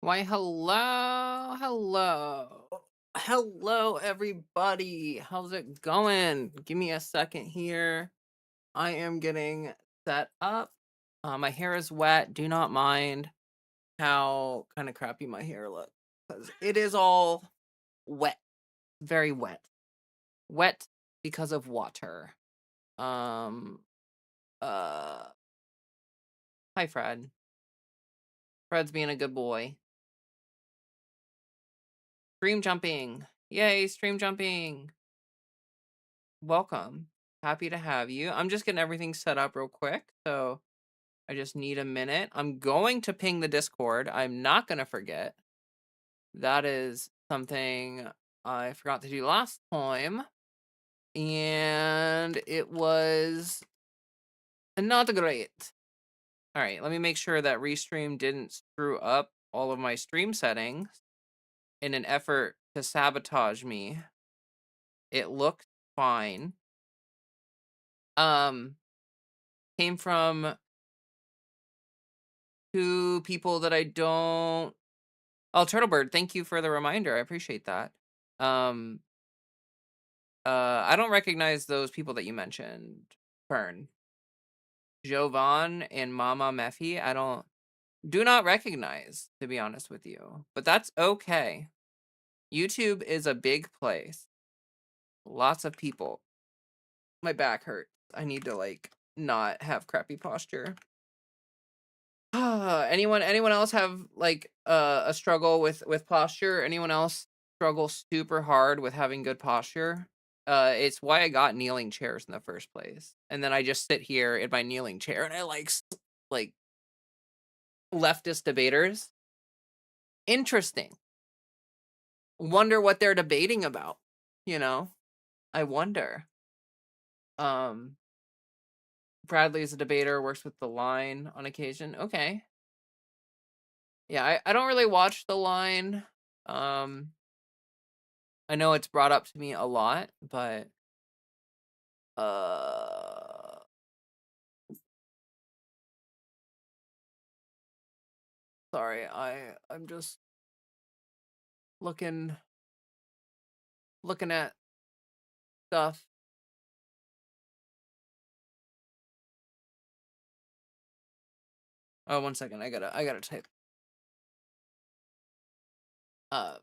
Why, hello, everybody. How's it going? Give me a second here. I am getting set up. My hair is wet. Do not mind how kind of crappy my hair looks because it is all wet, very wet, wet because of water. Um. Uh. Hi, Fred. Fred's being a good boy. Stream jumping. Yay, stream jumping. Welcome. Happy to have you. I'm just getting everything set up real quick, so I just need a minute. I'm going to ping the Discord. I'm not going to forget. That is something I forgot to do last time, and it was not great. All right, let me make sure that Restream didn't screw up all of my stream settings in an effort to sabotage me. It looked fine. Came from two people that I don't. Oh, Turtlebird, thank you for the reminder. I appreciate that. Um, I don't recognize those people that you mentioned. Fern, Jovan, and Mama Mephi. Do not recognize, to be honest with you. But that's okay. YouTube is a big place. Lots of people. My back hurts. I need to not have crappy posture. Anyone else have a struggle with posture? Anyone else struggle super hard with having good posture? It's why I got kneeling chairs in the first place. And then I just sit here in my kneeling chair and I like leftist debaters. Interesting. Wonder what they're debating about, you know? I wonder. Um Bradley is a debater, works with The Line on occasion. Okay. Yeah, I don't really watch The Line. I know it's brought up to me a lot, but uh sorry, I'm just looking at stuff. Oh, 1 second. I gotta uh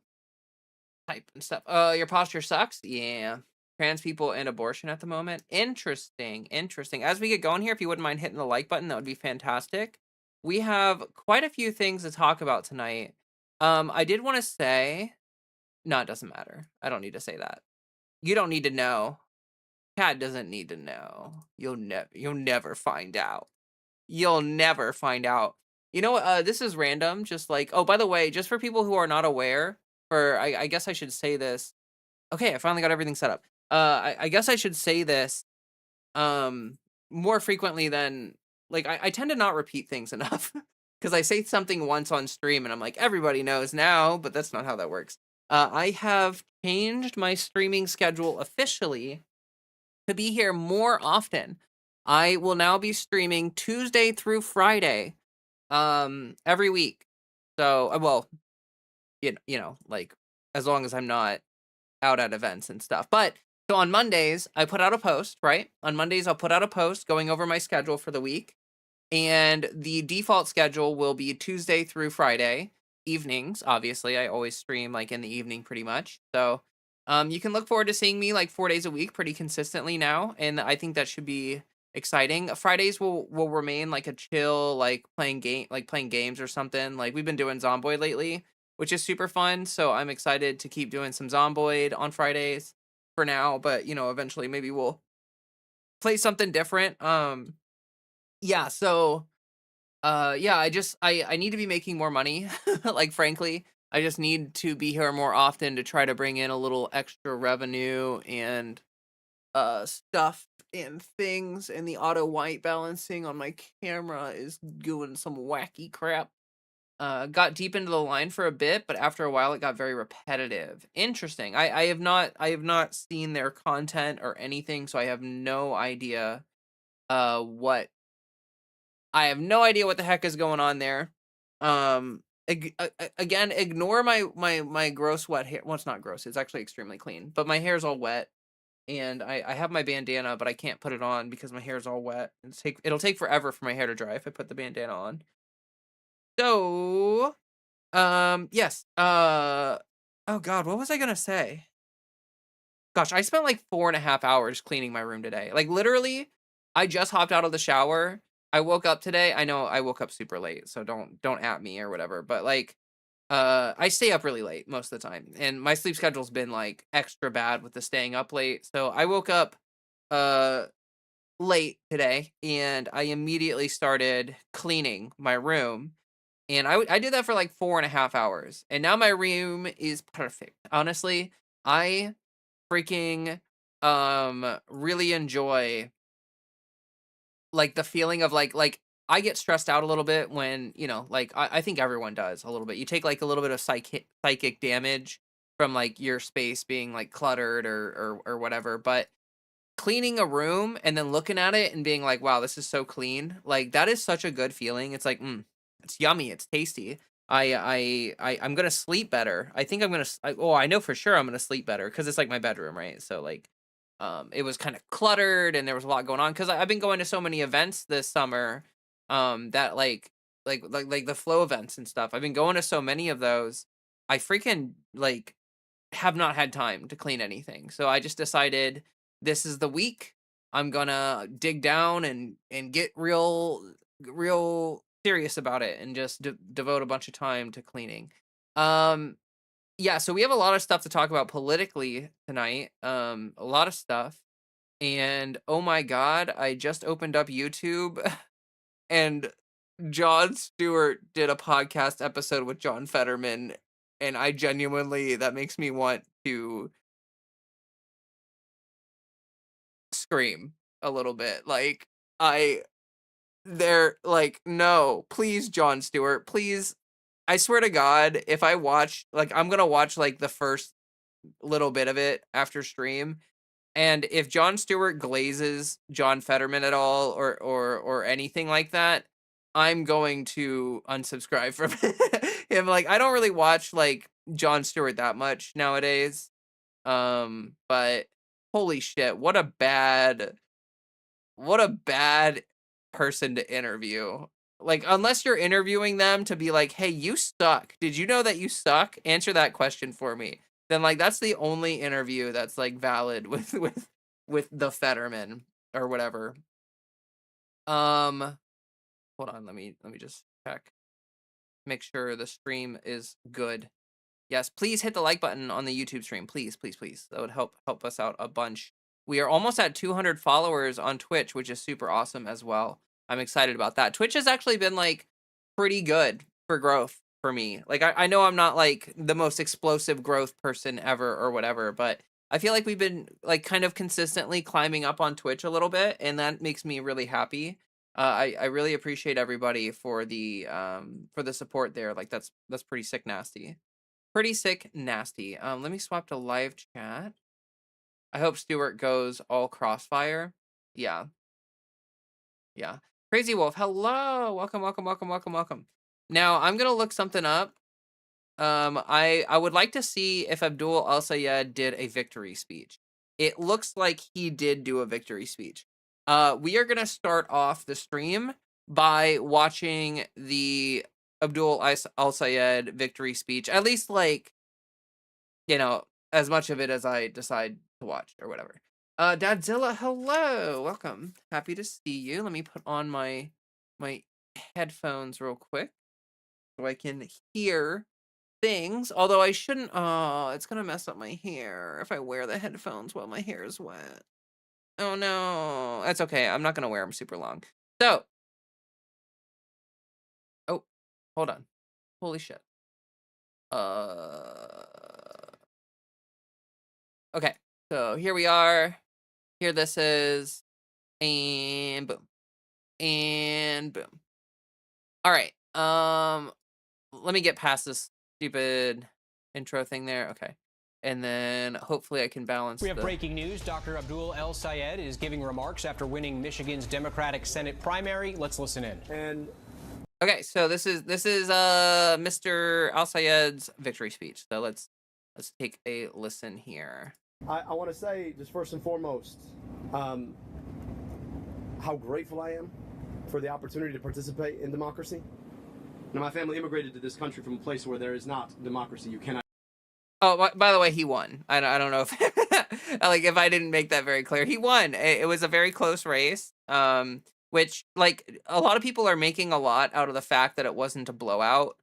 type and stuff. Your posture sucks? Yeah. Trans people and abortion at the moment. Interesting. As we get going here, if you wouldn't mind hitting the like button, that would be fantastic. We have quite a few things to talk about tonight. I did want to say, no, it doesn't matter. I don't need to say that. You don't need to know. Cat doesn't need to know. You'll never find out. You'll never find out. You know what? This is random. Just oh, by the way, just for people who are not aware, I guess I should say this. Okay, I finally got everything set up. I guess I should say this um more frequently than I tend to not repeat things enough because I say something once on stream and I'm like, everybody knows now, but that's not how that works. I have changed my streaming schedule officially to be here more often. I will now be streaming Tuesday through Friday, every week. So, well, as long as I'm not out at events and stuff. But so on Mondays, I put out a post, right? On Mondays, I'll put out a post going over my schedule for the week. And the default schedule will be Tuesday through Friday evenings. Obviously, I always stream in the evening pretty much. So you can look forward to seeing me 4 days a week pretty consistently now. And I think that should be exciting. Fridays will remain a chill, playing games or something. We've been doing Zomboid lately, which is super fun. So I'm excited to keep doing some Zomboid on Fridays for now. But eventually maybe we'll play something different. Yeah, so yeah, I need to be making more money. Frankly, I just need to be here more often to try to bring in a little extra revenue and stuff and things, and the auto white balancing on my camera is doing some wacky crap. Got deep into the line for a bit, but after a while it got very repetitive. Interesting. I have not seen their content or anything, so I have no idea what I have no idea what the heck is going on there. Um, again, ignore my gross wet hair. Well, it's not gross. It's actually extremely clean, but my hair's all wet, and I have my bandana, but I can't put it on because my hair's all wet. It'll take forever for my hair to dry if I put the bandana on. So, yes. Oh God, what was I gonna say? Gosh, I spent like 4.5 hours cleaning my room today. Like literally, I just hopped out of the shower. I woke up today. I know I woke up super late, so don't at me or whatever. But like, I stay up really late most of the time, and my sleep schedule's been like extra bad with the staying up late. So I woke up uh late today, and I immediately started cleaning my room. And I did that for like 4.5 hours, and now my room is perfect. Honestly, I freaking really enjoy like the feeling of like I get stressed out a little bit when, like I think everyone does a little bit. You take like a little bit of psychic damage from like your space being like cluttered or whatever. But cleaning a room and then looking at it and being like, wow, this is so clean. Like that is such a good feeling. It's like, it's yummy. It's tasty. I'm gonna sleep better. I think I'm gonna. I know for sure I'm gonna sleep better because it's like my bedroom, right? So like, it was kind of cluttered and there was a lot going on because I've been going to so many events this summer, that like the flow events and stuff. I've been going to so many of those. I freaking like have not had time to clean anything. So I just decided this is the week. I'm gonna dig down and get real serious about it and just devote a bunch of time to cleaning. Um yeah, so we have a lot of stuff to talk about politically tonight. A lot of stuff. And oh my god, I just opened up YouTube and Jon Stewart did a podcast episode with John Fetterman, and I genuinely that makes me want to scream a little bit. Like I they're like, no, please, Jon Stewart, please. I swear to God, if I watch, like, I'm gonna watch like the first little bit of it after stream, and if Jon Stewart glazes John Fetterman at all or anything like that, I'm going to unsubscribe from him. Like, I don't really watch like Jon Stewart that much nowadays. But holy shit, what a bad person to interview. Like, unless you're interviewing them to be like, hey, you suck. Did you know that you suck? Answer that question for me. Then like that's the only interview that's like valid with the Fetterman or whatever. Hold on, let me just check. Make sure the stream is good. Yes, please hit the like button on the YouTube stream. Please, please, please. That would help us out a bunch. We are almost at 200 followers on Twitch, which is super awesome as well. I'm excited about that. Twitch has actually been like pretty good for growth for me. Like I know I'm not like the most explosive growth person ever or whatever, but I feel like we've been like kind of consistently climbing up on Twitch a little bit, and that makes me really happy. I really appreciate everybody for the support there. Like that's pretty sick nasty. Pretty sick nasty. Let me swap to live chat. I hope Stuart goes all crossfire. Yeah. Yeah. Crazy Wolf, hello. Welcome, welcome, welcome, welcome, welcome. Now I'm gonna look something up. I would like to see if Abdul Al-Sayed did a victory speech. It looks like he did do a victory speech. We are gonna start off the stream by watching the Abdul Al-Sayed victory speech. At least like, as much of it as I decide to watch or whatever. Dadzilla, hello, welcome. Happy to see you. Let me put on my headphones real quick so I can hear things. Although I shouldn't. Oh, it's gonna mess up my hair if I wear the headphones while my hair is wet. Oh no, that's okay. I'm not gonna wear them super long. So, oh, hold on. Holy shit. Okay, so here we are. Here this is, and boom, and boom. All right. Let me get past this stupid intro thing there. Okay. And then hopefully I can balance. We have breaking news. Dr. Abdul El-Sayed is giving remarks after winning Michigan's Democratic Senate primary. Let's listen in. And Okay, so this is Mr. Al Sayed's victory speech. So let's take a listen here. I want to say, just first and foremost, how grateful I am for the opportunity to participate in democracy. Now, my family immigrated to this country from a place where there is not democracy. You cannot. Oh, by the way, he won. I don't know if like if I didn't make that very clear. He won. It was a very close race. Which like a lot of people are making a lot out of the fact that it wasn't a blowout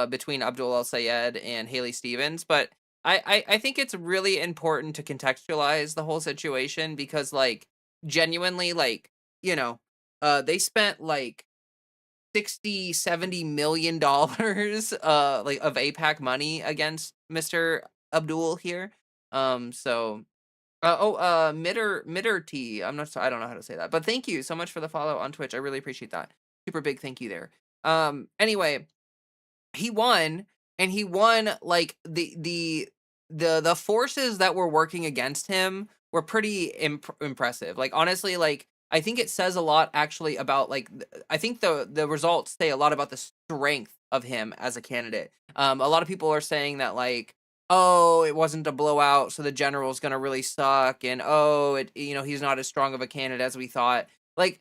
between Abdul El Sayed and Haley Stevens, but I think it's really important to contextualize the whole situation because like genuinely like they spent like 60-70 million dollars like of APAC money against Mr. Abdul here. So Midderty. I don't know how to say that, but thank you so much for the follow on Twitch. I really appreciate that. Super big thank you there. Anyway, he won, and he won like the forces that were working against him were pretty impressive. Like honestly, like I think it says a lot actually about like I think the results say a lot about the strength of him as a candidate. A lot of people are saying that like, oh, it wasn't a blowout, so the general's gonna really suck, and oh, he's not as strong of a candidate as we thought. Like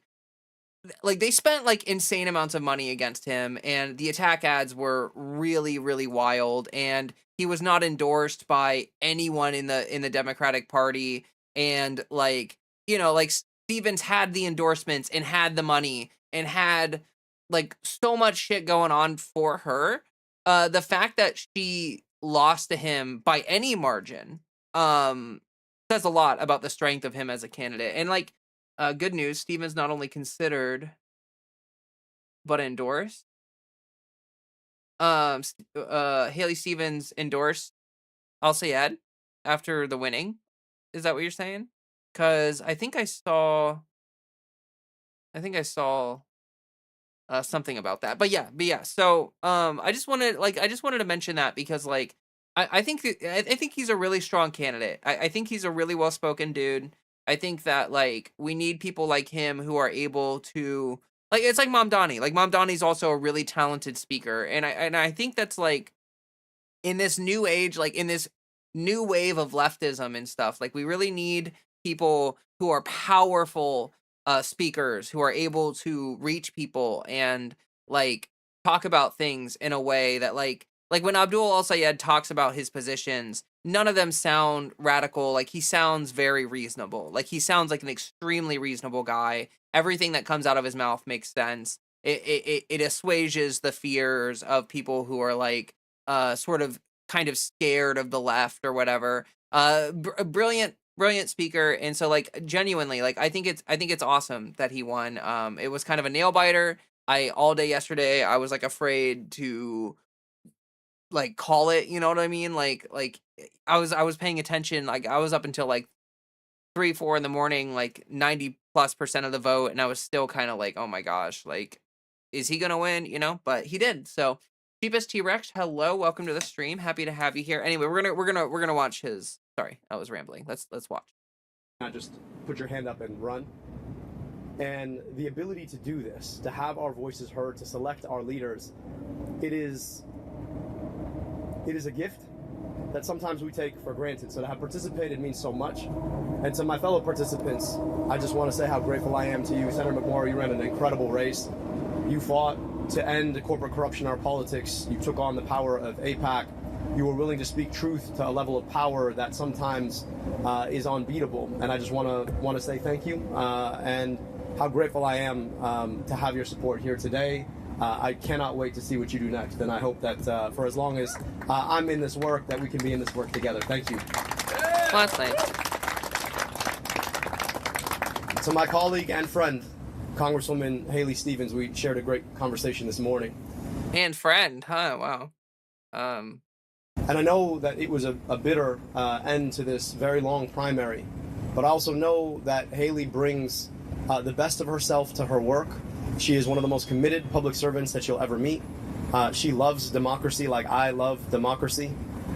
they spent like insane amounts of money against him, and the attack ads were really, really wild, and he was not endorsed by anyone in the Democratic Party, and like like Stevens had the endorsements and had the money and had like so much shit going on for her. The fact that she lost to him by any margin says a lot about the strength of him as a candidate. And like good news, Stevens not only considered but endorsed. Haley Stevens endorsed Al Sayed after the winning. Is that what you're saying? Because I think I saw something about that. But yeah. So I just wanted to mention that because like I think he's a really strong candidate. I think he's a really well spoken dude. I think that like we need people like him who are able to like it's like Mamdani. Like Mamdani's also a really talented speaker, and I think that's like in this new age, like in this new wave of leftism and stuff, like we really need people who are powerful speakers who are able to reach people and like talk about things in a way that like when Abdul Al Sayed talks about his positions, none of them sound radical. Like he sounds very reasonable. Like he sounds like an extremely reasonable guy. Everything that comes out of his mouth makes sense. It assuages the fears of people who are like sort of kind of scared of the left or whatever. Brilliant speaker, and so like genuinely like I think it's awesome that he won. It was kind of a nail biter. All day yesterday I was like afraid to like call it, you know what I mean? Like I was paying attention. Like I was up until like 3-4 in the morning, like 90+% of the vote, and I was still kind of like, oh my gosh, like is he gonna win? But he did. So Cheapest T-Rex, hello, welcome to the stream. Happy to have you here. Anyway, we're gonna watch his. Sorry, I was rambling. Let's watch. Not just put your hand up and run. And the ability to do this, to have our voices heard, to select our leaders, it is a gift that sometimes we take for granted. So to have participated means so much. And to my fellow participants, I just want to say how grateful I am to you. Senator McMorrow, you ran an incredible race. You fought to end corporate corruption in our politics. You took on the power of AIPAC. You were willing to speak truth to a level of power that sometimes is unbeatable. And I just want to say thank you and how grateful I am to have your support here today. I cannot wait to see what you do next. And I hope that for as long as I'm in this work, that we can be in this work together. Thank you. Last night. To my colleague and friend, Congresswoman Haley Stevens, we shared a great conversation this morning. And friend, huh? Wow. And I know that it was a bitter end to this very long primary, but I also know that Haley brings the best of herself to her work. She is one of the most committed public servants that you'll ever meet. She loves democracy like I love democracy.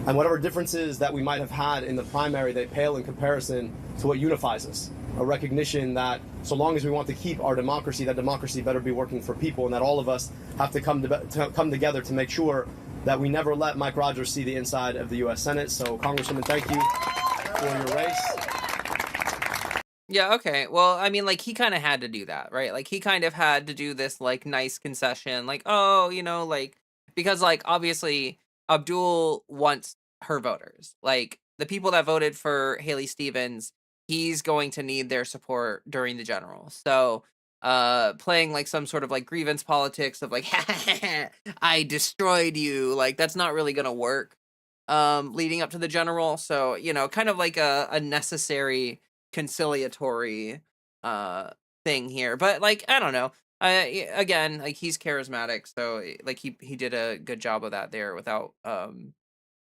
And whatever differences that we might have had in the primary, they pale in comparison to what unifies us. a recognition that so long as we want to keep our democracy, that democracy better be working for people, and that all of us have to come together to make sure that we never let Mike Rogers see the inside of the U.S. Senate. So, Congresswoman, thank you for your race. Yeah, okay. Well, I mean, like, he kind of had to do that, right? Like, he kind of had to do this, like, nice concession, like, oh, you know, like, because, like, obviously, Abdul wants her voters. Like, the people that voted for Haley Stevens, he's going to need their support during the general. So, playing, like, some sort of, like, grievance politics of, like, I destroyed you, like, that's not really gonna work, leading up to the general. So, you know, kind of like a necessary conciliatory thing here, but like I don't know, again, like he's charismatic, so like he did a good job of that there without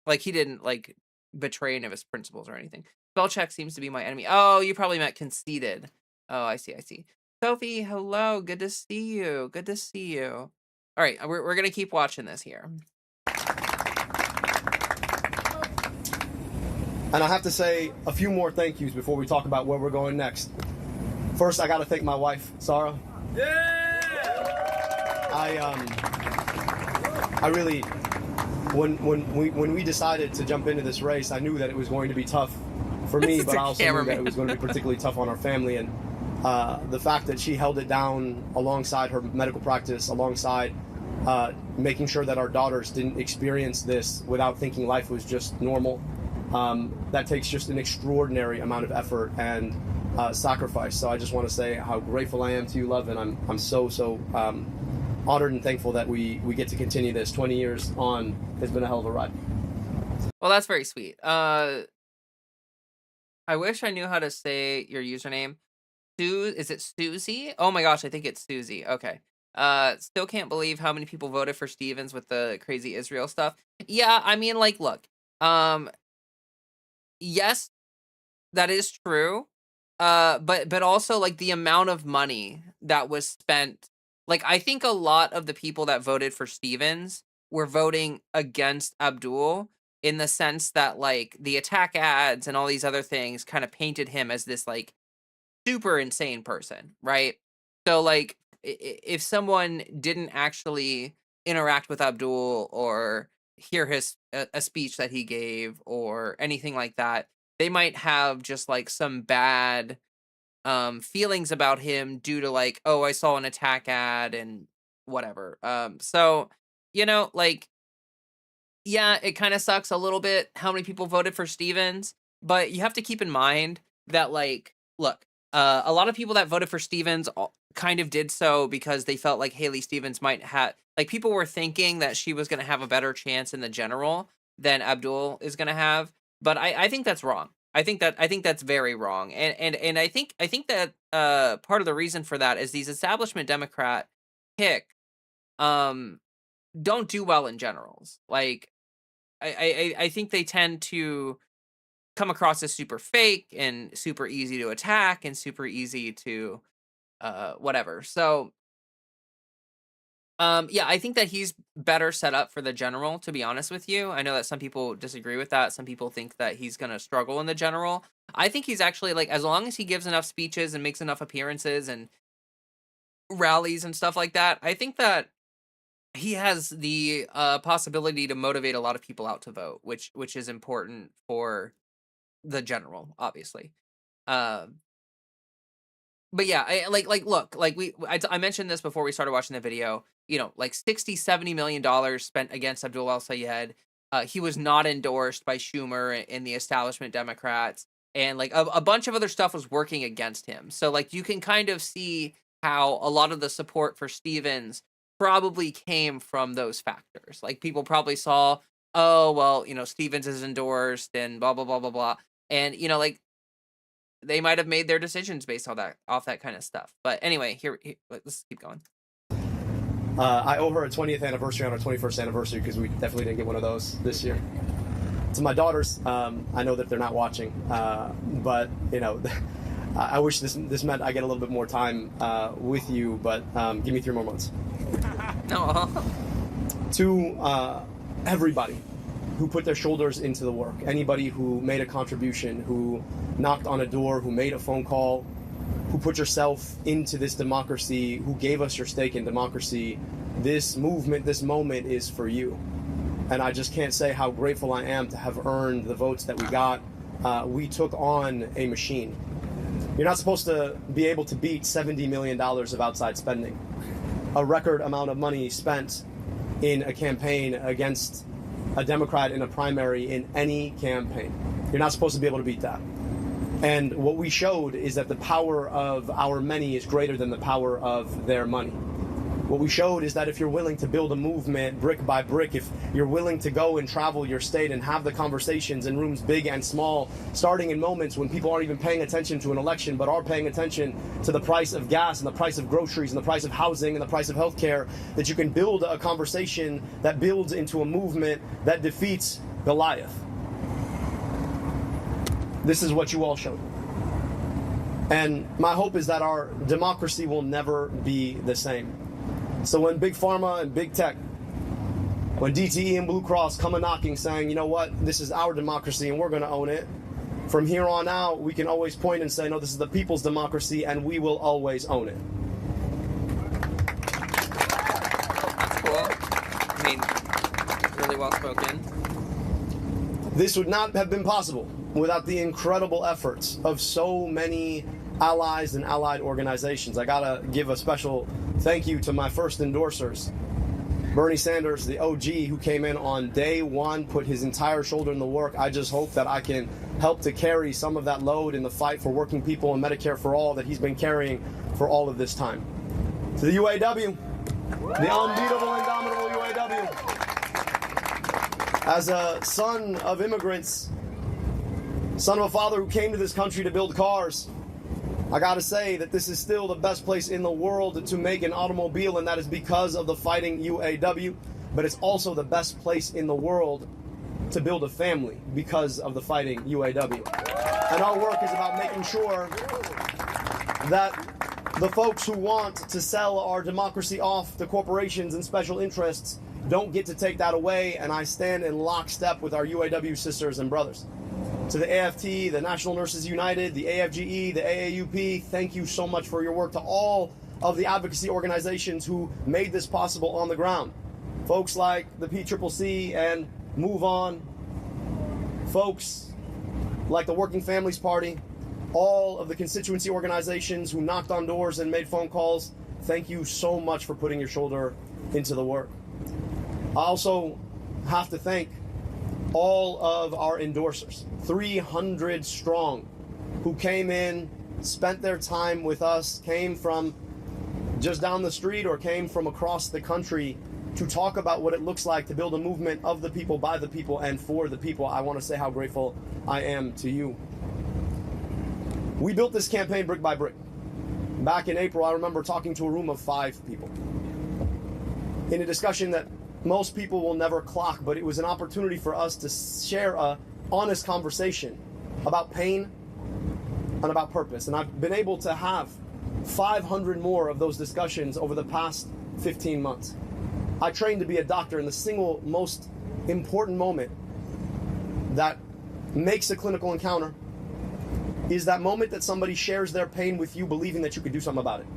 like he didn't like betray any of his principles or anything. Spell check seems to be my enemy. Oh, you probably meant conceited. Oh, I see. Sophie, hello, good to see you, all right, we're gonna keep watching this here. And I have to say a few more thank yous before we talk about where we're going next. First, I got to thank my wife, Sarah. Yeah! I really, when we decided to jump into this race, I knew that it was going to be tough for me, but I also knew that it was going to be particularly tough on our family. And the fact that she held it down alongside her medical practice, alongside making sure that our daughters didn't experience this without thinking life was just normal. That takes just an extraordinary amount of effort and sacrifice. So I just want to say how grateful I am to you, love, and I'm so honored and thankful that we get to continue this. 20 years on has been a hell of a ride. Well, that's very sweet. I wish I knew how to say your username. Is it Susie? Oh my gosh, I think it's Susie. Okay. Still can't believe how many people voted for Stevens with the crazy Israel stuff. Yeah, I mean, like, look, yes, that is true. But also like the amount of money that was spent, like I think a lot of the people that voted for Stevens were voting against Abdul in the sense that like the attack ads and all these other things kind of painted him as this like super insane person, right? So like if someone didn't actually interact with Abdul or hear his a speech that he gave or anything like that, they might have just like some bad feelings about him due to like, oh, I saw an attack ad and whatever. So, you know, like, yeah, it kind of sucks a little bit how many people voted for Stevens, but you have to keep in mind that like, look, a lot of people that voted for Stevens kind of did so because they felt like Haley Stevens might have, like people were thinking that she was going to have a better chance in the general than Abdul is going to have. But I think that's wrong. I think that's very wrong. And I think that part of the reason for that is these establishment Democrat pick don't do well in generals. Like I think they tend to come across as super fake and super easy to attack and super easy to whatever. So yeah, I think that he's better set up for the general, to be honest with you. I know that some people disagree with that. Some people think that he's going to struggle in the general. I think he's actually like, as long as he gives enough speeches and makes enough appearances and rallies and stuff like that, I think that he has the possibility to motivate a lot of people out to vote, which is important for the general, obviously. But yeah, look, like I mentioned this before we started watching the video, you know, like $60-70 million spent against Abdul El-Sayed. He was not endorsed by Schumer and the establishment Democrats, and like a bunch of other stuff was working against him. So like you can kind of see how a lot of the support for Stevens probably came from those factors. Like people probably saw, oh, well, you know, Stevens is endorsed and blah, blah, blah, blah, blah. And, you know, like, they might have made their decisions based on off that kind of stuff. But anyway, here let's keep going. I owe her a 20th anniversary on our 21st anniversary because we definitely didn't get one of those this year. To my daughters, I know that they're not watching, but you know, I wish this meant I get a little bit more time with you. But give me 3 more months. To everybody who put their shoulders into the work, anybody who made a contribution, who knocked on a door, who made a phone call, who put yourself into this democracy, who gave us your stake in democracy, this movement, this moment is for you. And I just can't say how grateful I am to have earned the votes that we got. We took on a machine. You're not supposed to be able to beat $70 million of outside spending, a record amount of money spent in a campaign against a Democrat in a primary in any campaign. You're not supposed to be able to beat that. And what we showed is that the power of our many is greater than the power of their money. What we showed is that if you're willing to build a movement brick by brick, if you're willing to go and travel your state and have the conversations in rooms big and small, starting in moments when people aren't even paying attention to an election, but are paying attention to the price of gas and the price of groceries and the price of housing and the price of healthcare, that you can build a conversation that builds into a movement that defeats Goliath. This is what you all showed. And my hope is that our democracy will never be the same. So when Big Pharma and Big Tech, when DTE and Blue Cross come a knocking saying, you know what, this is our democracy and we're going to own it, from here on out, we can always point and say, no, this is the people's democracy and we will always own it. That's cool. I mean, really well spoken. This would not have been possible without the incredible efforts of so many allies and allied organizations. I gotta give a special thank you to my first endorsers. Bernie Sanders, the OG, who came in on day one, put his entire shoulder in the work. I just hope that I can help to carry some of that load in the fight for working people and Medicare for all that he's been carrying for all of this time. To the UAW, the unbeatable, indomitable UAW. As a son of immigrants, son of a father who came to this country to build cars, I gotta say that this is still the best place in the world to make an automobile, and that is because of the fighting UAW. But it's also the best place in the world to build a family because of the fighting UAW. And our work is about making sure that the folks who want to sell our democracy off to corporations and special interests don't get to take that away, and I stand in lockstep with our UAW sisters and brothers. To the AFT, the National Nurses United, the AFGE, the AAUP, thank you so much for your work. To all of the advocacy organizations who made this possible on the ground. Folks like the PCCC and Move On, folks like the Working Families Party, all of the constituency organizations who knocked on doors and made phone calls, thank you so much for putting your shoulder into the work. I also have to thank all of our endorsers, 300 strong, who came in, spent their time with us, came from just down the street or came from across the country to talk about what it looks like to build a movement of the people, by the people, and for the people. I want to say how grateful I am to you. We built this campaign brick by brick. Back in April, I remember talking to a room of 5 people in a discussion that most people will never clock, but it was an opportunity for us to share a honest conversation about pain and about purpose. And I've been able to have 500 more of those discussions over the past 15 months. I trained to be a doctor, and the single most important moment that makes a clinical encounter is that moment that somebody shares their pain with you, believing that you could do something about it.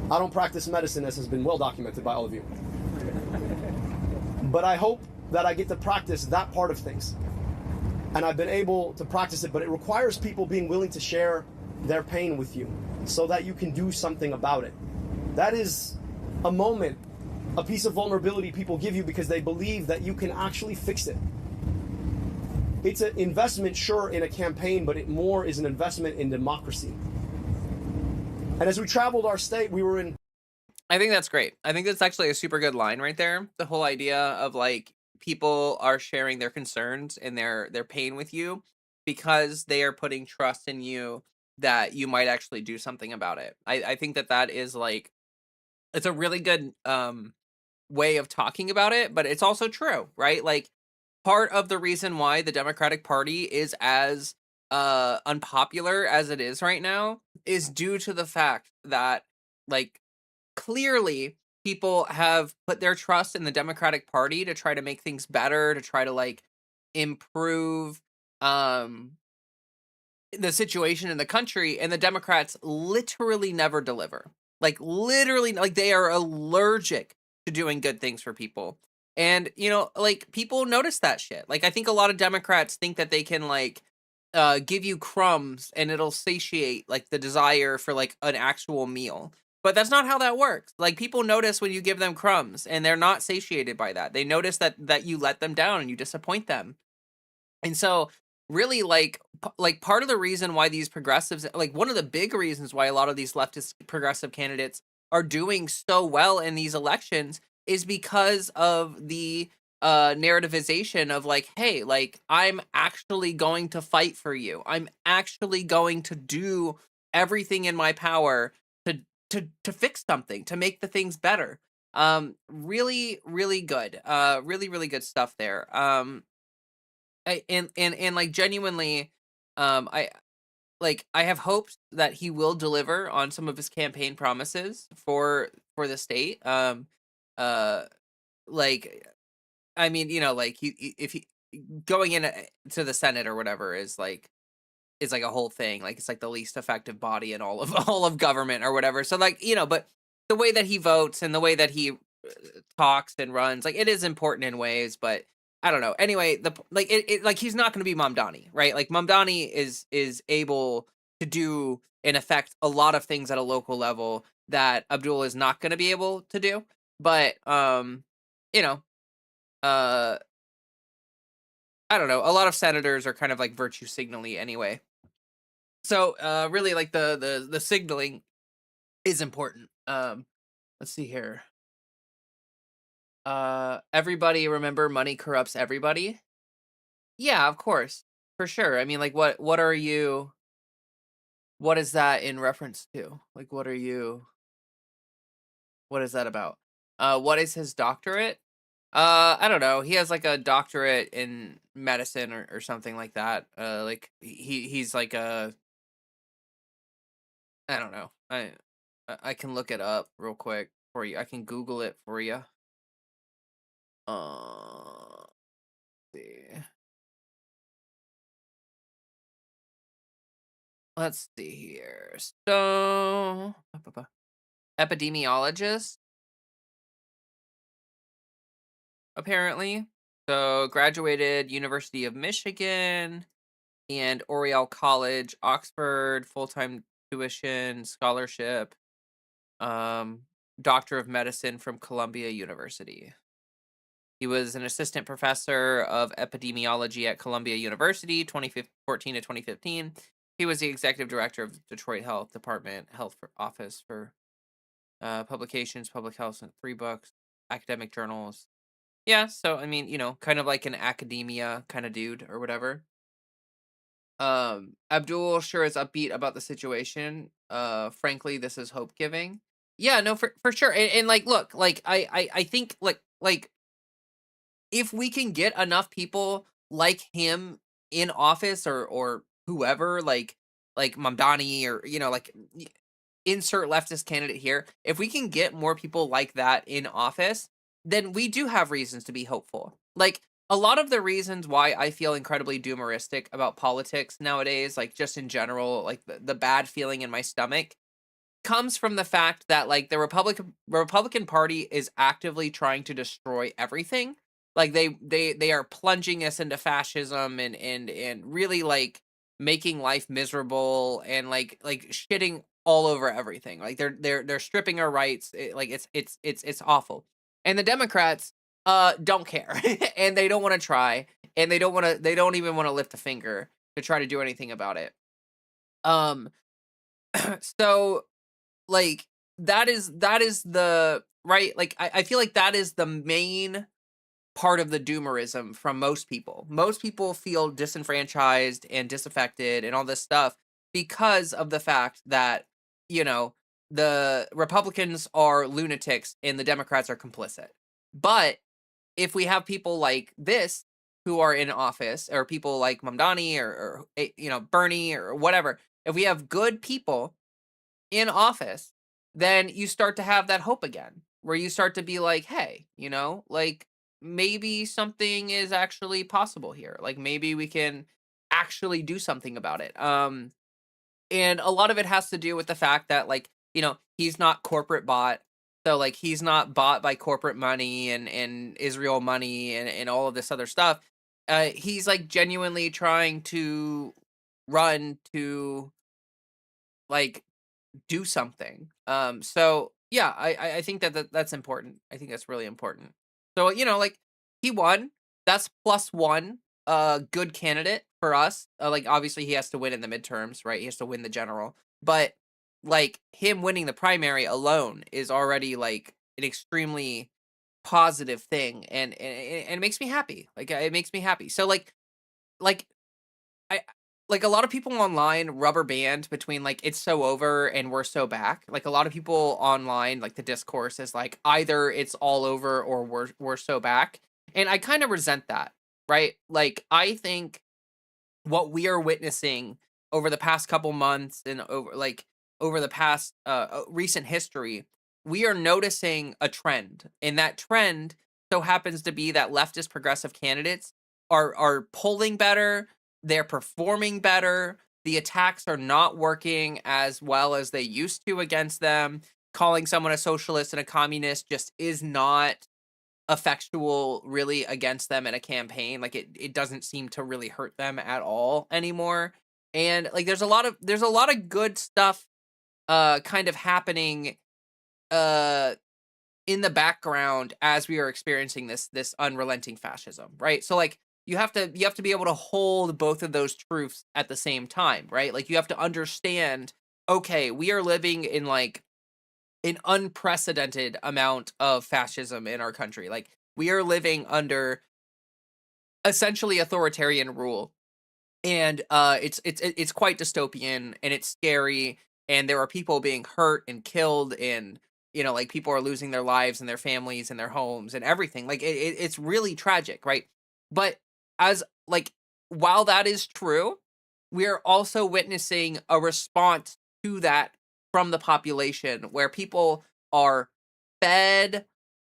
I don't practice medicine, as has been well documented by all of you. But I hope that I get to practice that part of things. And I've been able to practice it, but it requires people being willing to share their pain with you so that you can do something about it. That is a moment, a piece of vulnerability people give you because they believe that you can actually fix it. It's an investment, sure, in a campaign, but it more is an investment in democracy. And as we traveled our state, we were in... I think that's great. I think that's actually a super good line right there. The whole idea of like people are sharing their concerns and their pain with you because they are putting trust in you that you might actually do something about it. I think that is like, it's a really good way of talking about it, but it's also true, right? Like part of the reason why the Democratic Party is as unpopular as it is right now is due to the fact that like clearly people have put their trust in the Democratic Party to try to make things better, to try to like improve the situation in the country, and the Democrats literally never deliver. Like literally, like they are allergic to doing good things for people. And like people notice that shit. Like I think a lot of Democrats think that they can like give you crumbs and it'll satiate like the desire for like an actual meal. But that's not how that works. Like people notice when you give them crumbs and they're not satiated by that. They notice that you let them down and you disappoint them. And so really like part of the reason why these progressives, like one of the big reasons why a lot of these leftist progressive candidates are doing so well in these elections is because of the narrativization of like, hey, like I'm actually going to fight for you. I'm actually going to do everything in my power to to fix something, to make the things better. Really really good. Really good stuff there. And like genuinely, I like I have hopes that he will deliver on some of his campaign promises for the state. Uh, like I mean, like if he going in to the Senate or whatever is like a whole thing. Like it's like the least effective body in all of all of government or whatever. So like but the way that he votes and the way that he talks and runs, like it is important in ways, but I don't know. Anyway, like like he's not going to be Mamdani, right? Like Mamdani is able to do and affect a lot of things at a local level that Abdul is not going to be able to do. But you know, uh I don't know. A lot of senators are kind of like virtue signaling anyway. So really like the signaling is important. Let's see here. Everybody remember money corrupts everybody? Yeah, of course. For sure. I mean, like what is that in reference to? Like what is that about? What is his doctorate? I don't know. He has like a doctorate in medicine or something like that. Like he's like a I don't know. I can look it up real quick for you. I can Google it for you. Let's see. Let's see here. So, epidemiologist, apparently. So, graduated University of Michigan and Oriel College, Oxford, full-time tuition, scholarship, um, Doctor of Medicine from Columbia University. He was an assistant professor of epidemiology at Columbia University, 2014 to 2015. He was the executive director of Detroit Health Department Health Office for publications, public health, and 3 books, academic journals. Yeah, so I mean, kind of like an academia kind of dude or whatever. Abdul sure is upbeat about the situation. Frankly, this is hope giving. Yeah, no, for sure. And like, look, like I think like if we can get enough people like him in office or whoever, like Mamdani or like insert leftist candidate here, if we can get more people like that in office, then we do have reasons to be hopeful. Like a lot of the reasons why I feel incredibly doomeristic about politics nowadays, like just in general, like the bad feeling in my stomach comes from the fact that like the Republican Party is actively trying to destroy everything. Like they are plunging us into fascism and really like making life miserable and like shitting all over everything. Like they're stripping our rights. Like it's awful. And the Democrats don't care and they don't want to try and they don't even want to lift a finger to try to do anything about it. Um so like that is the right, like I feel like that is the main part of the doomerism from most people. Most people feel disenfranchised and disaffected and all this stuff because of the fact that you know the Republicans are lunatics and the Democrats are complicit. But if we have people like this who are in office, or people like Mamdani or Bernie or whatever, if we have good people in office, then you start to have that hope again, where you start to be like, hey, like maybe something is actually possible here. Like maybe we can actually do something about it. And a lot of it has to do with the fact that, like, he's not corporate bought. So, like, he's not bought by corporate money and Israel money and all of this other stuff. He's like genuinely trying to run to, like, do something. So yeah, I think that's important. I think that's really important. So, like, he won. That's plus one. Good candidate for us. Like, obviously he has to win in the midterms, right? He has to win the general. But, like, him winning the primary alone is already, like, an extremely positive thing, and it makes me happy. Like, it makes me happy. So, like I like, a lot of people online rubber band between, like, "It's so over," and "We're so back." Like, a lot of people online, like, the discourse is like, either it's all over or we're so back, and I kinda resent that, right? Like, I think what we are witnessing over the past couple months and over the past, recent history, we are noticing a trend, and that trend so happens to be that leftist progressive candidates are polling better, they're performing better, the attacks are not working as well as they used to against them. Calling someone a socialist and a communist just is not effectual really against them in a campaign. Like, it doesn't seem to really hurt them at all anymore. And, like, there's a lot of good stuff kind of happening uh in the background as we are experiencing this unrelenting fascism, right? So, like, you have to be able to hold both of those truths at the same time, right? Like, you have to understand, okay, we are living in, like, an unprecedented amount of fascism in our country. Like, we are living under essentially authoritarian rule, and it's quite dystopian, and it's scary, and there are people being hurt and killed, and, like, people are losing their lives and their families and their homes and everything. Like, it's really tragic, right? But, as like, while that is true, we are also witnessing a response to that from the population, where people are fed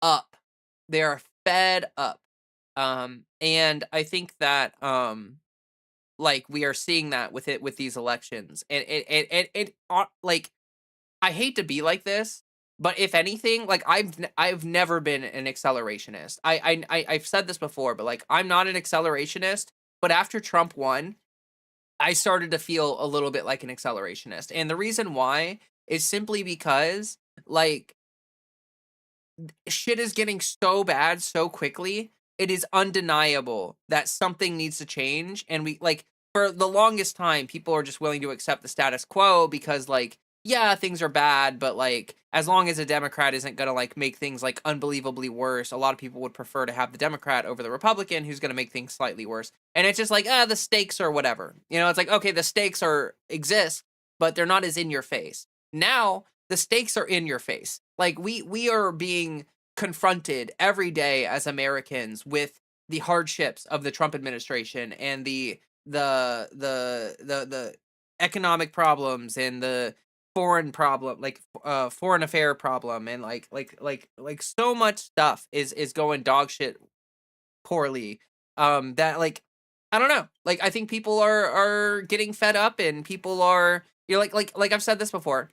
up. They are fed up. And I think that, like, we are seeing that with these elections. And like, I hate to be like this, but if anything, like, I've never been an accelerationist. I've said this before, but, like, I'm not an accelerationist. But after Trump won, I started to feel a little bit like an accelerationist, and the reason why is simply because, like, shit is getting so bad so quickly. It is undeniable that something needs to change, and we, like, for the longest time, people are just willing to accept the status quo because, like, yeah, things are bad, but, like, as long as a Democrat isn't gonna, like, make things, like, unbelievably worse, a lot of people would prefer to have the Democrat over the Republican who's gonna make things slightly worse. And it's just like, the stakes are whatever. It's like, okay, the stakes are exist, but they're not as in your face. Now, the stakes are in your face. Like, we are being confronted every day as Americans with the hardships of the Trump administration, and the economic problems, and the foreign problem, like, foreign affair problem, and, like so much stuff is going dog shit poorly. That, like, I don't know. Like, I think people are getting fed up, and people are, like I've said this before.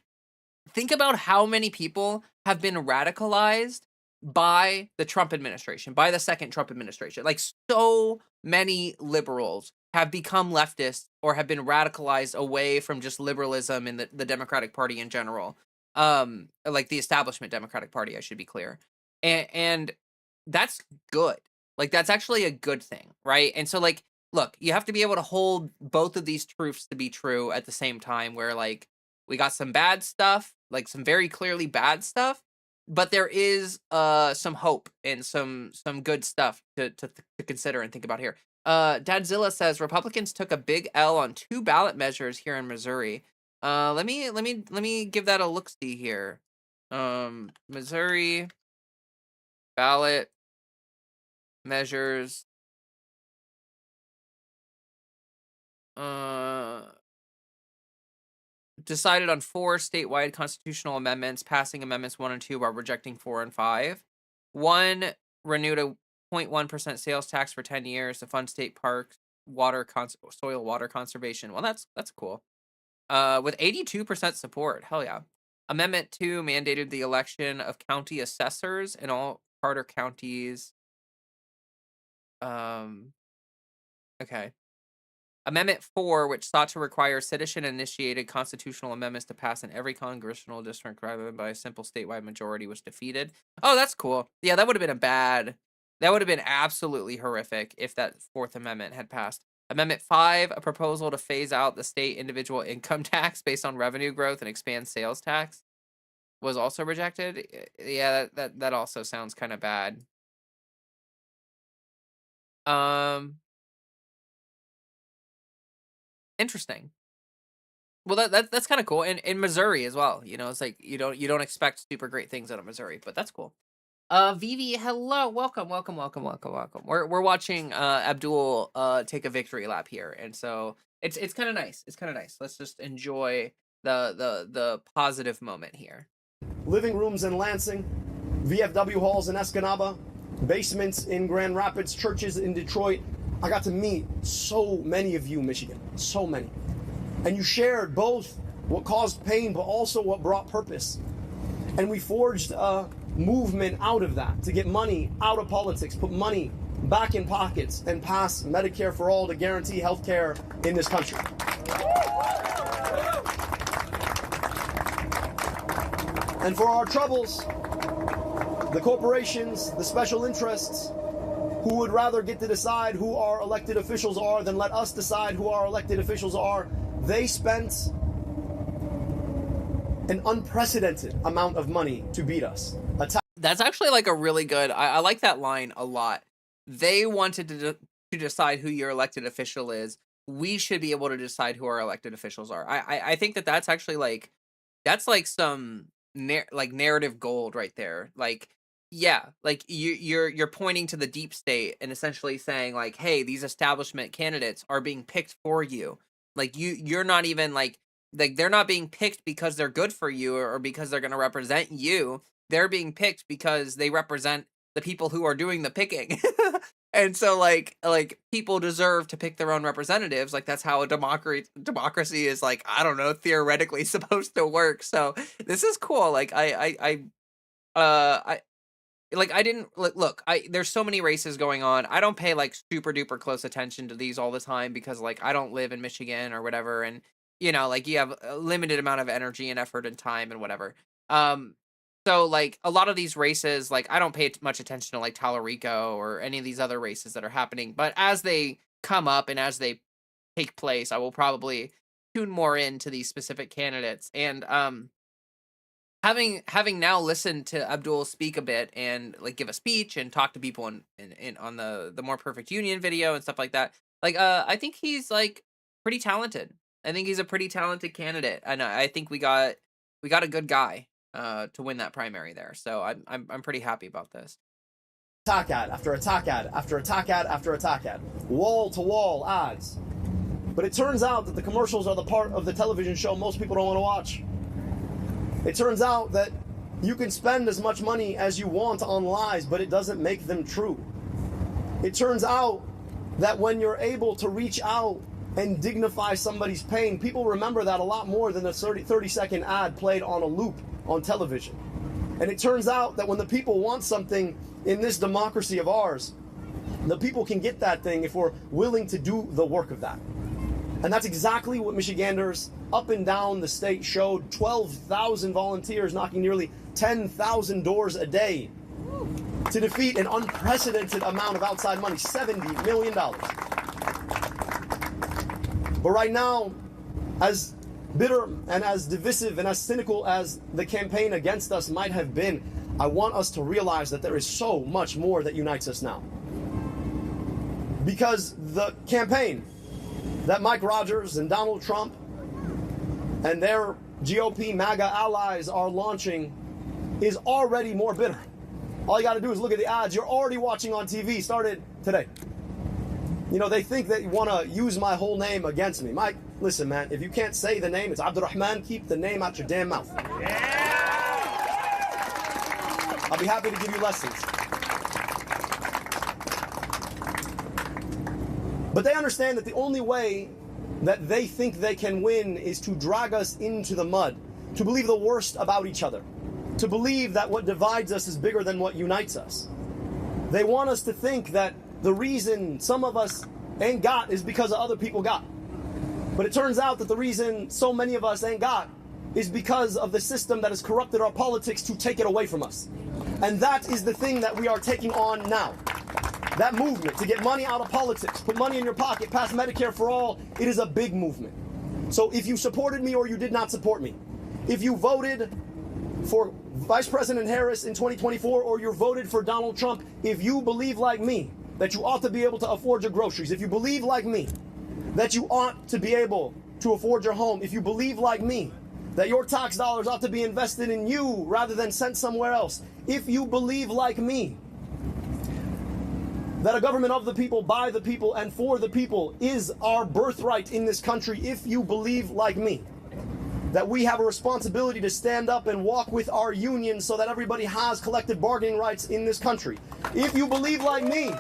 Think about how many people have been radicalized by the Trump administration, by the second Trump administration. Like, so many liberals have become leftists or have been radicalized away from just liberalism and the Democratic Party in general. Like, the establishment Democratic Party, I should be clear. And that's good. Like, that's actually a good thing, right? And so, like, look, you have to be able to hold both of these truths to be true at the same time, where, like, we got some bad stuff, like, some very clearly bad stuff, but there is some hope and some good stuff to consider and think about here. Dadzilla says Republicans took a big L on 2 ballot measures here in Missouri. Let me give that a look see here. Missouri ballot measures. Uh Decided on 4 statewide constitutional amendments, passing amendments 1 and 2 while rejecting 4 and 5. 1 renewed a 0.1% sales tax for 10 years to fund state parks. soil water conservation. Well, that's cool. With 82% support. Hell yeah. Amendment 2 mandated the election of county assessors in all Carter counties. Okay. Amendment 4, which sought to require citizen-initiated constitutional amendments to pass in every congressional district rather than by a simple statewide majority, was defeated. Oh, that's cool. Yeah, that would have been absolutely horrific if that Fourth Amendment had passed. Amendment 5, a proposal to phase out the state individual income tax based on revenue growth and expand sales tax, was also rejected. Yeah, that also sounds kind of bad. Interesting. Well, that's kind of cool. And in Missouri as well. You know, it's like you don't expect super great things out of Missouri, but that's cool. Vivi, hello, welcome, welcome, welcome, welcome, welcome. We're watching Abdul take a victory lap here, and so it's kind of nice. It's kind of nice. Let's just enjoy the positive moment here. Living rooms in Lansing, VFW halls in Escanaba, basements in Grand Rapids, churches in Detroit. I got to meet so many of you, Michigan, so many. And you shared both what caused pain, but also what brought purpose. And we forged a movement out of that to get money out of politics, put money back in pockets, and pass Medicare for all to guarantee health care in this country. And for our troubles, the corporations, the special interests, who would rather get to decide who our elected officials are than let us decide who our elected officials are, they spent an unprecedented amount of money to beat us. That's actually like a really good, I like that line a lot. They wanted to decide who your elected official is. We should be able to decide who our elected officials are. I think that's actually like, that's like some narrative gold right there. Like, yeah, like you're pointing to the deep state and essentially saying like, hey, these establishment candidates are being picked for you. Like you're not even like they're not being picked because they're good for you or because they're going to represent you. They're being picked because they represent the people who are doing the picking. And so like people deserve to pick their own representatives. Like that's how a democracy is, like, I don't know, theoretically supposed to work. So this is cool. Like I didn't look, there's so many races going on. I don't pay like super duper close attention to these all the time because like I don't live in Michigan or whatever, and you know, like you have a limited amount of energy and effort and time and whatever. So like a lot of these races, like I don't pay much attention to like Tallarico or any of these other races that are happening, but as they come up and as they take place, I will probably tune more into these specific candidates. And having now listened to Abdul speak a bit and like give a speech and talk to people in on the More Perfect Union video and stuff like that, like I think he's like pretty talented. I think he's a pretty talented candidate, and I think we got a good guy to win that primary there. So I'm pretty happy about this. Attack ad after attack ad after attack ad after attack ad, wall to wall ads. But it turns out that the commercials are the part of the television show most people don't want to watch. It turns out that you can spend as much money as you want on lies, but it doesn't make them true. It turns out that when you're able to reach out and dignify somebody's pain, people remember that a lot more than a 30-second ad played on a loop on television. And it turns out that when the people want something in this democracy of ours, the people can get that thing if we're willing to do the work of that. And that's exactly what Michiganders up and down the state showed. 12,000 volunteers knocking nearly 10,000 doors a day to defeat an unprecedented amount of outside money, $70 million. But right now, as bitter and as divisive and as cynical as the campaign against us might have been, I want us to realize that there is so much more that unites us now. Because the campaign that Mike Rogers and Donald Trump and their GOP MAGA allies are launching is already more bitter. All you got to do is look at the ads you're already watching on TV, started today. You know, they think that you want to use my whole name against me. Mike, listen, man, if you can't say the name, it's Abdurrahman, keep the name out your damn mouth. I'll be happy to give you lessons. But they understand that the only way that they think they can win is to drag us into the mud, to believe the worst about each other, to believe that what divides us is bigger than what unites us. They want us to think that the reason some of us ain't got is because of other people got. But it turns out that the reason so many of us ain't got is because of the system that has corrupted our politics to take it away from us. And that is the thing that we are taking on now. That movement to get money out of politics, put money in your pocket, pass Medicare for all, it is a big movement. So if you supported me or you did not support me, if you voted for Vice President Harris in 2024 or you voted for Donald Trump, if you believe like me that you ought to be able to afford your groceries, if you believe like me that you ought to be able to afford your home, if you believe like me that your tax dollars ought to be invested in you rather than sent somewhere else, if you believe like me that a government of the people, by the people, and for the people is our birthright in this country, if you believe like me that we have a responsibility to stand up and walk with our union so that everybody has collective bargaining rights in this country, if you believe like me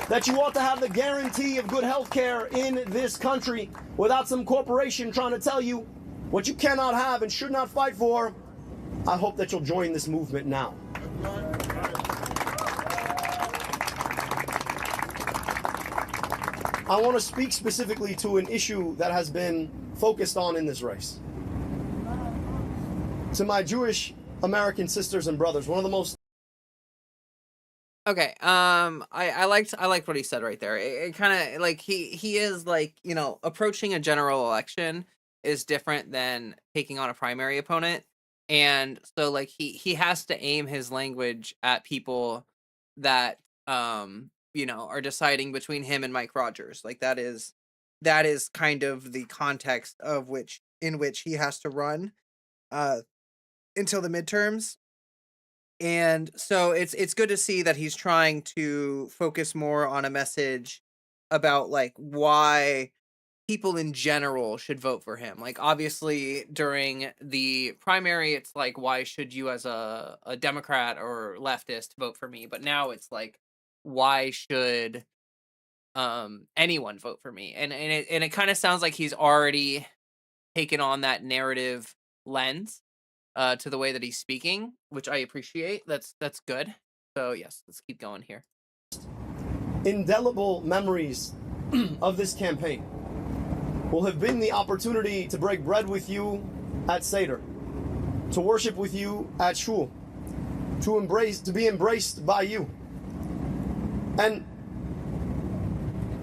that you ought to have the guarantee of good health care in this country without some corporation trying to tell you what you cannot have and should not fight for, I hope that you'll join this movement now. I want to speak specifically to an issue that has been focused on in this race. To my Jewish American sisters and brothers, one of the most... Okay, I liked what he said right there. It kind of like he is like, you know, approaching a general election is different than taking on a primary opponent, and so like he has to aim his language at people that you know, are deciding between him and Mike Rogers. Like that is kind of the context of which he has to run until the midterms. And so it's good to see that he's trying to focus more on a message about like why people in general should vote for him. Like obviously during the primary, it's like, why should you as a Democrat or leftist vote for me? But now it's like, why should anyone vote for me? And it kind of sounds like he's already taken on that narrative lens to the way that he's speaking, which I appreciate. That's good. So yes, let's keep going here. Indelible memories of this campaign will have been the opportunity to break bread with you at Seder, to worship with you at Shul, to be embraced by you. And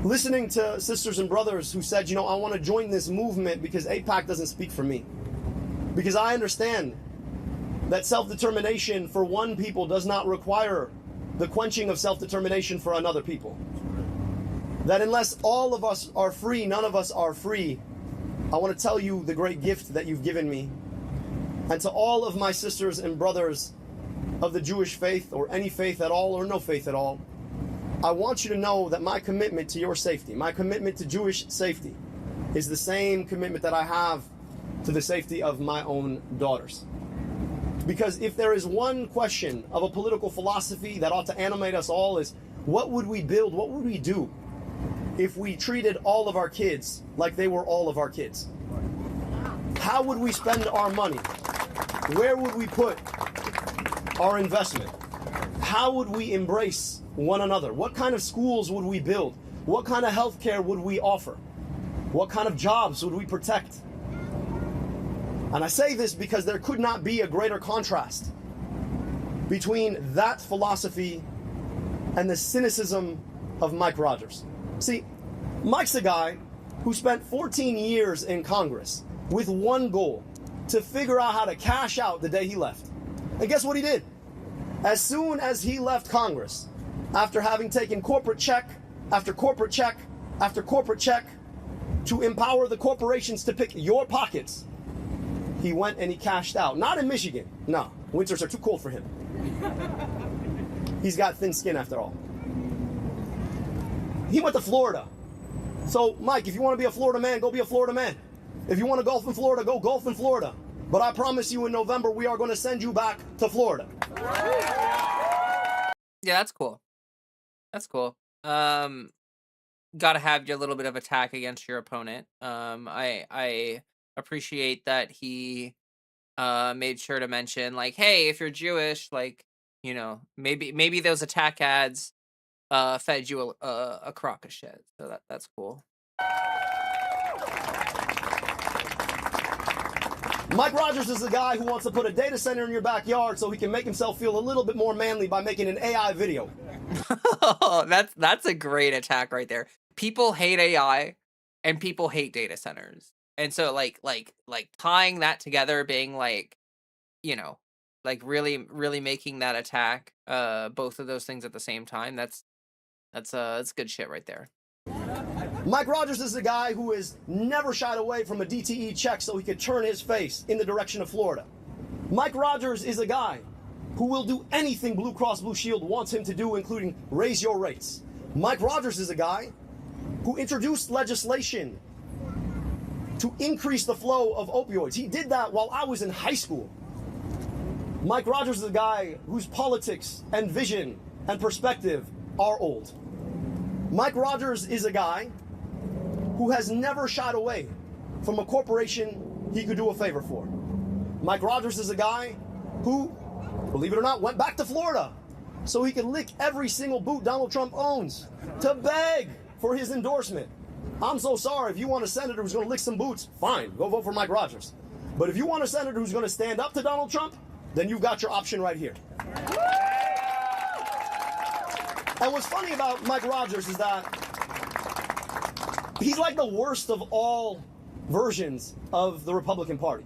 listening to sisters and brothers who said, you know, I want to join this movement because AIPAC doesn't speak for me. Because I understand that self-determination for one people does not require the quenching of self-determination for another people. That unless all of us are free, none of us are free. I want to tell you the great gift that you've given me. And to all of my sisters and brothers of the Jewish faith, or any faith at all, or no faith at all, I want you to know that my commitment to your safety, my commitment to Jewish safety, is the same commitment that I have to the safety of my own daughters. Because if there is one question of a political philosophy that ought to animate us all, is what would we build, what would we do if we treated all of our kids like they were all of our kids? How would we spend our money? Where would we put our investment? How would we embrace one another? What kind of schools would we build? What kind of health care would we offer? What kind of jobs would we protect? And I say this because there could not be a greater contrast between that philosophy and the cynicism of Mike Rogers. See, Mike's a guy who spent 14 years in Congress with one goal: to figure out how to cash out the day he left. And guess what he did? As soon as he left Congress, after having taken corporate check after corporate check after corporate check to empower the corporations to pick your pockets, he went and he cashed out. Not in Michigan. No, winters are too cold for him. He's got thin skin after all. He went to Florida. So, Mike, if you want to be a Florida man, go be a Florida man. If you want to golf in Florida, go golf in Florida. But I promise you in November, we are going to send you back to Florida. Yeah, that's cool. That's cool. gotta have your little bit of attack against your opponent. I appreciate that he made sure to mention like, hey, if you're Jewish, like, maybe those attack ads fed you a crock of shit. So that's cool. Mike Rogers is the guy who wants to put a data center in your backyard so he can make himself feel a little bit more manly by making an AI video. That's a great attack right there. People hate AI and people hate data centers. And so like tying that together, being like, you know, like really making that attack both of those things at the same time, that's good shit right there. Mike Rogers is the guy who has never shied away from a DTE check so he could turn his face in the direction of Florida. Mike Rogers is a guy who will do anything Blue Cross Blue Shield wants him to do, including raise your rates. Mike Rogers is a guy who introduced legislation to increase the flow of opioids. He did that while I was in high school. Mike Rogers is a guy whose politics and vision and perspective are old. Mike Rogers is a guy who has never shied away from a corporation he could do a favor for. Mike Rogers is a guy who, believe it or not, went back to Florida so he could lick every single boot Donald Trump owns to beg for his endorsement. I'm so sorry. If you want a senator who's going to lick some boots, fine, go vote for Mike Rogers. But if you want a senator who's going to stand up to Donald Trump, then you've got your option right here. And what's funny about Mike Rogers is that he's like the worst of all versions of the Republican Party,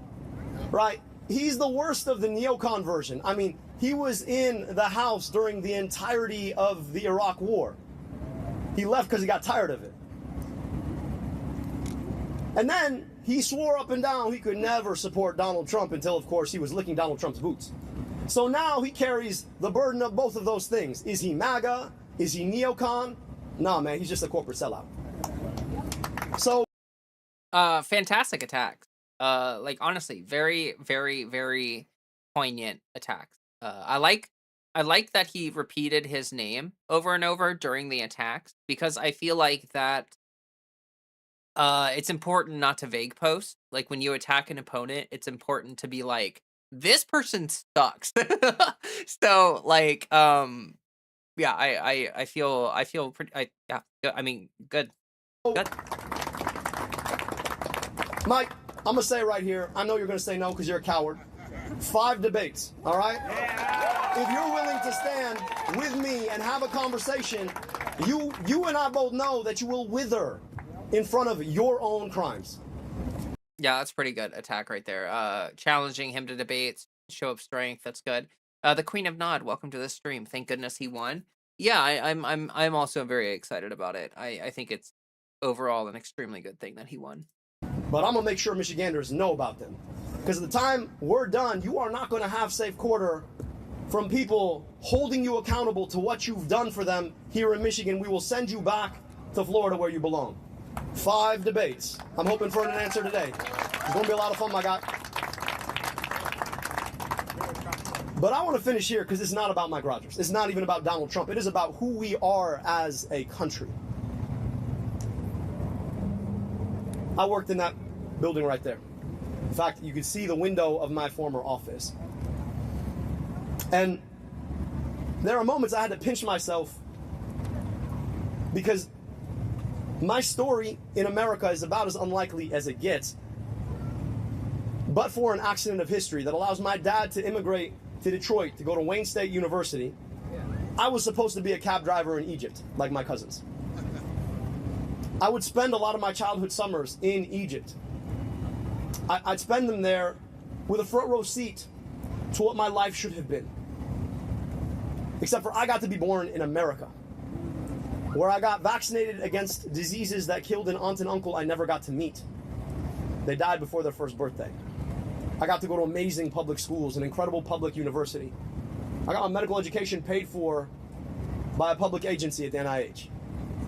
right? He's the worst of the neocon version. I mean, he was in the House during the entirety of the Iraq War. He left because he got tired of it. And then he swore up and down he could never support Donald Trump until, of course, he was licking Donald Trump's boots. So now he carries the burden of both of those things. Is he MAGA? Is he neocon? Nah, man, he's just a corporate sellout. So, fantastic attacks. Like honestly, very, very, very poignant attacks. I like that he repeated his name over and over during the attacks, because I feel like that it's important not to vague post. Like when you attack an opponent, it's important to be like, this person sucks. So like, yeah, I feel pretty, yeah, I mean, good. Mike, I'm gonna say right here, I know you're gonna say no because you're a coward. 5 debates, all right? Yeah. If you're willing to stand with me and have a conversation, you and I both know that you will wither in front of your own crimes. Yeah, that's pretty good attack right there. Challenging him to debates, show of strength. That's good. The Queen of Nod, welcome to the stream. Thank goodness he won. Yeah, I'm also very excited about it. I think it's overall an extremely good thing that he won. But I'm gonna make sure Michiganders know about them, because at the time we're done, you are not gonna have safe quarter from people holding you accountable to what you've done for them here in Michigan. We will send you back to Florida where you belong. 5 debates. I'm hoping for an answer today. It's gonna be a lot of fun, my guy. But I want to finish here because it's not about Mike Rogers. It's not even about Donald Trump. It is about who we are as a country. I worked in that building right there. In fact, you could see the window of my former office. And there are moments I had to pinch myself because my story in America is about as unlikely as it gets, but for an accident of history that allows my dad to immigrate to Detroit to go to Wayne State University. I was supposed to be a cab driver in Egypt, like my cousins. I would spend a lot of my childhood summers in Egypt. I'd spend them there with a front row seat to what my life should have been. Except for I got to be born in America, where I got vaccinated against diseases that killed an aunt and uncle I never got to meet. They died before their first birthday. I got to go to amazing public schools, an incredible public university. I got my medical education paid for by a public agency at the NIH.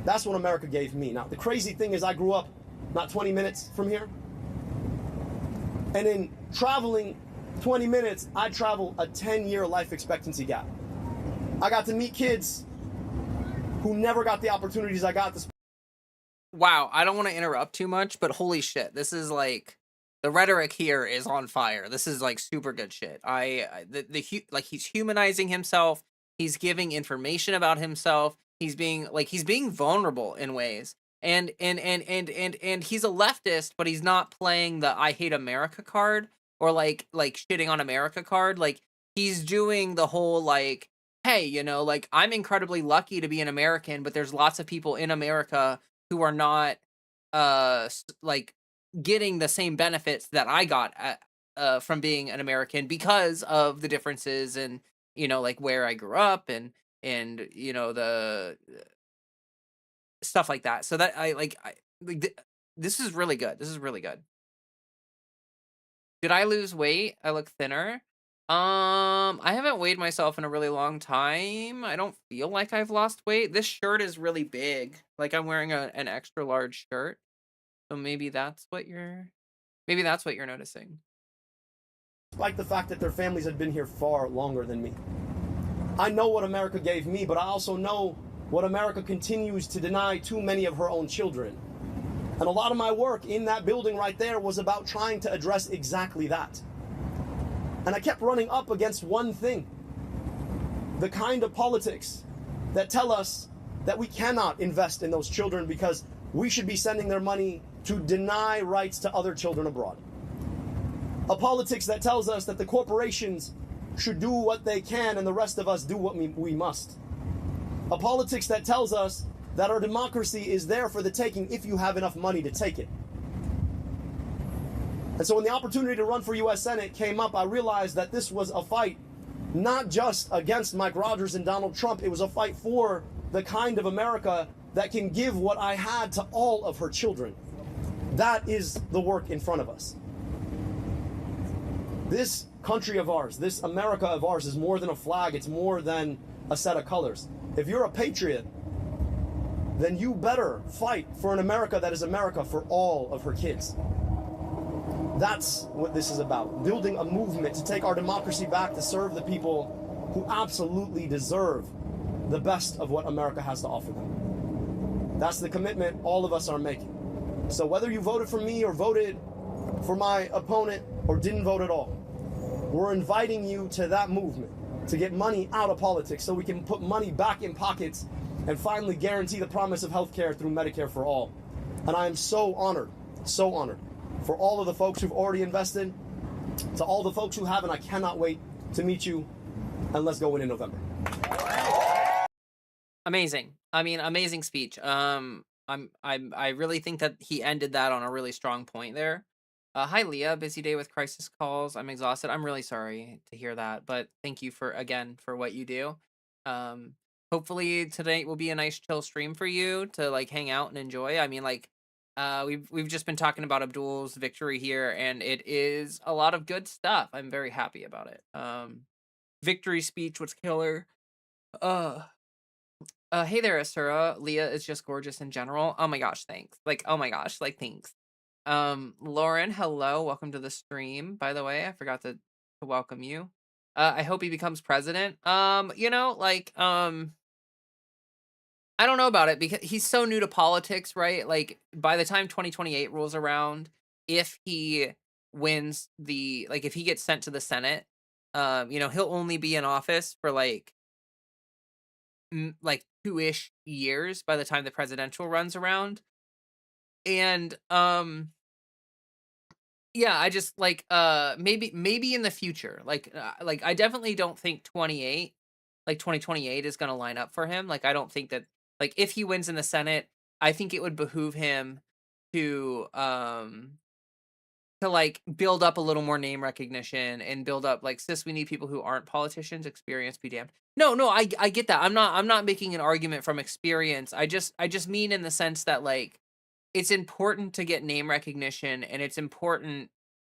That's what America gave me. Now, the crazy thing is I grew up not 20 minutes from here. And in traveling 20 minutes, I travel a 10-year life expectancy gap. I got to meet kids who never got the opportunities I got to Wow, I don't want to interrupt too much, but holy shit, this is like the rhetoric here is on fire. This is like super good shit. Like he's humanizing himself. He's giving information about himself. He's being vulnerable in ways. And he's a leftist, but he's not playing the I hate America card or like shitting on America card. Like he's doing the whole like, hey, like I'm incredibly lucky to be an American, but there's lots of people in America who are not like getting the same benefits that I got from being an American because of the differences and like where I grew up and the stuff like that. So that I like this is really good. This is really good. Did I lose weight? I look thinner. I haven't weighed myself in a really long time. I don't feel like I've lost weight. This shirt is really big. Like I'm wearing an extra large shirt. So maybe that's what you're noticing. Despite the fact that their families had been here far longer than me. I know what America gave me, but I also know what America continues to deny too many of her own children. And a lot of my work in that building right there was about trying to address exactly that. And I kept running up against one thing. The kind of politics that tell us that we cannot invest in those children because we should be sending their money to deny rights to other children abroad. A politics that tells us that the corporations should do what they can and the rest of us do what we must. A politics that tells us that our democracy is there for the taking if you have enough money to take it. And so when the opportunity to run for U.S. Senate came up, I realized that this was a fight not just against Mike Rogers and Donald Trump, it was a fight for the kind of America that can give what I had to all of her children. That is the work in front of us. This country of ours, this America of ours is more than a flag, it's more than a set of colors. If you're a patriot, then you better fight for an America that is America for all of her kids. That's what this is about, building a movement to take our democracy back, to serve the people who absolutely deserve the best of what America has to offer them. That's the commitment all of us are making. So whether you voted for me or voted for my opponent or didn't vote at all, we're inviting you to that movement to get money out of politics so we can put money back in pockets and finally guarantee the promise of health care through Medicare for all. And I am so honored for all of the folks who've already invested, to all the folks who haven't. I cannot wait to meet you, and let's go in November. Amazing. I mean, amazing speech. I really think that he ended that on a really strong point there. Hi Leah, busy day with crisis calls. I'm exhausted. I'm really sorry to hear that, but thank you for what you do. Um, Hopefully tonight will be a nice chill stream for you to like hang out and enjoy. I mean, like, we've just been talking about Abdul's victory here, and it is a lot of good stuff. I'm very happy about it. Victory speech was killer. Uh, hey there, Asura. Leah is just gorgeous in general. Oh my gosh, thanks. Like, oh my gosh, like thanks. Lauren, hello, welcome to the stream. By the way, I forgot to welcome you. I hope he becomes president. I don't know about it because he's so new to politics, right? Like by the time 2028 rolls around, if he if he gets sent to the Senate, he'll only be in office for like 2-ish years by the time the presidential runs around. And yeah, I just maybe in the future. Like I definitely don't think 2028 is going to line up for him. Like I don't think that like if he wins in the Senate, I think it would behoove him to like build up a little more name recognition and build up like sis, we need people who aren't politicians, experience be damned. No, I get that. I'm not making an argument from experience. I just mean in the sense that like it's important to get name recognition, and it's important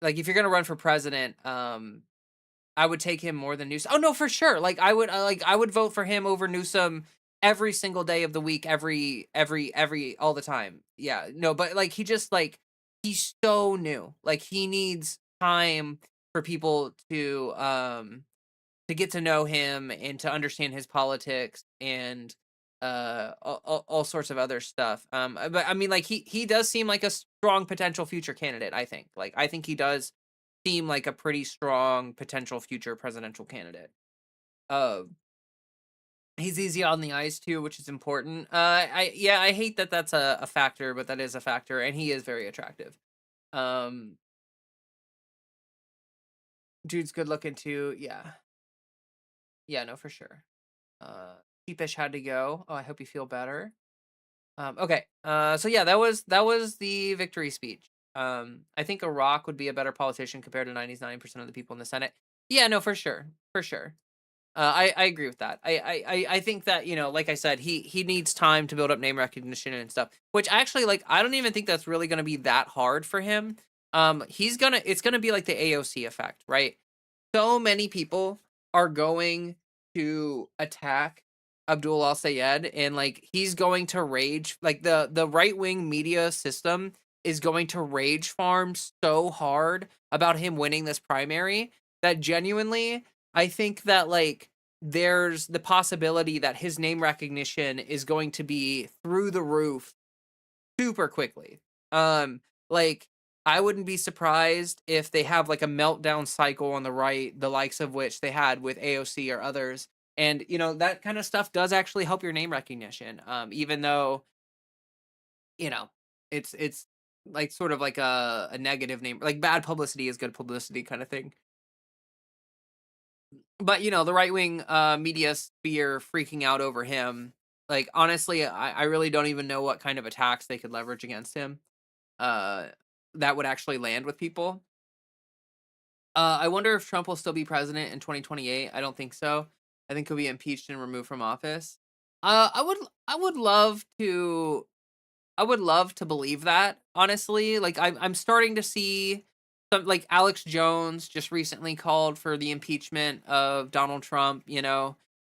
like if you're going to run for president, I would take him more than Newsom. Oh no, for sure. Like I would vote for him over Newsom every single day of the week, every all the time. Yeah, no, but like he just like he's so new. Like he needs time for people to get to know him and to understand his politics and all sorts of other stuff. But I mean, like he does seem like a strong potential future candidate. I think, like, I think he does seem like a pretty strong potential future presidential candidate. Uh, he's easy on the eyes too, which is important. I hate that that's a factor, but that is a factor, and he is very attractive. Um, dude's good looking too. Yeah, yeah, no, for sure. Uh, Sheepish had to go. Oh, I hope you feel better. Okay. So yeah, that was the victory speech. I think Iraq would be a better politician compared to 99% of the people in the Senate. Yeah, no, for sure, for sure. I agree with that. I think that, like I said, he needs time to build up name recognition and stuff. Which actually, like, I don't even think that's really going to be that hard for him. It's gonna be like the AOC effect, right? So many people are going to attack Abdul Al Sayed, and like he's going to rage, like the right wing media system is going to rage farm so hard about him winning this primary that genuinely I think that, like, there's the possibility that his name recognition is going to be through the roof super quickly. Um, like, I wouldn't be surprised if they have like a meltdown cycle on the right, the likes of which they had with AOC or others. And that kind of stuff does actually help your name recognition. Even though, you know, it's like sort of like a negative name, like bad publicity is good publicity kind of thing. But the right wing media sphere freaking out over him. Like, honestly, I really don't even know what kind of attacks they could leverage against him. uh, that would actually land with people. I wonder if Trump will still be president in 2028. I don't think so. I think he'll be impeached and removed from office. I would love to I would love to believe that, honestly. Like, I'm starting to see some, like, Alex Jones just recently called for the impeachment of Donald Trump,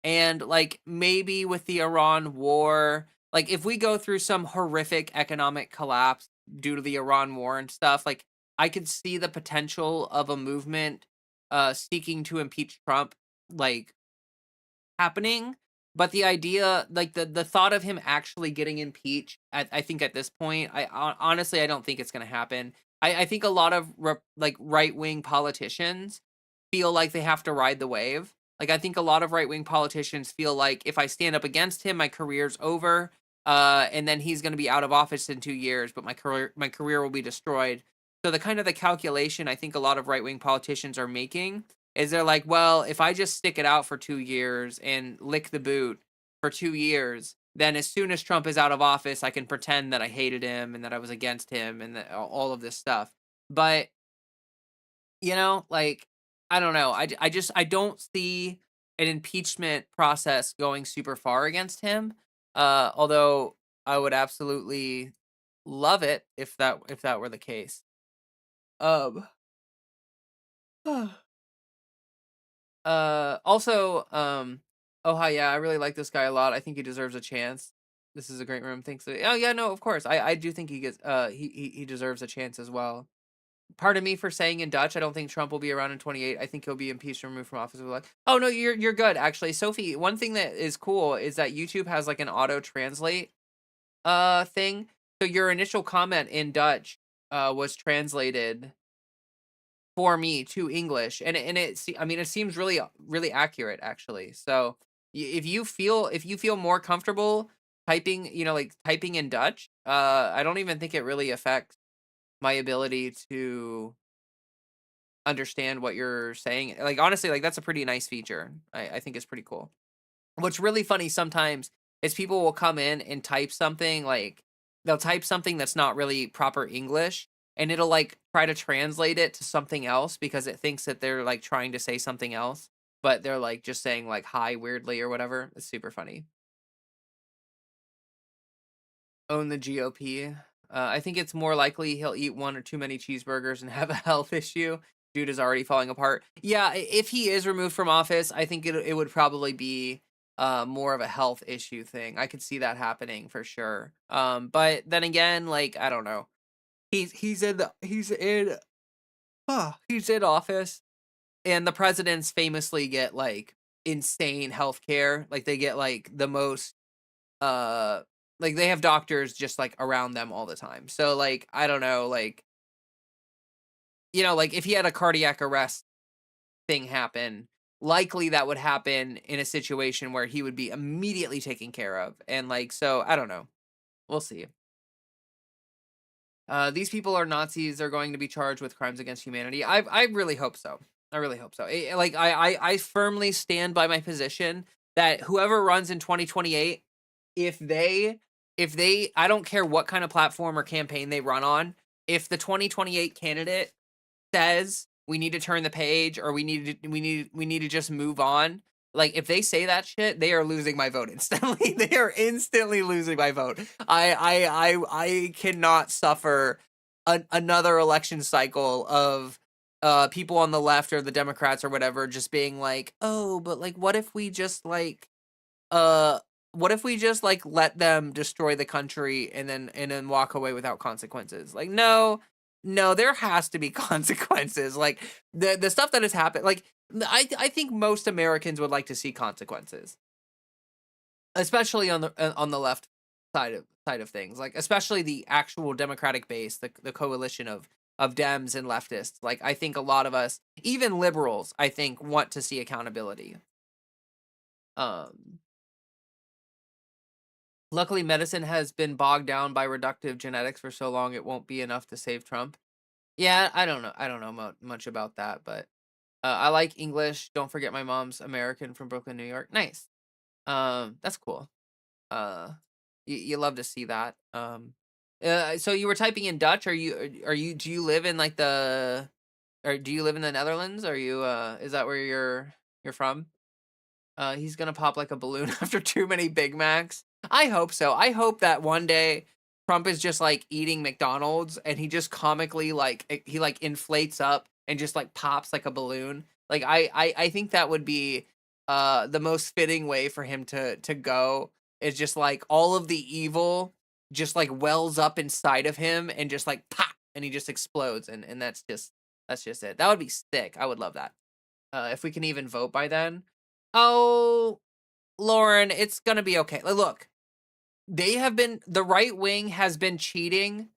and like maybe with the Iran war, like if we go through some horrific economic collapse due to the Iran war and stuff, like I could see the potential of a movement seeking to impeach Trump, like, happening. But the idea, like the thought of him actually getting impeached, I think at this point, honestly, I don't think it's going to happen. I think a lot of like right wing politicians feel like they have to ride the wave. Like, I think a lot of right wing politicians feel like if I stand up against him, my career's over. And then he's going to be out of office in 2 years, but my career will be destroyed. So the calculation I think a lot of right wing politicians are making is they're like, well, if I just stick it out for 2 years and lick the boot for 2 years, then as soon as Trump is out of office, I can pretend that I hated him and that I was against him and that, all of this stuff. But, like, I don't know. I don't see an impeachment process going super far against him. Although I would absolutely love it if that were the case. Um, also, oh hi, yeah, I really like this guy a lot. I think he deserves a chance. This is a great room. Thanks. Oh yeah, no, of course. I do think he gets he deserves a chance as well. Pardon me for saying in Dutch, I don't think Trump will be around in 28. I think he'll be impeached and removed from office. Like, oh no, you're good actually, Sophie. One thing that is cool is that YouTube has like an auto translate thing. So your initial comment in Dutch was translated for me to English, I mean, it seems really really accurate actually. So if you feel more comfortable typing, like typing in Dutch, I don't even think it really affects my ability to understand what you're saying. Like, honestly, like that's a pretty nice feature. I think it's pretty cool. What's really funny sometimes is people will come in and type something, like they'll type something that's not really proper English, and it'll like try to translate it to something else because it thinks that they're like trying to say something else, but they're like just saying like hi weirdly or whatever. It's super funny. Own the GOP. I think it's more likely he'll eat one or too many cheeseburgers and have a health issue. Dude is already falling apart. Yeah, if he is removed from office, I think it would probably be more of a health issue thing. I could see that happening for sure. But then again, like, I don't know. He's in office, and the presidents famously get like insane health care. Like, they get like the most uh like they have doctors just like around them all the time. So like I don't know, like like if he had a cardiac arrest thing happen, likely that would happen in a situation where he would be immediately taken care of. And like so I don't know. We'll see. These people are Nazis. They're going to be charged with crimes against humanity. I really hope so. I really hope so. Like I firmly stand by my position that whoever runs in 2028, if they I don't care what kind of platform or campaign they run on, if the 2028 candidate says we need to turn the page or we need to just move on, like if they say that shit, they are losing my vote instantly. They are instantly losing my vote. I cannot suffer another election cycle of people on the left or the Democrats or whatever just being like, "Oh, but like what if we just like uh what if we just like let them destroy the country and then walk away without consequences?" Like no, there has to be consequences. Like the stuff that has happened, like I think most Americans would like to see consequences, especially on the left side of things. Like especially the actual Democratic base, the coalition of Dems and leftists. Like I think a lot of us, even liberals, I think want to see accountability. Um Luckily, medicine has been bogged down by reductive genetics for so long it won't be enough to save Trump. Yeah, I don't know. I don't know much about that, but I like English. Don't forget my mom's American from Brooklyn, New York. Nice. That's cool. Uh, you love to see that. So you were typing in Dutch. Are you? Do you live in like or do you live in the Netherlands? Are you? Is that where you're from? He's gonna pop like a balloon after too many Big Macs. I hope so. I hope that one day Trump is just like eating McDonald's and he just comically like he like inflates up and just like pops like a balloon. Like I think that would be the most fitting way for him to go, is just like all of the evil just like wells up inside of him and just like pop, and he just explodes, and that's just it. That would be sick. I would love that. If we can even vote by then. Oh, Lauren, it's gonna be okay. Look, the right wing has been cheating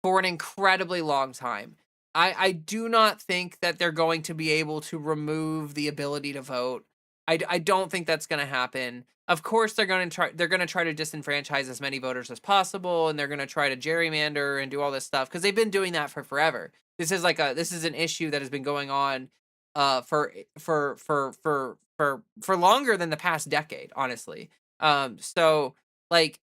for an incredibly long time. I do not think that they're going to be able to remove the ability to vote. I don't think that's going to happen. Of course, they're going to try to disenfranchise as many voters as possible, and they're going to try to gerrymander and do all this stuff because they've been doing that for forever. This is an issue that has been going on for longer than the past decade, honestly. So like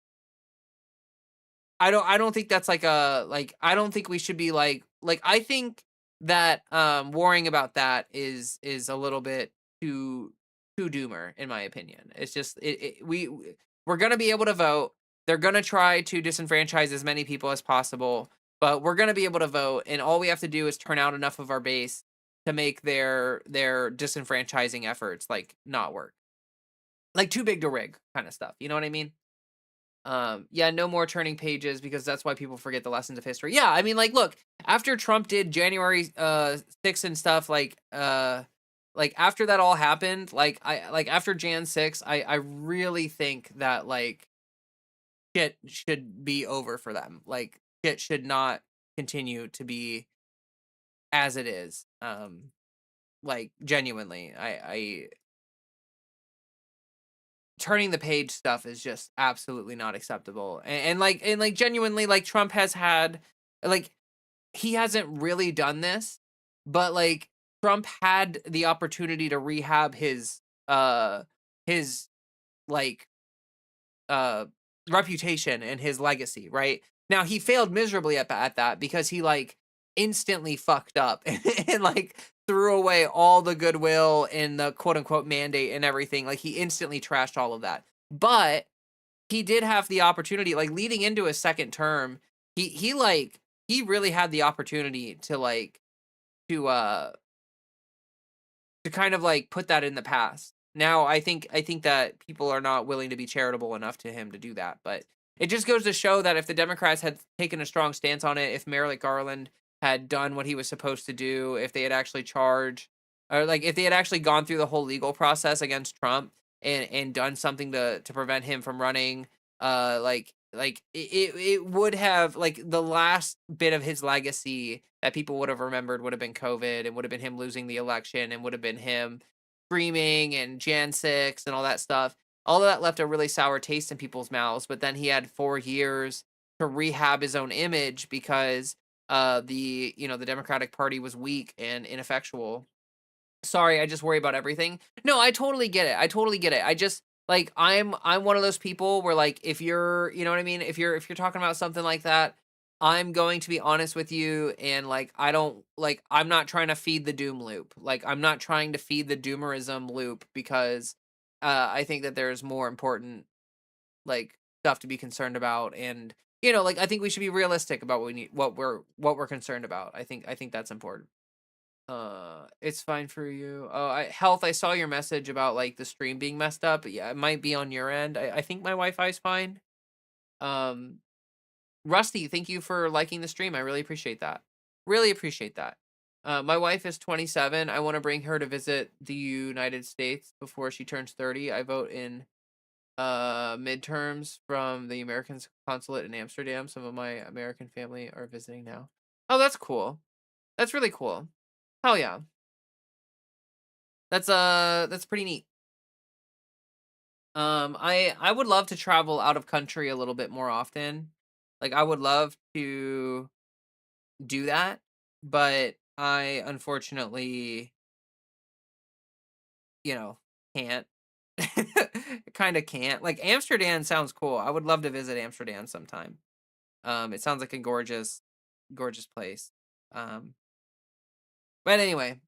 I don't think that's like I don't think we should be like I think that worrying about that is a little bit too doomer, in my opinion. It's just we're going to be able to vote. They're going to try to disenfranchise as many people as possible, but we're going to be able to vote, and all we have to do is turn out enough of our base to make their disenfranchising efforts like not work. Like too big to rig kind of stuff. You know what I mean? Yeah, no more turning pages because that's why people forget the lessons of history. Yeah, I mean, like, look, after Trump did January 6th and stuff, like after that all happened, like after Jan 6, I really think that like shit should be over for them. Like shit should not continue to be as it is. Like genuinely, I turning the page stuff is just absolutely not acceptable. And genuinely, like Trump has had like he hasn't really done this, but like Trump had the opportunity to rehab his like uh reputation and his legacy, right? Now he failed miserably at that because he like instantly fucked up and like threw away all the goodwill and the quote unquote mandate and everything. Like he instantly trashed all of that. But he did have the opportunity, like leading into his second term, he really had the opportunity to like to uh to kind of like put that in the past. Now I think that people are not willing to be charitable enough to him to do that, but it just goes to show that if the Democrats had taken a strong stance on it, if Merrick Garland had done what he was supposed to do, if they had actually charged, or like if they had actually gone through the whole legal process against Trump and done something to prevent him from running, It would have, like, the last bit of his legacy that people would have remembered would have been COVID, and would have been him losing the election, and would have been him screaming and Jan 6 and all that stuff. All of that left a really sour taste in people's mouths, but then he had 4 years to rehab his own image because the Democratic Party was weak and ineffectual. Sorry, I just worry about everything. No, I totally get it. I totally get it. I just, like, I'm one of those people where, like, if you're, you know what I mean? If you're talking about something like that, I'm going to be honest with you, and, like, I don't, like, I'm not trying to feed the doom loop. Like, I'm not trying to feed the doomerism loop because I think that there's more important, like, stuff to be concerned about. And, like, I think we should be realistic about what we're concerned about. I think that's important. It's fine for you. Oh, health, I saw your message about, like, the stream being messed up. Yeah, it might be on your end. I think my Wi-Fi is fine. Um, Rusty, thank you for liking the stream. I really appreciate that. Really appreciate that. My wife is 27. I want to bring her to visit the United States before she turns 30. I vote in midterms from the American consulate in Amsterdam. Some of my American family are visiting now. Oh, that's cool. That's really cool. Hell yeah. That's pretty neat. I would love to travel out of country a little bit more often. Like, I would love to do that, but I unfortunately, you know, can't. Kind of can't. Like, Amsterdam sounds cool. I would love to visit Amsterdam sometime. It sounds like a gorgeous, gorgeous place. Um, but anyway,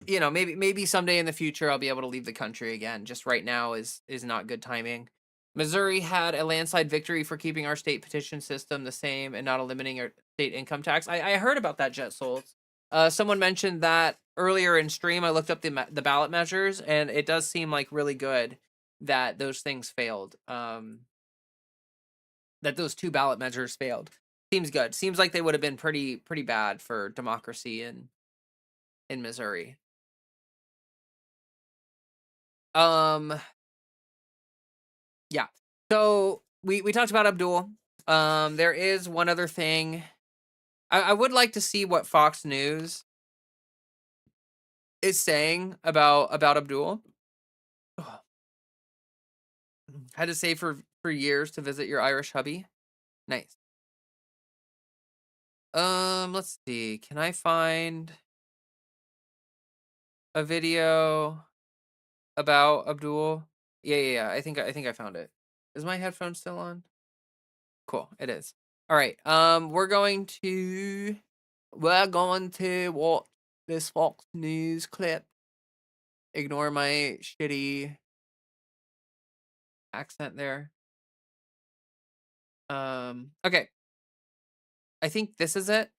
maybe someday in the future I'll be able to leave the country again. Just right now is not good timing. Missouri had a landslide victory for keeping our state petition system the same and not eliminating our state income tax. I heard about that, Jet Souls. Someone mentioned that earlier in stream. I looked up the ballot measures, and it does seem like really good that those things failed. That those 2 ballot measures failed. Seems good. Seems like they would have been pretty bad for democracy in Missouri. Yeah. So we talked about Abdul. There is one other thing. I would like to see what Fox News is saying about Abdul. Ugh. Had to save for years to visit your Irish hubby. Nice. Let's see. Can I find a video about Abdul? Yeah. I think I found it. Is my headphone still on? Cool, it is. All right. We're going to watch this Fox News clip. Ignore my shitty accent there. Okay. I think this is it.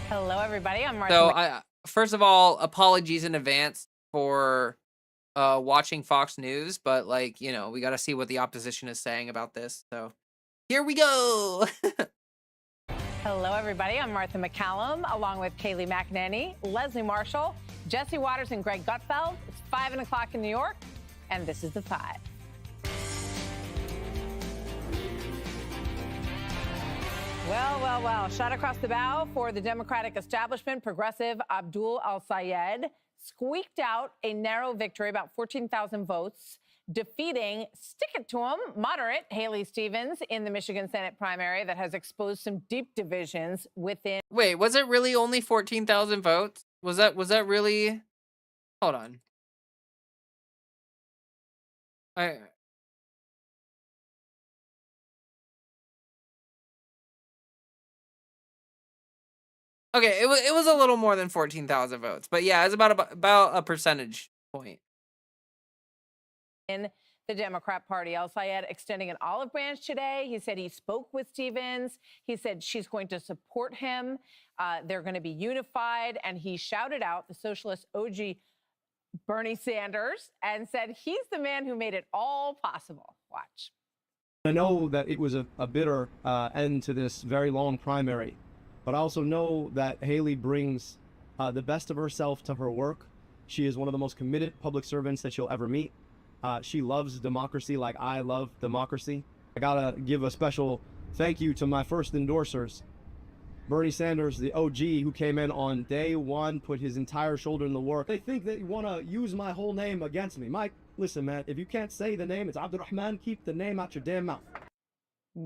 Hello, everybody. I'm Martha. So first of all, apologies in advance for watching Fox News, but, like, we got to see what the opposition is saying about this. So here we go. Hello, everybody. I'm Martha McCallum, along with Kayleigh McEnany, Leslie Marshall, Jesse Waters, and Greg Gutfeld. It's 5 o'clock in New York, and this is The Five. Well. Shot across the bow for the Democratic establishment. Progressive Abdul El-Sayed squeaked out a narrow victory, about 14,000 votes, defeating, stick it to him, moderate Haley Stevens in the Michigan Senate primary that has exposed some deep divisions within. Wait, was it really only 14,000 votes? Was that really? Hold on. Okay, it was a little more than 14,000 votes, but yeah, it's about a percentage point. In the Democrat Party, El-Sayed extending an olive branch today. He said he spoke with Stevens. He said she's going to support him. They're going to be unified. And he shouted out the socialist OG Bernie Sanders and said he's the man who made it all possible. Watch. I know that it was a bitter end to this very long primary, but I also know that Haley brings the best of herself to her work. She is one of the most committed public servants that you'll ever meet. She loves democracy like I love democracy. I gotta give a special thank you to my first endorsers. Bernie Sanders, the OG, who came in on day one, put his entire shoulder in the work. They think that you want to use my whole name against me. Mike, listen, man, if you can't say the name, it's Abdurrahman, keep the name out your damn mouth.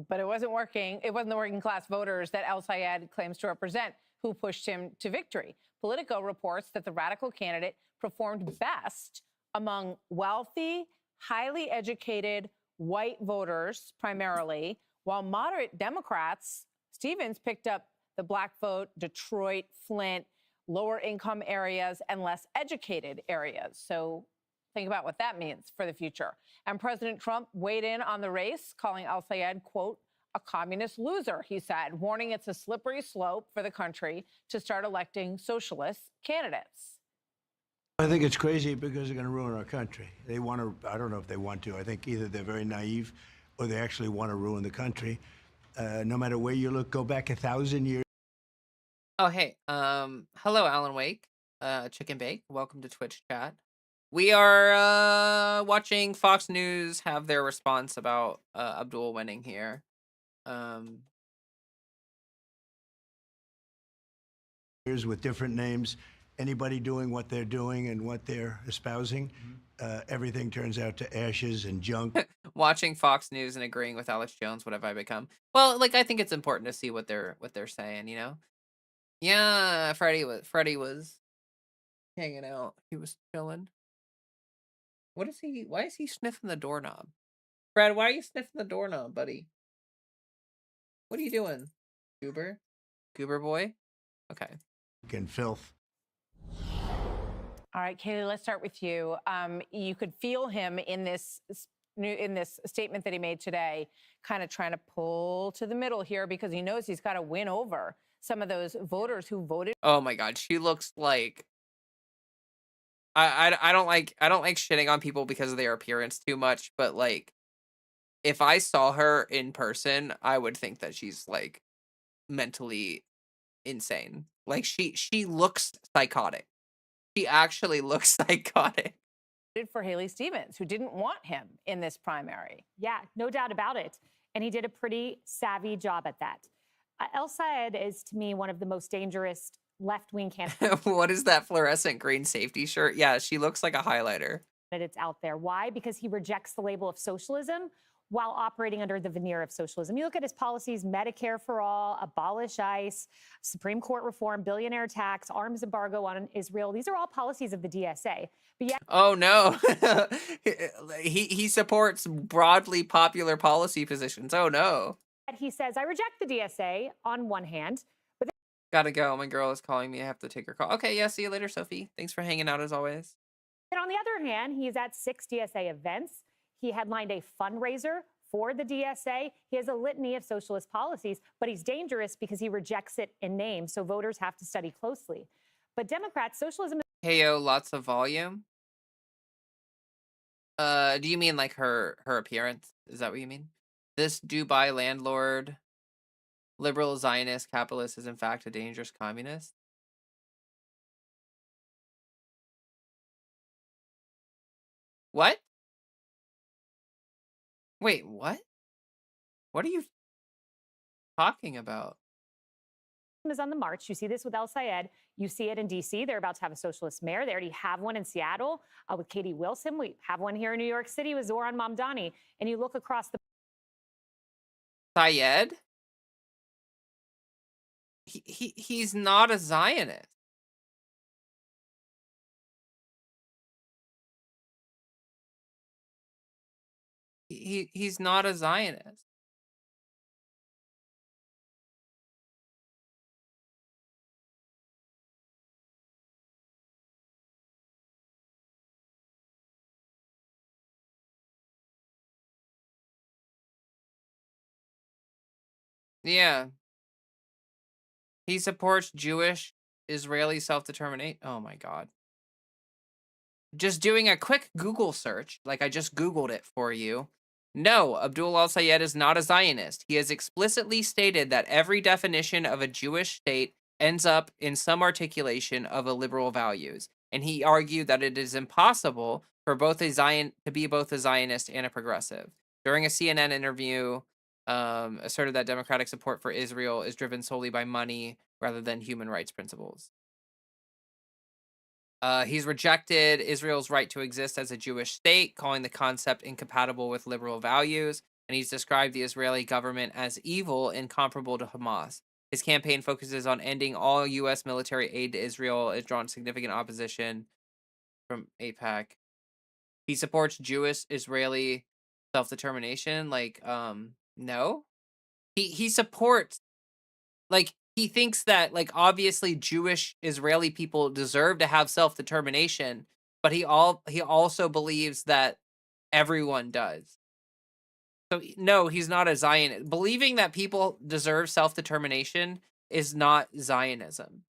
But it wasn't working. It wasn't the working class voters that El Sayed claims to represent who pushed him to victory. Politico reports that the radical candidate performed best among wealthy, highly educated white voters primarily, while moderate Democrats, Stevens picked up the black vote, Detroit, Flint, lower income areas, and less educated areas. So think about what that means for the future. And President Trump weighed in on the race, calling El Sayed, quote, a communist loser, he said, warning it's a slippery slope for the country to start electing socialist candidates. I think it's crazy because they're going to ruin our country. They want to, I don't know if they want to. I think either they're very naive or they actually want to ruin the country. No matter where you look, go back 1,000 years. Oh, hey. Hello, Alan Wake. Chicken Bake. Welcome to Twitch chat. We are watching Fox News have their response about Abdul winning here. With different names, anybody doing what they're doing and what they're espousing, everything turns out to ashes and junk. Watching Fox News and agreeing with Alex Jones, what have I become? Well, like I think it's important to see what they're saying, you know? Yeah, Freddie was hanging out. He was chilling. Why is he sniffing the doorknob? Fred, why are you sniffing the doorknob, buddy? What are you doing? Goober boy? Okay. And filth. All right, Kaylee, let's start with you. You could feel him in this statement that he made today, kind of trying to pull to the middle here because he knows he's got to win over some of those voters who voted. Oh my God, she looks like I don't like shitting on people because of their appearance too much, but like if I saw her in person, I would think that she's like mentally insane. Like she looks psychotic. She actually looks psychotic. For Haley Stevens, who didn't want him in this primary. Yeah, no doubt about it. And he did a pretty savvy job at that. El Sayed is, to me, one of the most dangerous left-wing candidates. What is that fluorescent green safety shirt? Yeah, she looks like a highlighter. It's out there. Why? Because he rejects the label of socialism while operating under the veneer of socialism. You look at his policies: Medicare for all, abolish ICE, Supreme Court reform, billionaire tax, arms embargo on Israel. These are all policies of the DSA. But yet, oh no, he supports broadly popular policy positions. Oh no. He says, I reject the DSA on one hand. But gotta go. My girl is calling me. I have to take her call. Okay, yeah, see you later, Sophie. Thanks for hanging out as always. And on the other hand, he's at 6 DSA events. He headlined a fundraiser for the DSA. He has a litany of socialist policies, but he's dangerous because he rejects it in name. So voters have to study closely. But Democrats, socialism. Hey, yo, lots of volume. Do you mean like her appearance? Is that what you mean? This Dubai landlord, liberal Zionist capitalist is in fact a dangerous communist. What? Wait, what? What are you talking about? Is on the march. You see this with El Sayed. You see it in D.C. They're about to have a socialist mayor. They already have one in Seattle with Katie Wilson. We have one here in New York City with Zoran Mamdani. And you look across the... Sayed? He's not a Zionist. He's not a Zionist. Yeah. He supports Jewish Israeli self-determination. Oh my God. Just doing a quick Google search, like I just Googled it for you. No, Abdul al-Sayed is not a Zionist. He has explicitly stated that every definition of a Jewish state ends up in some articulation of a liberal values. and he argued that it is impossible for to be both a Zionist and a progressive. During a CNN interview, asserted that Democratic support for Israel is driven solely by money rather than human rights principles. He's rejected Israel's right to exist as a Jewish state, calling the concept incompatible with liberal values, and he's described the Israeli government as evil and comparable to Hamas. His campaign focuses on ending all U.S. military aid to Israel, has drawn significant opposition from AIPAC. He supports Jewish Israeli self-determination. No. He supports, he thinks that, obviously Jewish Israeli people deserve to have self-determination, but he also believes that everyone does. So no, he's not a Zionist. Believing that people deserve self-determination is not Zionism.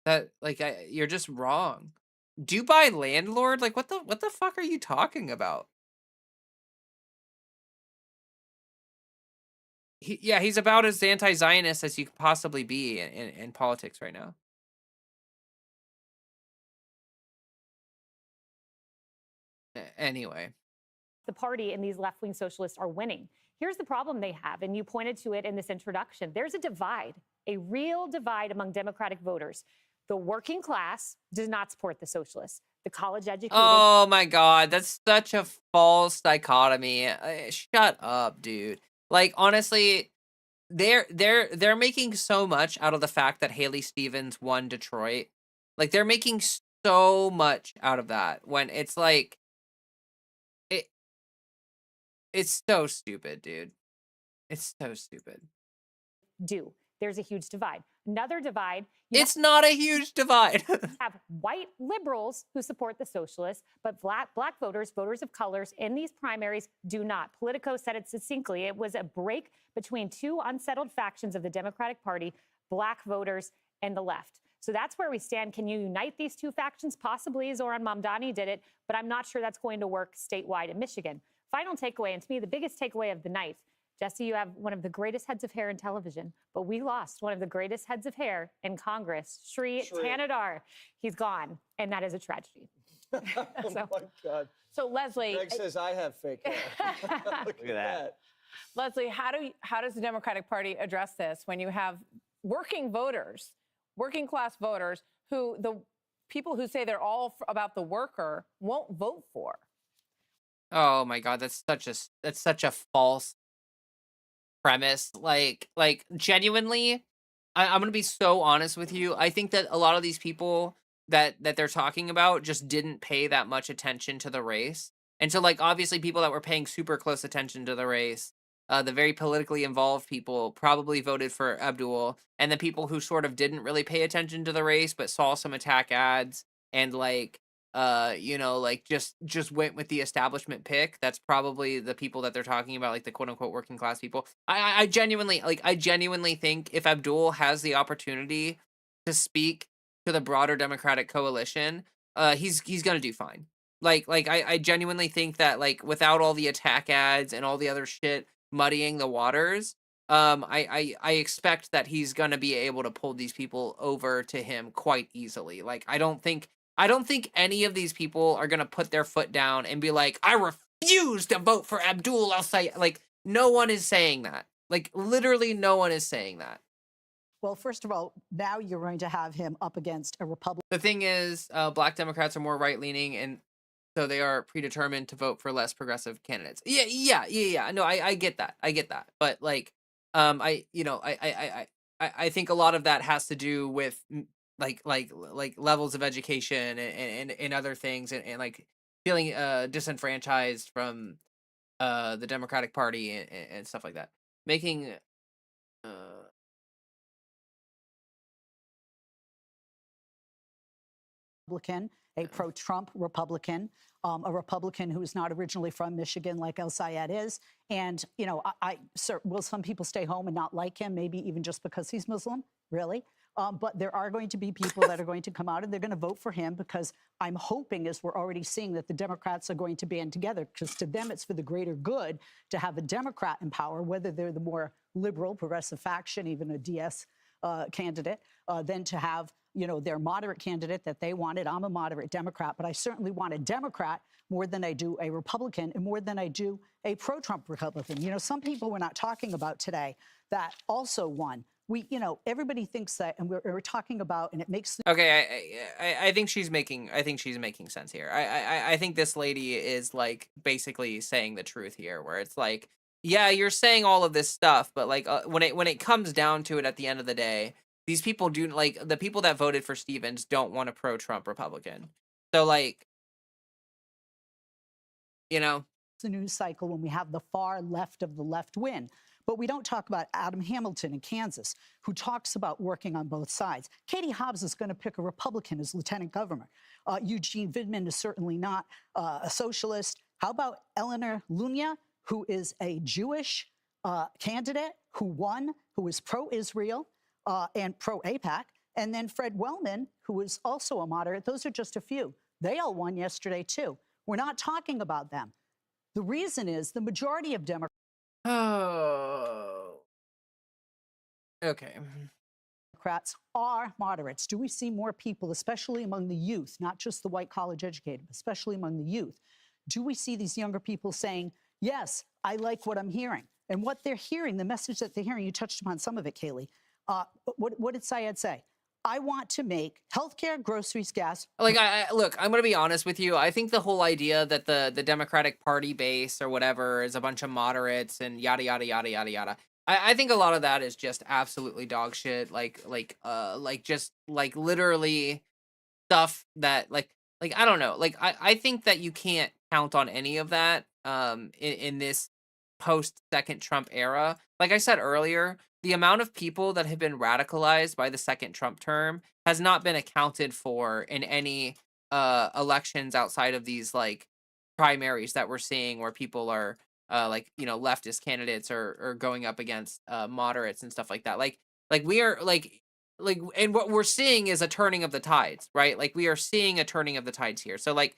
You're just wrong. Dubai landlord? What the fuck are you talking about? He's about as anti-Zionist as you could possibly be in politics right now. Anyway. The party and these left-wing socialists are winning. Here's the problem they have, and you pointed to it in this introduction. There's a divide, a real divide among Democratic voters. The working class does not support the socialists. The college educated. Oh my God, that's such a false dichotomy. Shut up, dude. Honestly, they're making so much out of the fact that Haley Stevens won Detroit. They're making so much out of that when it's it's so stupid, dude. It's so stupid. There's a huge divide. Another divide. It's not a huge divide. Have white liberals who support the socialists, but black voters, voters of colors in these primaries do not. Politico said it succinctly. It was a break between two unsettled factions of the Democratic Party, black voters and the left. So that's where we stand. Can you unite these two factions? Possibly. Zoran Mamdani did it, but I'm not sure that's going to work statewide in Michigan. Final takeaway, and to me, the biggest takeaway of the night. Jesse, you have one of the greatest heads of hair in television, but we lost one of the greatest heads of hair in Congress, Sri Tanadar. He's gone, and that is a tragedy. Oh my God. So Leslie, Greg says I have fake hair. Look at that. Leslie, how does the Democratic Party address this when you have working voters, working class voters, who the people who say they're all about the worker won't vote for? Oh my God, that's such a false premise. Genuinely, I'm gonna be so honest with you. I think that a lot of these people that they're talking about just didn't pay that much attention to the race. And so obviously people that were paying super close attention to the race, the very politically involved people probably voted for Abdul, and the people who sort of didn't really pay attention to the race but saw some attack ads and just went with the establishment pick. That's probably the people that they're talking about, the quote unquote working class people. I genuinely think if Abdul has the opportunity to speak to the broader Democratic coalition, he's gonna do fine. I genuinely think that without all the attack ads and all the other shit muddying the waters, I expect that he's gonna be able to pull these people over to him quite easily. I don't think any of these people are gonna put their foot down and be like, I refuse to vote for Abdul El-Sayed. No one is saying that. Literally no one is saying that. Well, first of all, now you're going to have him up against a Republican. The thing is, black Democrats are more right-leaning, and so they are predetermined to vote for less progressive candidates. Yeah. No, I get that. But I think a lot of that has to do with levels of education and other things, and feeling disenfranchised from the Democratic Party and stuff like that. Making Republican, a pro-Trump Republican, a Republican who is not originally from Michigan like El-Sayed is. And, will some people stay home and not like him, maybe even just because he's Muslim? Really? But there are going to be people that are going to come out and they're going to vote for him, because I'm hoping, as we're already seeing, that the Democrats are going to band together, because to them it's for the greater good to have a Democrat in power, whether they're the more liberal, progressive faction, even a DS candidate than to have, you know, their moderate candidate that they wanted. I'm a moderate Democrat, but I certainly want a Democrat more than I do a Republican and more than I do a pro-Trump Republican. You know, some people we're not talking about today that also won. You know, everybody thinks that, and we're talking about, and it makes. Okay, I think she's making sense here. I think this lady is like basically saying the truth here, where it's like, yeah, you're saying all of this stuff, but like when it comes down to it, at the end of the day, these people do, like, the people that voted for Stevens don't want a pro-Trump Republican. So like, you know, the news cycle when we have the far left of the left win. But we don't talk about Adam Hamilton in Kansas, who talks about working on both sides. Katie Hobbs is going to pick a Republican as lieutenant governor. Eugene Vidman is certainly not a socialist. How about Eleanor Lunia, who is a Jewish candidate who won, who is pro-Israel and pro-AIPAC? And then Fred Wellman, who is also a moderate. Those are just a few. They all won yesterday, too. We're not talking about them. The reason is the majority of Democrats. oh, okay. Democrats are moderates. Do we see more people, especially among the youth, not just the white college educated, but especially among the youth? Do we see these younger people saying, yes, I like what I'm hearing? And what they're hearing, the message that they're hearing, you touched upon some of it, Kayleigh. What did Syed say? I want to make healthcare, groceries, gas. Like, look, I'm gonna be honest with you. I think the whole idea that the Democratic Party base or whatever is a bunch of moderates and yada yada yada yada yada. I think a lot of that is just absolutely dog shit. Like just like literally stuff that like I don't know. Like I think that you can't count on any of that in this post second Trump era. Like I said earlier, the amount of people that have been radicalized by the second Trump term has not been accounted for in any elections outside of these like primaries that we're seeing, where people are like, you know, leftist candidates are going up against moderates and stuff like that. Like we are like and what we're seeing is a turning of the tides, right? Like we are seeing a turning of the tides here. So like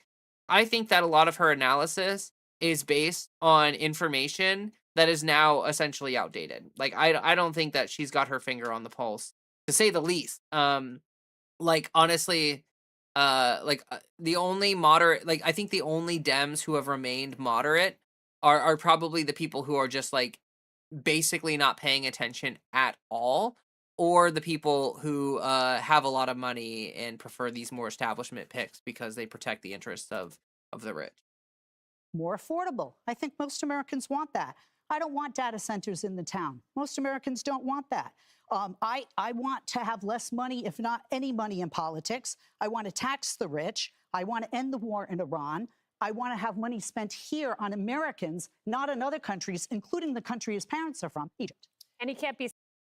I think that a lot of her analysis is based on information that is now essentially outdated. Like I don't think that she's got her finger on the pulse, to say the least. Like honestly, the only moderate, like I think the only Dems who have remained moderate are probably the people who are just like basically not paying attention at all, or the people who have a lot of money and prefer these more establishment picks because they protect the interests of the rich. More affordable. I think most Americans want that. I don't want data centers in the town. Most Americans don't want that. I want to have less money, if not any money, in politics. I want to tax the rich. I want to end the war in Iran. I want to have money spent here on Americans, not in other countries, including the country his parents are from, Egypt. And he can't be.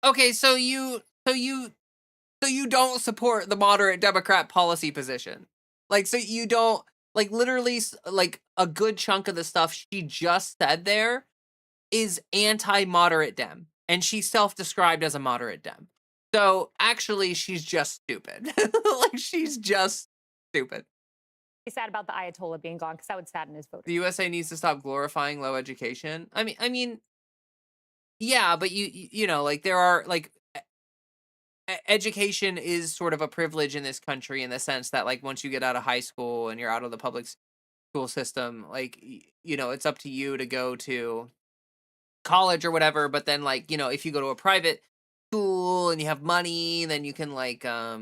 Okay, so you don't support the moderate Democrat policy position. Like, so you don't, like, literally, like, a good chunk of the stuff she just said there is anti-moderate Dem, and she's self-described as a moderate Dem. So actually, she's just stupid. Like, she's just stupid. Sad about the Ayatollah being gone, because that would sadden his voters. The USA needs to stop glorifying low education. I mean, yeah, but you know, like there are like education is sort of a privilege in this country, in the sense that like once you get out of high school and you're out of the public school system, like you know, it's up to you to go to college or whatever. But then like, you know, if you go to a private school and you have money, then you can like I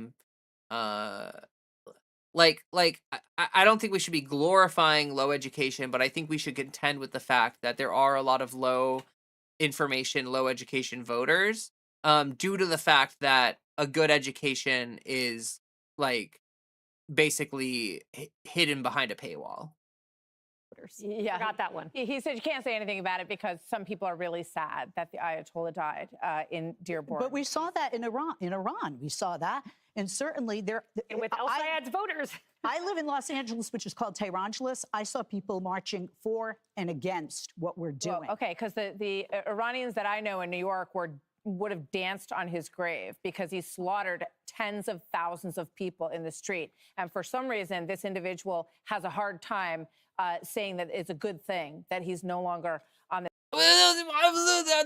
don't think we should be glorifying low education, but I think we should contend with the fact that there are a lot of low information, low education voters, due to the fact that a good education is like basically hidden behind a paywall. Yeah, Forgot that one. He said you can't say anything about it because some people are really sad that the Ayatollah died in Dearborn. But we saw that in Iran. We saw that, and certainly there. And with El Sayed's voters. I live in Los Angeles, which is called Tehrangeles. I saw people marching for and against what we're doing. Well, okay, because the Iranians that I know in New York would have danced on his grave because he slaughtered tens of thousands of people in the street. And for some reason, this individual has a hard time saying that it's a good thing that he's no longer on the.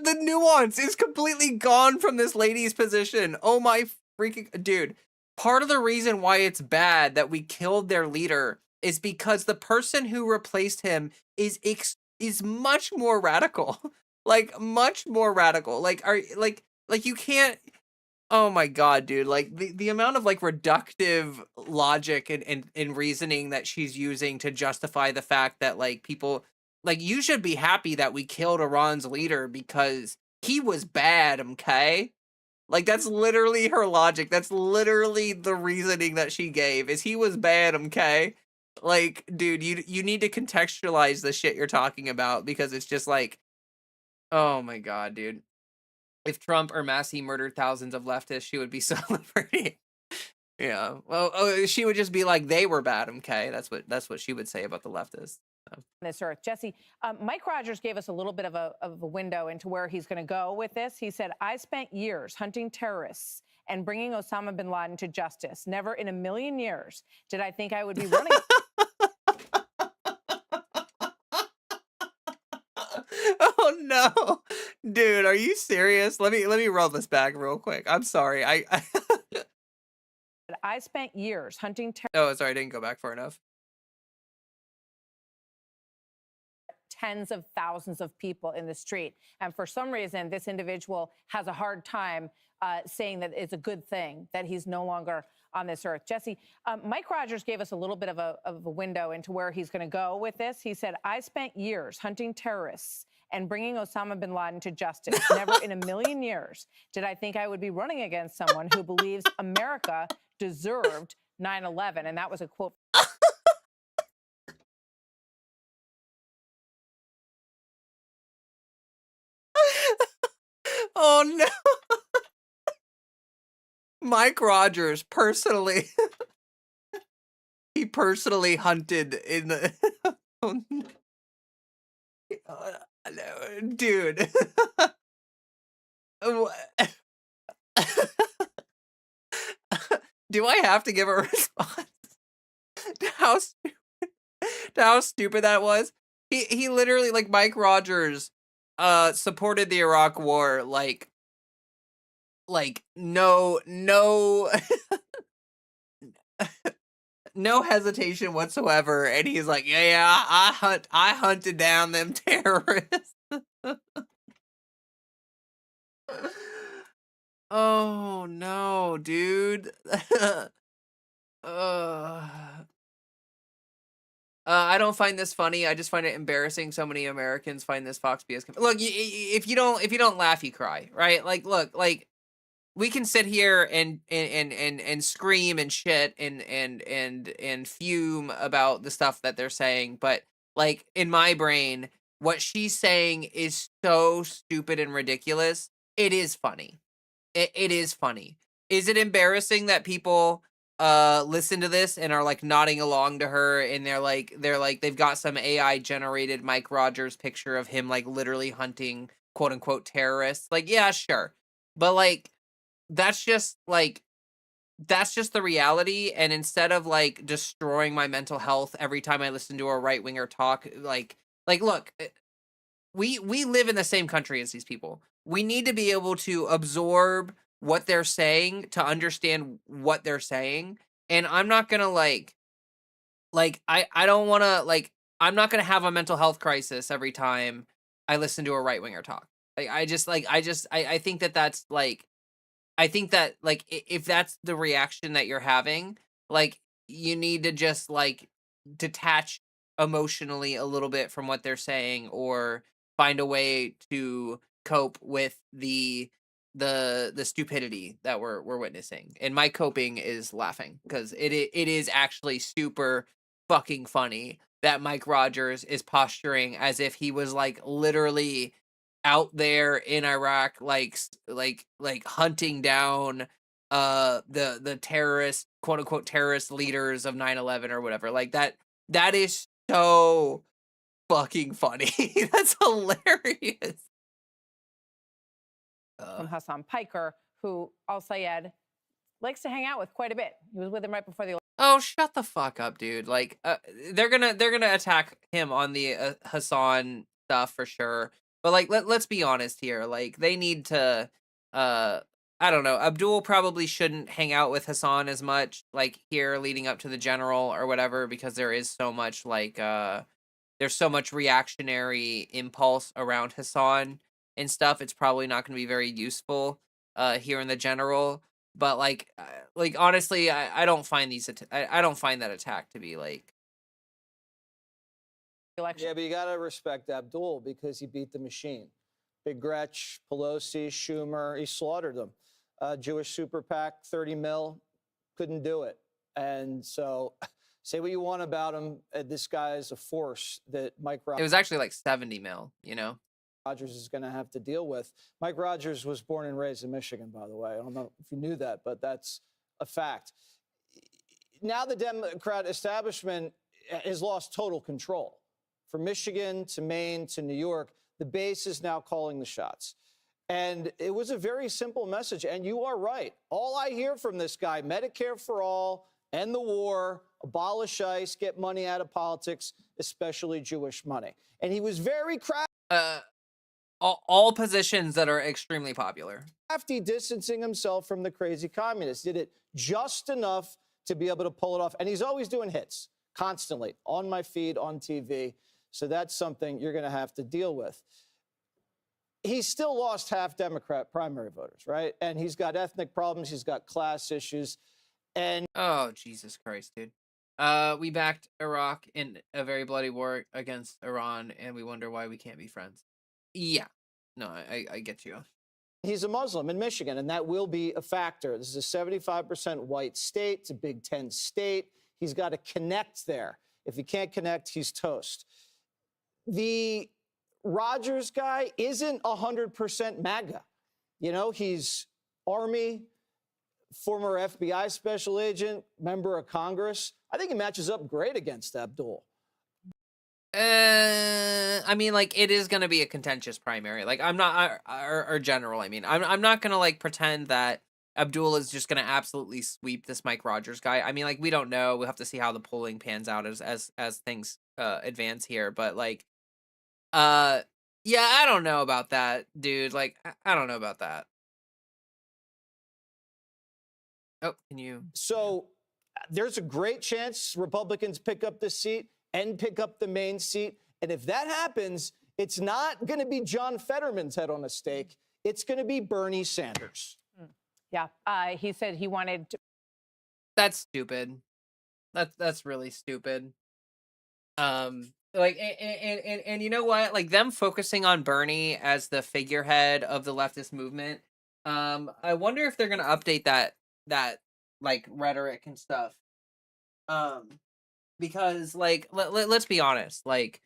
the nuance is completely gone from this lady's position. Oh my freaking dude. Part of the reason why it's bad that we killed their leader is because the person who replaced him is much more radical. Like much more radical. Like you can't. Oh my god, dude. Like the amount of like reductive logic and reasoning that she's using to justify the fact that like people like you should be happy that we killed Iran's leader because he was bad, okay? Like that's literally her logic. That's literally the reasoning that she gave is he was bad, okay? Like, dude, you need to contextualize the shit you're talking about because it's just like, oh my god, dude. If Trump or Massey murdered thousands of leftists, she would be celebrating. Yeah. Well, she would just be like, they were bad, okay? That's what she would say about the leftists. So. This earth. Jesse, Mike Rogers gave us a little bit of a window into where he's going to go with this. He said, I spent years hunting terrorists and bringing Osama bin Laden to justice. Never in a million years did I think I would be running. Oh no, dude, are you serious? Let me roll this back real quick. I'm sorry. I spent years hunting Oh, sorry, I didn't go back far enough. tens of thousands of people in the street. And for some reason, this individual has a hard time saying that it's a good thing that he's no longer on this earth. Jesse, Mike Rogers gave us a little bit of a window into where he's going to go with this. He said, I spent years hunting terrorists and bringing Osama bin Laden to justice. Never in a million years did I think I would be running against someone who believes America deserved 9/11. And that was a quote. Oh no. Mike Rogers personally he personally hunted in the oh, no. No, dude. Do I have to give a response to how stupid that was? He literally like Mike Rogers supported the Iraq war like no no hesitation whatsoever, and he's like, yeah, I hunted down them terrorists. Oh no, dude. I don't find this funny. I just find it embarrassing. So many Americans find this Fox BS. Look, if you don't laugh, you cry, right? Like, look, like we can sit here and scream and shit and fume about the stuff that they're saying, but like in my brain, what she's saying is so stupid and ridiculous. It is funny. It is funny. Is it embarrassing that people listen to this and are like nodding along to her and they're like they've got some AI generated Mike Rogers picture of him like literally hunting quote unquote terrorists? Like, yeah, sure. But like that's just the reality, and instead of like destroying my mental health every time I listen to a right-winger talk, like look, we live in the same country as these people. We need to be able to absorb what they're saying to understand what they're saying, and I'm not gonna I don't want to I'm not gonna have a mental health crisis every time I listen to a right-winger talk. I think that's I think that like if that's the reaction that you're having, like you need to just like detach emotionally a little bit from what they're saying, or find a way to cope with the stupidity that we're witnessing. And my coping is laughing because it is actually super fucking funny that Mike Rogers is posturing as if he was like literally out there in Iraq, like hunting down the terrorist, quote unquote terrorist leaders of 9/11 or whatever. Like that is so fucking funny. That's hilarious. From Hassan Piker, who al-Sayed likes to hang out with quite a bit. He was with him right before the election. Oh, shut the fuck up, dude. Like they're gonna attack him on the Hassan stuff for sure. But like, let's be honest here. Like, they need to, I don't know. Abdul probably shouldn't hang out with Hassan as much, like here leading up to the general or whatever, because there is so much like, there's so much reactionary impulse around Hassan and stuff. It's probably not going to be very useful, here in the general. But like honestly, I don't find I don't find that attack to be like. Election. Yeah, but you got to respect Abdul because he beat the machine. Big Gretch, Pelosi, Schumer, he slaughtered them. Jewish super PAC, 30 mil, couldn't do it. And so say what you want about him. This guy is a force that Mike It was actually like 70 mil, Rogers is going to have to deal with. Mike Rogers was born and raised in Michigan, by the way. I don't know if you knew that, but that's a fact. Now the Democrat establishment has lost total control. From Michigan to Maine to New York, the base is now calling the shots. And it was a very simple message. And you are right. All I hear from this guy, Medicare for all, end the war, abolish ICE, get money out of politics, especially Jewish money. And he was very all positions that are extremely popular. crafty, distancing himself from the crazy communists. Did it just enough to be able to pull it off. And he's always doing hits constantly on my feed, on TV. So that's something you're going to have to deal with. He's still lost half Democrat primary voters, right? And he's got ethnic problems. He's got class issues. And oh, Jesus Christ, dude. We backed Iraq in a very bloody war against Iran, and we wonder why we can't be friends. Yeah. No, I get you. He's a Muslim in Michigan, and that will be a factor. This is a 75% white state. It's a Big Ten state. He's got to connect there. If he can't connect, he's toast. The Rogers guy isn't 100% MAGA. You know, he's Army, former FBI special agent, member of Congress. I think he matches up great against Abdul. I mean, like, it is going to be a contentious primary. Like, I'm not, or general, I mean. I'm not going to, like, pretend that Abdul is just going to absolutely sweep this Mike Rogers guy. I mean, like, we don't know. We'll have to see how the polling pans out as things advance here. But, like, yeah, I don't know about that, dude. Like, I don't know about that. Oh, can you? So there's a great chance Republicans pick up this seat and pick up the main seat. And if that happens, it's not going to be John Fetterman's head on a stake. It's going to be Bernie Sanders. Yeah. He said he wanted to. That's stupid. That's really stupid. Like, and you know what? Like, them focusing on Bernie as the figurehead of the leftist movement. I wonder if they're going to update that like rhetoric and stuff. Because like, let's be honest, like,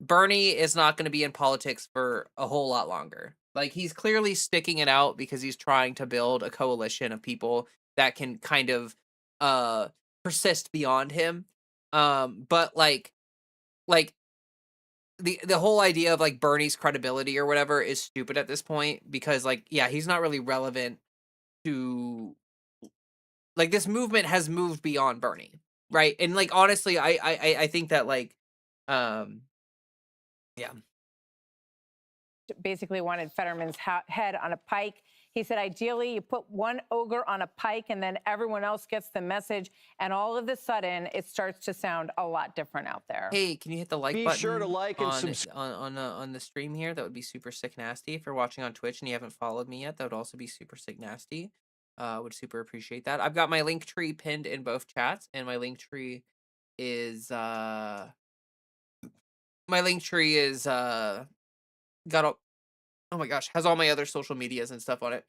Bernie is not going to be in politics for a whole lot longer. Like, he's clearly sticking it out because he's trying to build a coalition of people that can kind of persist beyond him. But like the whole idea of like Bernie's credibility or whatever is stupid at this point, because like, yeah, he's not really relevant to, like, this movement has moved beyond Bernie, right? And like, honestly, I think that like, yeah. Basically wanted Fetterman's head on a pike. He said, ideally, you put one ogre on a pike and then everyone else gets the message. And all of a sudden, it starts to sound a lot different out there. Hey, can you hit the like Be button? sure to like and subscribe on the stream here. That would be super sick nasty. If you're watching on Twitch and you haven't followed me yet, that would also be super sick nasty. Would super appreciate that. I've got my link tree pinned in both chats, and my link tree is got all, oh my gosh, has all my other social medias and stuff on it.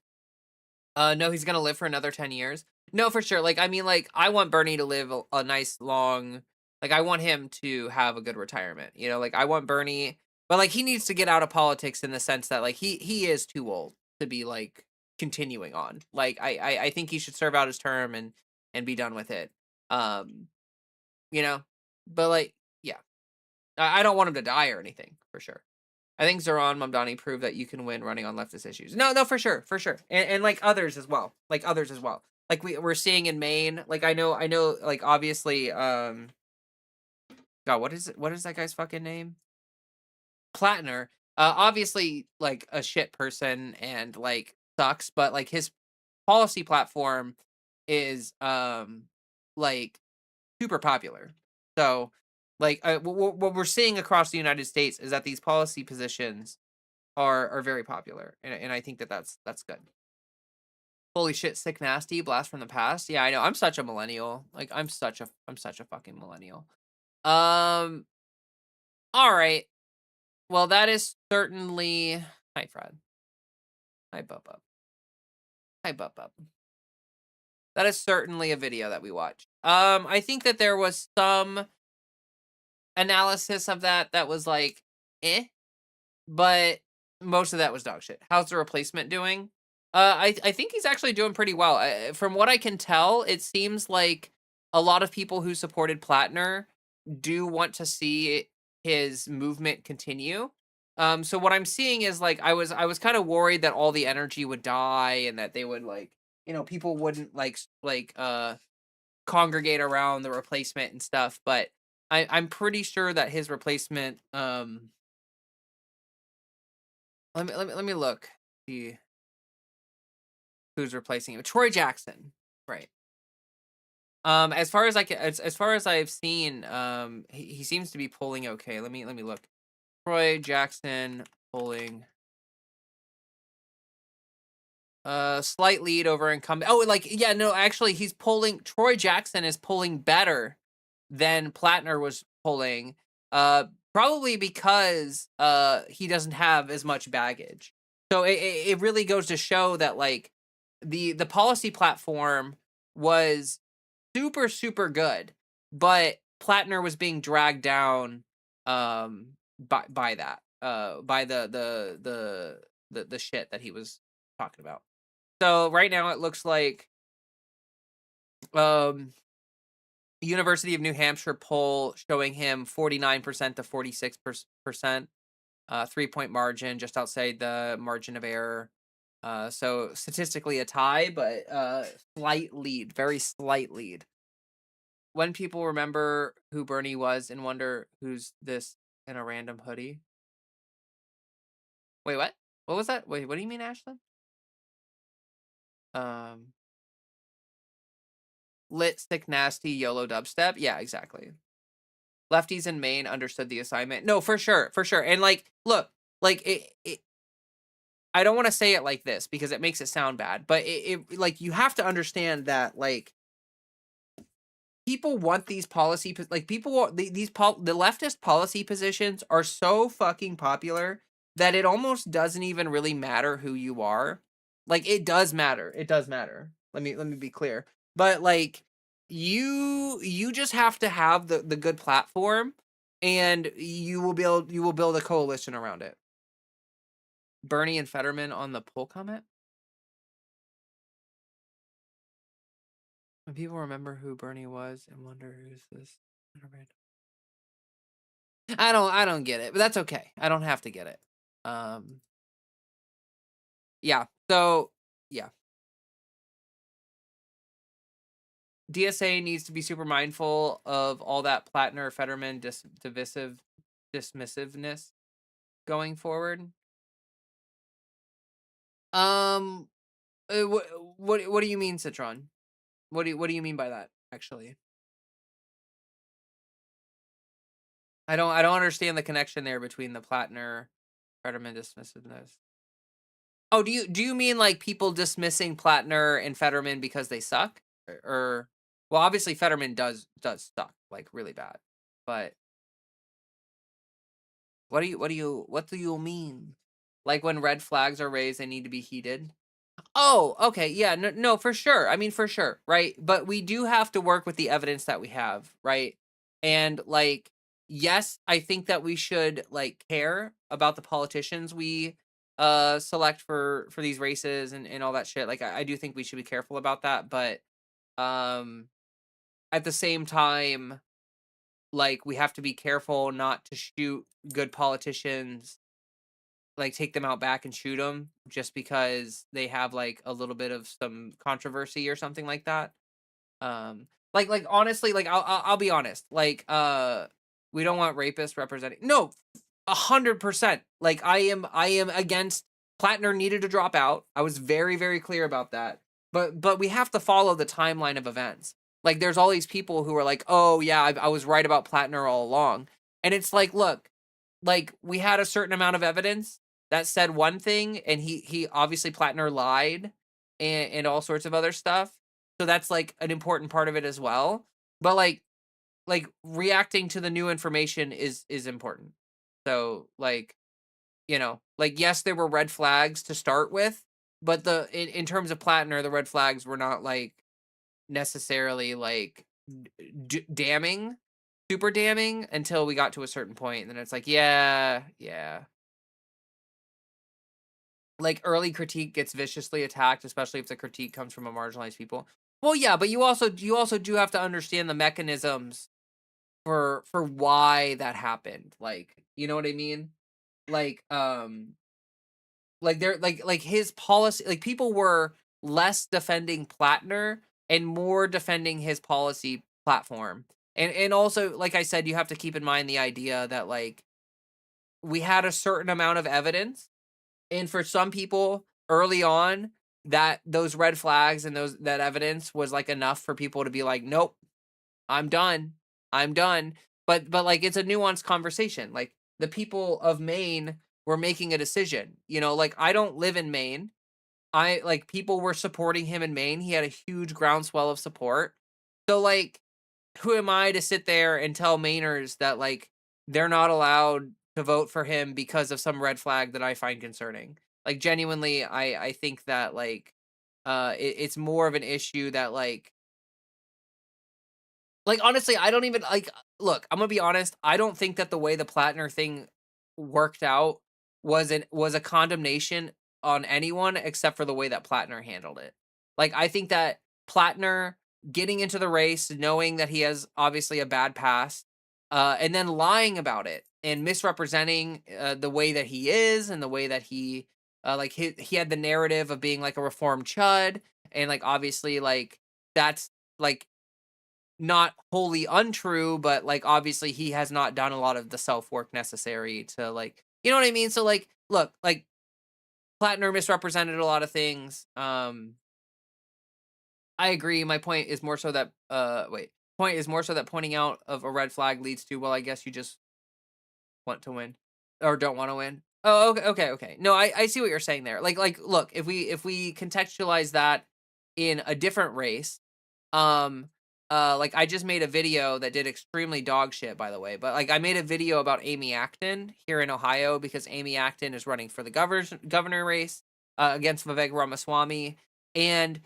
No, he's gonna live for another 10 years. No, for sure. Like, I mean, like, I want Bernie to live a nice long, like, I want him to have a good retirement. You know, like, I want Bernie, but like, he needs to get out of politics in the sense that like he is too old to be like continuing on. Like, I think he should serve out his term and be done with it. You know, but like, yeah, I don't want him to die or anything, for sure. I think Zoran Mamdani proved that you can win running on leftist issues. No, for sure. And like others as well. Like we're seeing in Maine. Like, I know, like, obviously, God, what is that guy's fucking name? Plattner. Obviously, like a shit person and like sucks, but like his policy platform is like super popular. So like what we're seeing across the United States is that these policy positions are very popular, and I think that that's good. Holy shit, sick nasty blast from the past. Yeah, I know. I'm such a millennial. Like I'm such a fucking millennial. Um. All right. Well, that is certainly. Hi, Fred. Hi, Bub Bub. Hi, Bub Bub. That is certainly a video that we watched. I think that there was some analysis of that was like, eh, but most of that was dog shit. How's the replacement doing? I think he's actually doing pretty well. From what I can tell, it seems like a lot of people who supported Plattner do want to see his movement continue. So what I'm seeing is like I was kind of worried that all the energy would die and that they would like, people wouldn't congregate around the replacement and stuff, but I'm pretty sure that his replacement let me look. See who's replacing him. Troy Jackson. Right. As far as as far as I've seen, he seems to be polling okay. Let me look. Troy Jackson polling. Slight lead over incumbent. Oh, like yeah, no, actually Troy Jackson is polling better than Plattner was polling. Probably because he doesn't have as much baggage. So it really goes to show that like the policy platform was super super good, but Plattner was being dragged down by that by the shit that he was talking about. So right now it looks like um University of New Hampshire poll showing him 49% to 46%, 3-point margin just outside the margin of error. So statistically a tie, but slight lead, very slight lead. When people remember who Bernie was and wonder who's this in a random hoodie. Wait, what? What was that? Wait, what do you mean, Ashlyn? Um, lit, sick, nasty, YOLO dubstep. Yeah, exactly. Lefties in Maine understood the assignment. No, for sure, for sure. And like, look, like I don't want to say it like this because it makes it sound bad, but it like you have to understand that like people want these policy like people want the leftist policy positions are so fucking popular that it almost doesn't even really matter who you are. Like it does matter. It does matter. Let me be clear. But like you just have to have the good platform and you will build a coalition around it. Bernie and Fetterman on the poll comment. When people remember who Bernie was and wonder who's this. I don't get it, but that's okay. I don't have to get it. Yeah. So yeah. DSA needs to be super mindful of all that Plattner Fetterman dismissiveness going forward. What do you mean, Citron? What do you mean by that? Actually, I don't understand the connection there between the Plattner Fetterman dismissiveness. Oh, do you mean like people dismissing Plattner and Fetterman because they suck? Or well, obviously Fetterman does suck like really bad. But what do you mean? Like when red flags are raised, they need to be heeded? Oh, okay. Yeah, no, for sure. I mean, for sure, right? But we do have to work with the evidence that we have, right? And like, yes, I think that we should like care about the politicians we select for these races and all that shit. Like I do think we should be careful about that, but um at the same time, like we have to be careful not to shoot good politicians, like take them out back and shoot them just because they have like a little bit of some controversy or something like that. Like honestly, like I'll be honest, like we don't want rapists representing. No, 100%. Like I am against Plattner needed to drop out. I was very, very clear about that. But we have to follow the timeline of events. Like there's all these people who are like, oh yeah, I was right about Plattner all along. And it's like, look, like we had a certain amount of evidence that said one thing, and he obviously Plattner lied and all sorts of other stuff. So that's like an important part of it as well. But like reacting to the new information is important. So like, you know, like yes, there were red flags to start with, but in terms of Plattner, the red flags were not like necessarily like damning, super damning until we got to a certain point, and then it's like, yeah, yeah. Like early critique gets viciously attacked, especially if the critique comes from a marginalized people. Well, yeah, but you also do have to understand the mechanisms for why that happened. Like, you know what I mean? Like, like they're like his policy, like people were less defending Plattner and more defending his policy platform. And also, like I said, you have to keep in mind the idea that like we had a certain amount of evidence, and for some people early on, that those red flags and that evidence was like enough for people to be like, nope, I'm done. I'm done. But like it's a nuanced conversation. Like the people of Maine were making a decision. You know, like I don't live in Maine. I like people were supporting him in Maine. He had a huge groundswell of support. So like who am I to sit there and tell Mainers that like they're not allowed to vote for him because of some red flag that I find concerning? Like genuinely, I think that like it's more of an issue that like, honestly, I don't even like look, I'm gonna be honest, I don't think that the way the Plattner thing worked out was a condemnation on anyone except for the way that Plattner handled it. Like, I think that Plattner getting into the race, knowing that he has obviously a bad past, and then lying about it and misrepresenting the way that he is and the way that like he had the narrative of being like a reformed chud, and like obviously like that's like not wholly untrue, but like obviously he has not done a lot of the self work necessary to like, you know what I mean? So like, look, like Plattner misrepresented a lot of things. I agree. My point is more so that point is more so that pointing out of a red flag leads to, well, I guess you just want to win or don't want to win. Oh, okay, okay, okay. No, I see what you're saying there. Like look, if we contextualize that in a different race, um like I just made a video that did extremely dog shit, by the way, but like I made a video about Amy Acton here in Ohio because Amy Acton is running for the governor race against Vivek Ramaswamy, and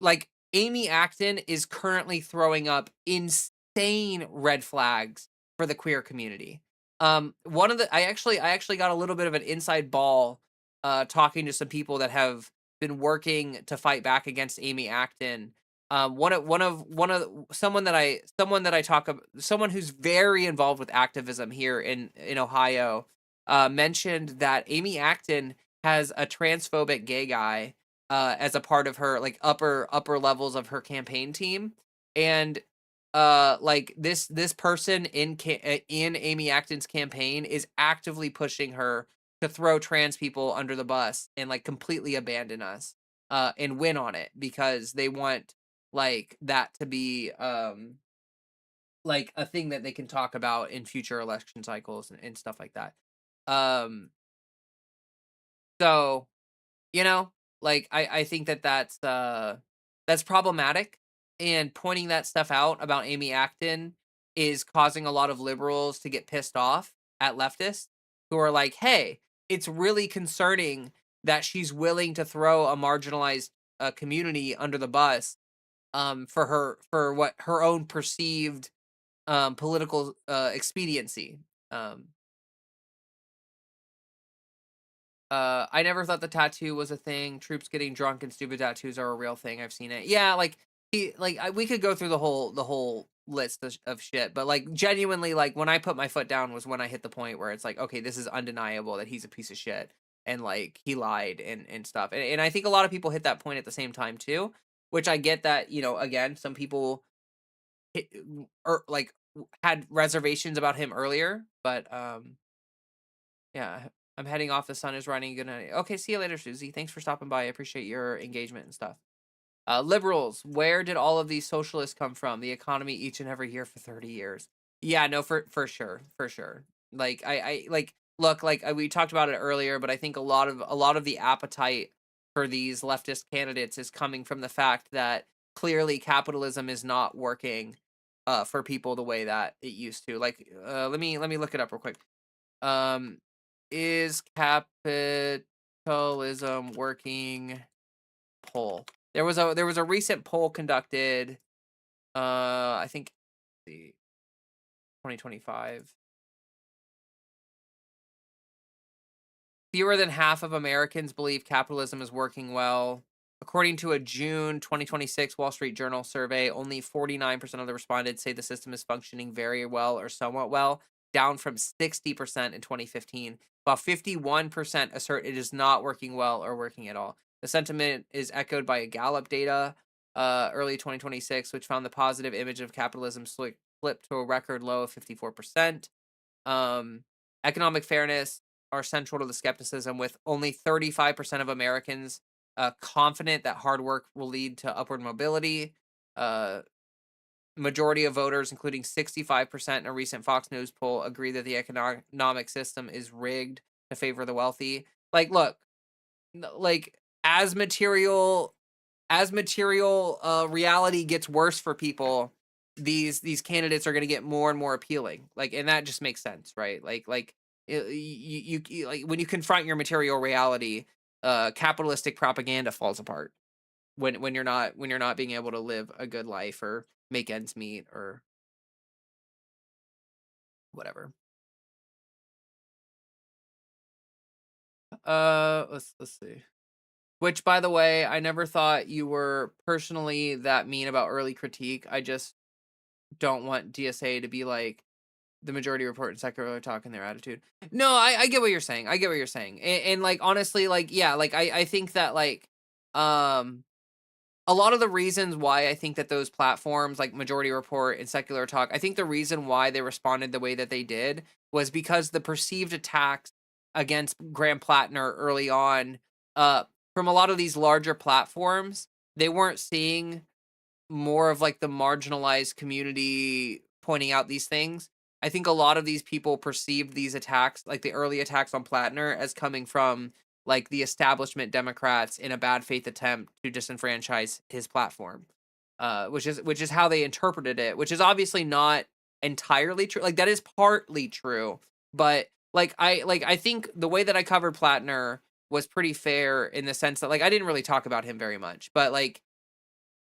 like Amy Acton is currently throwing up insane red flags for the queer community. One of the I actually got a little bit of an inside ball talking to some people that have been working to fight back against Amy Acton. Someone that I talk about, someone who's very involved with activism here in Ohio, mentioned that Amy Acton has a transphobic gay guy as a part of her like upper levels of her campaign team, and like this person in Amy Acton's campaign is actively pushing her to throw trans people under the bus and like completely abandon us and win on it because they want like that to be like a thing that they can talk about in future election cycles and stuff like that. Um so you know, like I think that that's problematic, and pointing that stuff out about Amy Acton is causing a lot of liberals to get pissed off at leftists who are like, "Hey, it's really concerning that she's willing to throw a marginalized community under the bus for what her own perceived political expediency." Um I never thought the tattoo was a thing. Troops getting drunk and stupid tattoos are a real thing. I've seen it. Yeah, like we could go through the whole list of shit, but like genuinely, like when I put my foot down was when I hit the point where it's like, okay, this is undeniable that he's a piece of shit and like he lied and stuff. And I think a lot of people hit that point at the same time too, which I get that, you know, again, some people hit, or like had reservations about him earlier, but Yeah, I'm heading off. The sun is running. Good night. Okay, see you later, Susie. Thanks for stopping by. I appreciate your engagement and stuff. Liberals, where did all of these socialists come from? The economy each and every year for 30 years. Yeah, no, for sure, for sure. Like I like look like we talked about it earlier, but I think a lot of the appetite for these leftist candidates is coming from the fact that clearly capitalism is not working for people the way that it used to. Like let me look it up real quick. Um is capitalism working? Poll. There was a recent poll conducted, I think the 2025. Fewer than half of Americans believe capitalism is working well. According to a June 2026 Wall Street Journal survey, only 49% of the respondents say the system is functioning very well or somewhat well, down from 60% in 2015, while 51% assert it is not working well or working at all. The sentiment is echoed by a Gallup data early 2026, which found the positive image of capitalism slipped to a record low of 54%. Um, Economic fairness are central to the skepticism, with only 35% of Americans confident that hard work will lead to upward mobility. Uh, Majority of voters, including 65% in a recent Fox News poll, agree that the economic system is rigged to favor the wealthy. Like, look, like as material reality gets worse for people, these candidates are going to get more and more appealing. Like, and that just makes sense, right? Like like when you confront your material reality, capitalistic propaganda falls apart when you're not being able to live a good life or make ends meet or whatever. Let's see. Which, by the way, I never thought you were personally that mean about early critique. I just don't want DSA to be like the majority report and secular talk in their attitude. No, I get what you're saying. I get what you're saying. And like honestly, like yeah, like I think that like um a lot of the reasons why I think that those platforms like Majority Report and Secular Talk, I think the reason why they responded the way that they did was because the perceived attacks against Graham Plattner early on, uh, from a lot of these larger platforms, they weren't seeing more of like the marginalized community pointing out these things. I think a lot of these people perceived these attacks, like the early attacks on Plattner, as coming from like the establishment Democrats in a bad faith attempt to disenfranchise his platform. Which is how they interpreted it, which is obviously not entirely true. Like that is partly true, but like I think the way that I covered Plattner was pretty fair in the sense that like I didn't really talk about him very much, but like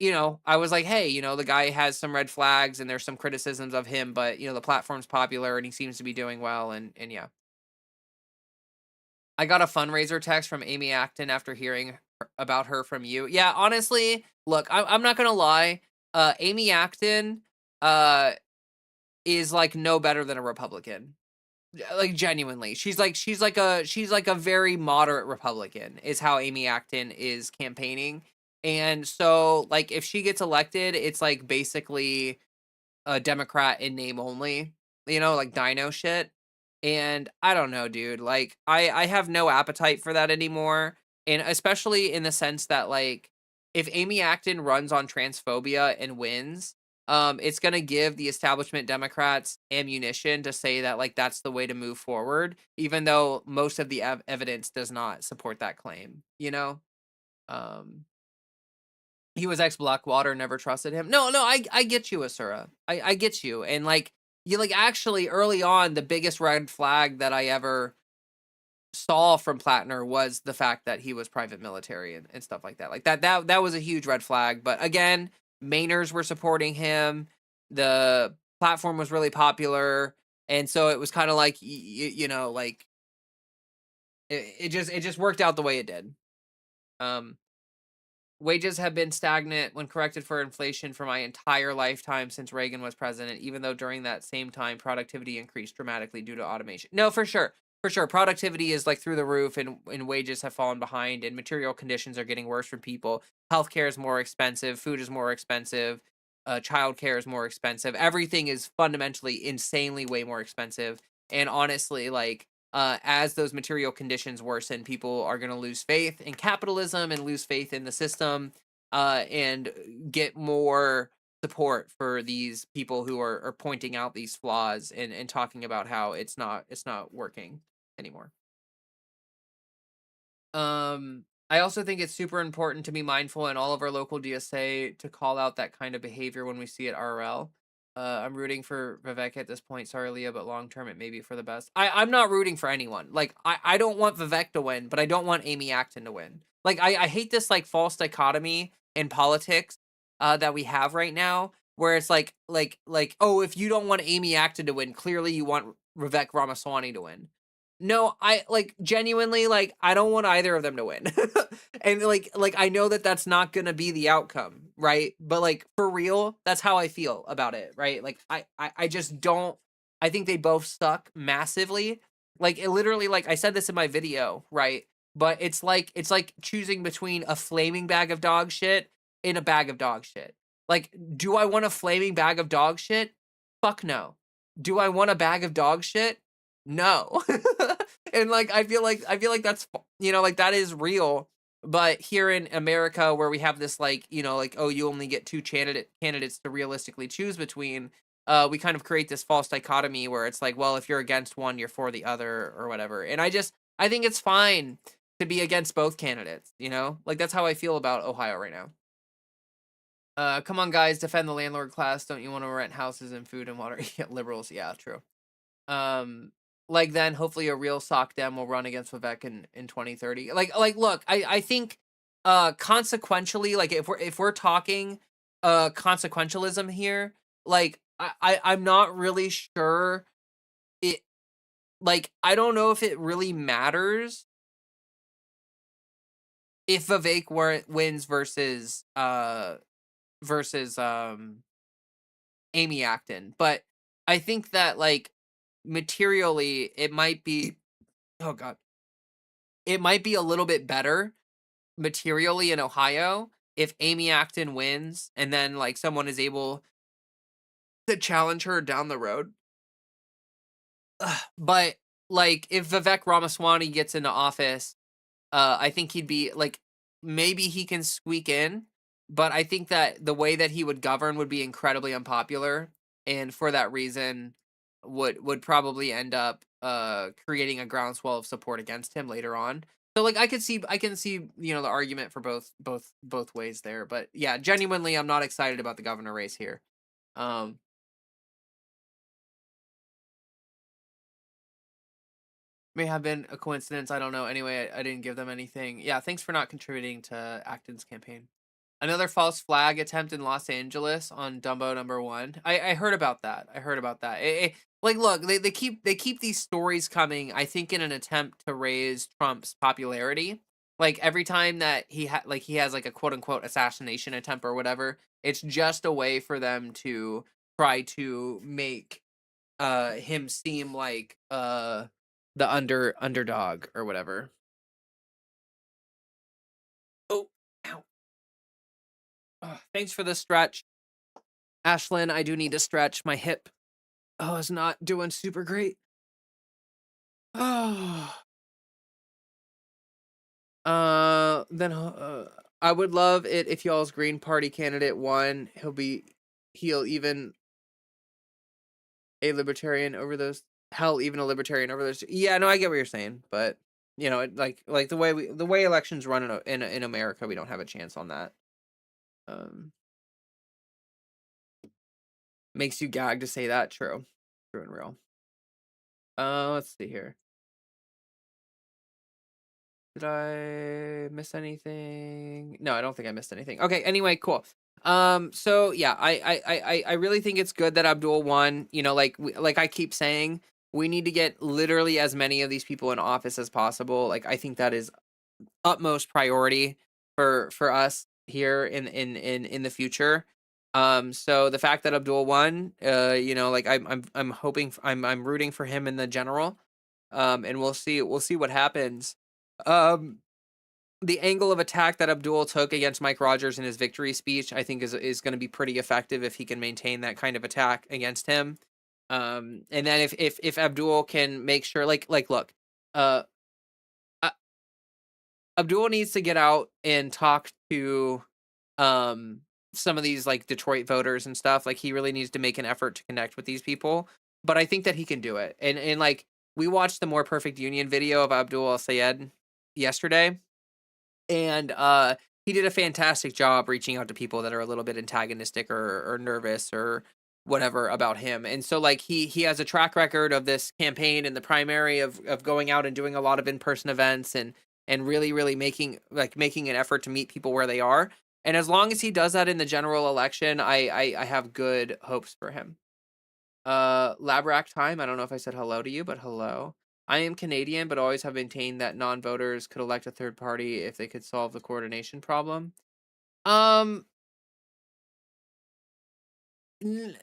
I was like, hey, the guy has some red flags and there's some criticisms of him, but the platform's popular and he seems to be doing well. And yeah, I got a fundraiser text from Amy Acton after hearing about her from you. Yeah, honestly, look, I'm not gonna lie. Amy Acton, uh, is like no better than a Republican. Like genuinely, she's like a very moderate Republican is how Amy Acton is campaigning. And so like if she gets elected, it's like basically a Democrat in name only, like dino shit. And I don't know, dude. Like I have no appetite for that anymore. And especially in the sense that like if Amy Acton runs on transphobia and wins, it's gonna give the establishment Democrats ammunition to say that like that's the way to move forward, even though most of the evidence does not support that claim. Um, he was ex Blackwater, never trusted him. No, I get you, Asura. I get you, and like you like actually early on, the biggest red flag that I ever saw from Plattner was the fact that he was private military and stuff like that. Like that was a huge red flag. But again, Mainers were supporting him. The platform was really popular, and so it was kind of like like it just worked out the way it did. Um, Wages have been stagnant when corrected for inflation for my entire lifetime since Reagan was president, even though during that same time productivity increased dramatically due to automation. No, for sure. For sure. Productivity is like through the roof and wages have fallen behind and material conditions are getting worse for people. Healthcare is more expensive, food is more expensive, childcare is more expensive. Everything is fundamentally insanely way more expensive. And honestly, like as those material conditions worsen, people are going to lose faith in capitalism and lose faith in the system, and get more support for these people who are pointing out these flaws and talking about how it's not working anymore. I also think it's super important to be mindful in all of our local DSA to call out that kind of behavior when we see it RL. I'm rooting for Vivek at this point. Sorry, Leah, but long term, it may be for the best. I'm not rooting for anyone. Like, I don't want Vivek to win, but I don't want Amy Acton to win. Like, I hate this, like, false dichotomy in politics that we have right now, where it's like, oh, if you don't want Amy Acton to win, clearly you want Vivek Ramaswamy to win. No, I like genuinely like I don't want either of them to win. And like I know that that's not going to be the outcome, right? But like for real, that's how I feel about it, right? Like I just don't. I think they both suck massively. Like it literally, like I said this in my video, right? But it's like choosing between a flaming bag of dog shit and a bag of dog shit. Like, do I want a flaming bag of dog shit? Fuck no. Do I want a bag of dog shit? No. And like I feel like that's, you know, like that is real. But here in America, where we have this, like, you know, like, oh, you only get two candidates to realistically choose between, we kind of create this false dichotomy where it's like, well, if you're against one, you're for the other or whatever. And I think it's fine to be against both candidates, you know? Like that's how I feel about Ohio right now. Come on, guys, defend the landlord class. Don't you want to rent houses and food and water? Yeah, liberals, yeah, true. Like then hopefully a real sock dem will run against Vivek in 2030. Like look, I think consequentially, like if we're talking consequentialism here, like I'm not really sure it, like I don't know if it really matters if Vivek wins versus Amy Acton, but I think that like materially it might be, oh god, it might be a little bit better materially in Ohio if Amy Acton wins and then like someone is able to challenge her down the road. But like if Vivek Ramaswamy gets into office, I think he'd be like, maybe he can squeak in, but I think that the way that he would govern would be incredibly unpopular, and for that reason would probably end up creating a groundswell of support against him later on. So like I can see, you know, the argument for both ways there, but yeah, genuinely I'm not excited about the governor race here. May have been a coincidence, I don't know. Anyway, I didn't give them anything. Yeah, thanks for not contributing to Acton's campaign. Another false flag attempt in Los Angeles on Dumbo #1. I heard about that. Like, look, they keep these stories coming, I think, in an attempt to raise Trump's popularity. Like every time that he has like a quote unquote assassination attempt or whatever, it's just a way for them to try to make him seem like the underdog or whatever. Oh, ow. Thanks for the stretch, Ashlyn. I do need to stretch my hip. Oh, it's not doing super great. Oh, then I would love it if y'all's Green Party candidate won. He'll even a libertarian over those. Hell, even a libertarian over those. Yeah, no, I get what you're saying, but you know, like the way elections run in America, we don't have a chance on that. Makes you gag to say that. True and real. Let's see here. Did I miss anything? No, I don't think I missed anything. Okay, anyway, cool. So yeah, I really think it's good that Abdul won. You know, like I keep saying, we need to get literally as many of these people in office as possible. Like I think that is utmost priority for us here in the future. So the fact that Abdul won, you know, like I'm hoping, I'm rooting for him in the general. And we'll see what happens. The angle of attack that Abdul took against Mike Rogers in his victory speech, I think is going to be pretty effective if he can maintain that kind of attack against him. And then if Abdul can make sure, like look, uh, uh, Abdul needs to get out and talk to um some of these like Detroit voters and stuff. Like he really needs to make an effort to connect with these people. But I think that he can do it. And like we watched the More Perfect Union video of Abdul Al Sayed yesterday, and he did a fantastic job reaching out to people that are a little bit antagonistic or nervous or whatever about him. And so like he has a track record of this campaign in the primary of going out and doing a lot of in-person events and really making an effort to meet people where they are. And as long as he does that in the general election, I have good hopes for him. Labrack time. I don't know if I said hello to you, but hello. I am Canadian, but always have maintained that non-voters could elect a third party if they could solve the coordination problem. Um, n-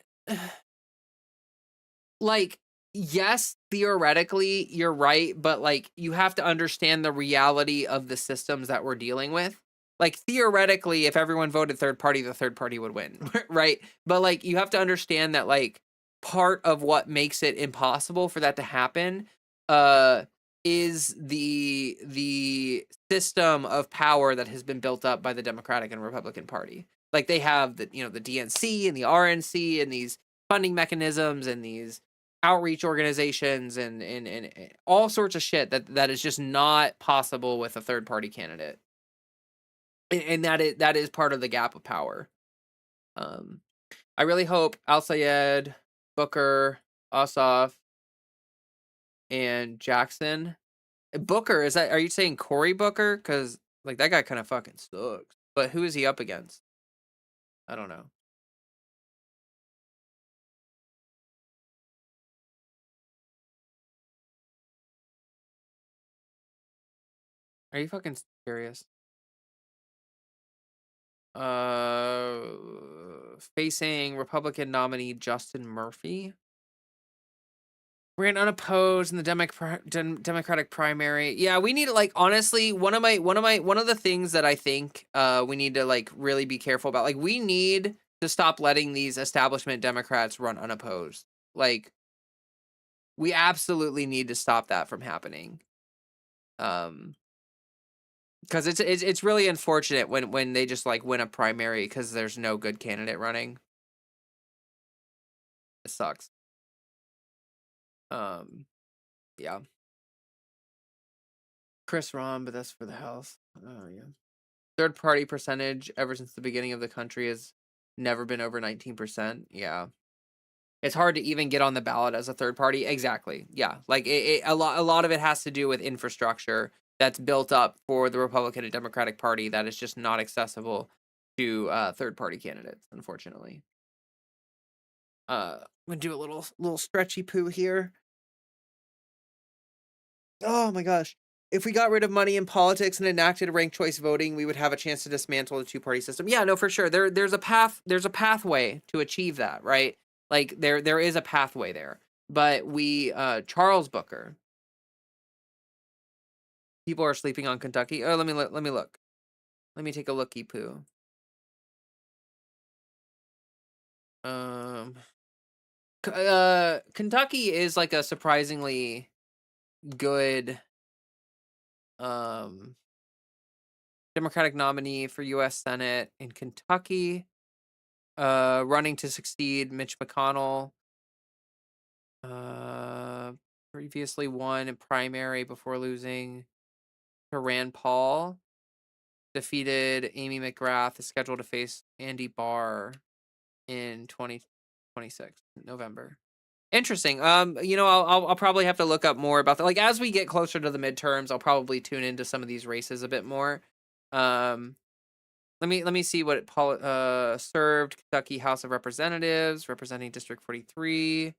like, yes, theoretically, you're right, but like, you have to understand the reality of the systems that we're dealing with. Like, theoretically, if everyone voted third party, the third party would win, right? But like, you have to understand that like part of what makes it impossible for that to happen, uh, is the system of power that has been built up by the Democratic and Republican Party. Like they have the the DNC and the RNC and these funding mechanisms and these outreach organizations and all sorts of shit that is just not possible with a third party candidate. And that is part of the gap of power. Um, I really hope Al Sayed, Booker, Ossoff, and Jackson. Booker, is that? Are you saying Cory Booker? Because like that guy kind of fucking sucks. But who is he up against? I don't know. Are you fucking serious? Facing Republican nominee Justin Murphy. Ran unopposed in the Democratic primary. Yeah, we need to like honestly one of the things that I think we need to like really be careful about. Like we need to stop letting these establishment Democrats run unopposed. Like we absolutely need to stop that from happening. Because it's really unfortunate when they just like win a primary because there's no good candidate running. It sucks. Yeah. Chris Ron, but that's for the House. Oh yeah. Third party percentage ever since the beginning of the country has never been over 19%. Yeah. It's hard to even get on the ballot as a third party. Exactly. Yeah. Like a lot of it has to do with infrastructure that's built up for the Republican and Democratic Party that is just not accessible to third party candidates, unfortunately. I'm gonna do a little stretchy poo here. Oh my gosh. If we got rid of money in politics and enacted ranked choice voting, we would have a chance to dismantle the two-party system. Yeah, no, for sure. There's a pathway to achieve that, right? Like there is a pathway there. But we Charles Booker. People are sleeping on Kentucky. Oh, let me look. Let me take a looky poo. Kentucky is like a surprisingly good Democratic nominee for U.S. Senate in Kentucky, running to succeed Mitch McConnell. Previously won a primary before losing to Rand Paul. Defeated Amy McGrath, is scheduled to face Andy Barr in 2026 November. Interesting. I'll probably have to look up more about that. Like as we get closer to the midterms, I'll probably tune into some of these races a bit more. Let me see what it served Kentucky House of Representatives, representing District 43.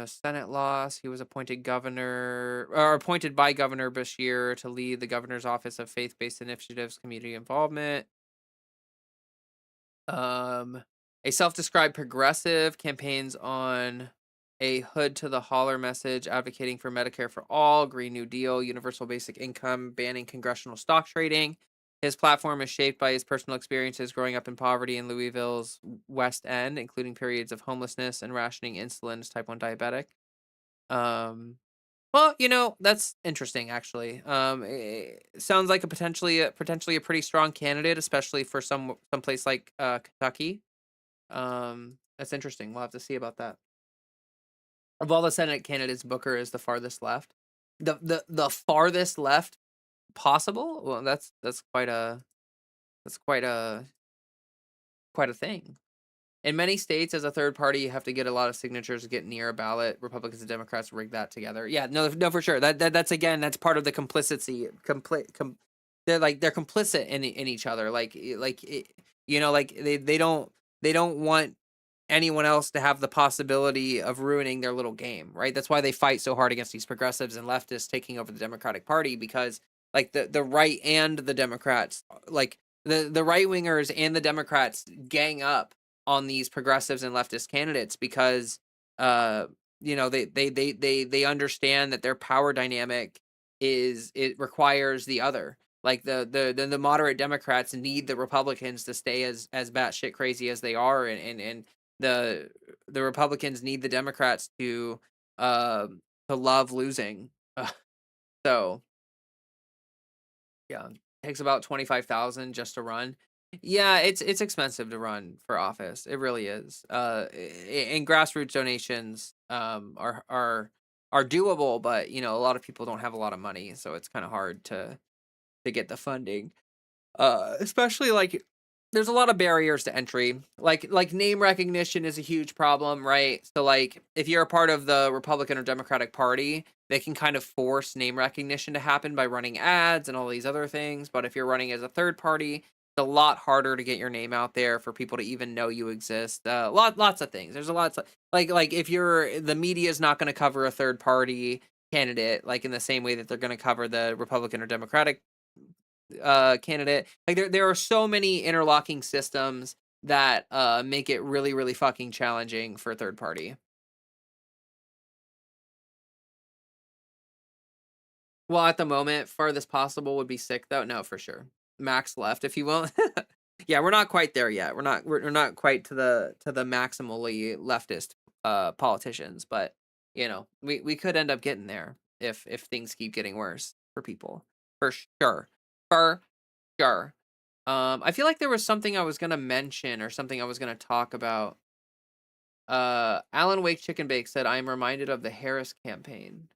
Senate loss. He was appointed by Governor Beshear to lead the governor's office of faith-based initiatives, community involvement. A self-described progressive, campaigns on a hood to the holler message advocating for Medicare for all, Green New Deal, universal basic income, banning congressional stock trading. His platform is shaped by his personal experiences growing up in poverty in Louisville's West End, including periods of homelessness and rationing insulin as type 1 diabetic. Well, that's interesting actually. Sounds like a potentially a pretty strong candidate, especially for some place like Kentucky. That's interesting. We'll have to see about that. Of all the Senate candidates, Booker is the farthest left. The farthest left possible? Well, that's that's quite a thing. In many states, as a third party, you have to get a lot of signatures to get near a ballot. Republicans and Democrats rig that together. Yeah, no, for sure. That's again, that's part of the complicity. They're complicit in each other. Like they don't want anyone else to have the possibility of ruining their little game, right? That's why they fight so hard against these progressives and leftists taking over the Democratic Party, because like the right and the Democrats, like the right wingers and the Democrats gang up on these progressives and leftist candidates because they understand that their power dynamic it requires the other. Like the moderate Democrats need the Republicans to stay as batshit crazy as they are, and the Republicans need the Democrats to love losing. So yeah, it takes about 25,000 just to run. Yeah, it's expensive to run for office. It really is. And grassroots donations are doable, but a lot of people don't have a lot of money, so it's kind of hard to get the funding. Especially like there's a lot of barriers to entry. Like name recognition is a huge problem, right? So like if you're a part of the Republican or Democratic Party, they can kind of force name recognition to happen by running ads and all these other things. But if you're running as a third party, it's a lot harder to get your name out there for people to even know you exist. Lots of things. There's a lot of, like if the media is not going to cover a third party candidate like in the same way that they're going to cover the Republican or Democratic candidate. Like there are so many interlocking systems that make it really really fucking challenging for a third party. Well, at the moment, farthest possible would be sick though. No, for sure. Max left, if you will. Yeah, we're not quite there yet. We're not quite to the maximally leftist politicians, but we could end up getting there if things keep getting worse for people. For sure. For sure. I feel like there was something I was gonna mention or something I was gonna talk about. Alan Wake Chicken Bake said, "I'm reminded of the Harris campaign."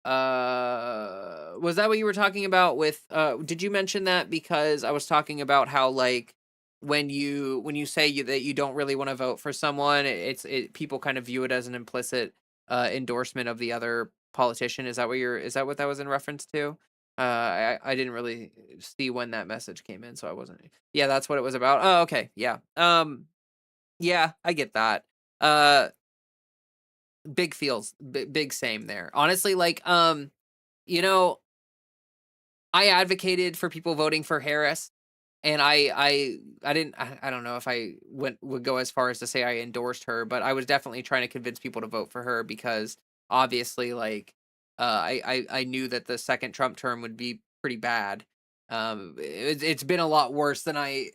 Was that what you were talking about with? Did you mention that because I was talking about how like when you say that you don't really want to vote for someone, people kind of view it as an implicit endorsement of the other politician. Is that what that was in reference to? I didn't really see when that message came in, so I wasn't. Yeah, that's what it was about. Oh, okay. Yeah. Yeah, I get that. Big feels big same there. Honestly, like you know, I advocated for people voting for Harris, and I didn't I don't know if I would go as far as to say I endorsed her, but I was definitely trying to convince people to vote for her because obviously like I knew that the second Trump term would be pretty bad. It's been a lot worse than I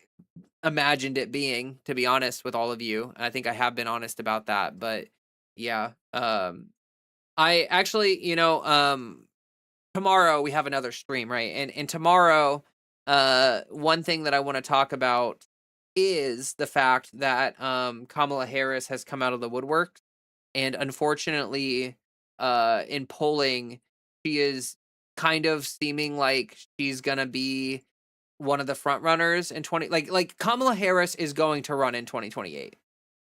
imagined it being, to be honest with all of you. I think I have been honest about that, but yeah. I actually, tomorrow we have another stream, right? And tomorrow, one thing that I want to talk about is the fact that Kamala Harris has come out of the woodwork, and unfortunately, in polling, she is kind of seeming like she's gonna be one of the front runners in 20 like Kamala Harris is going to run in 2028.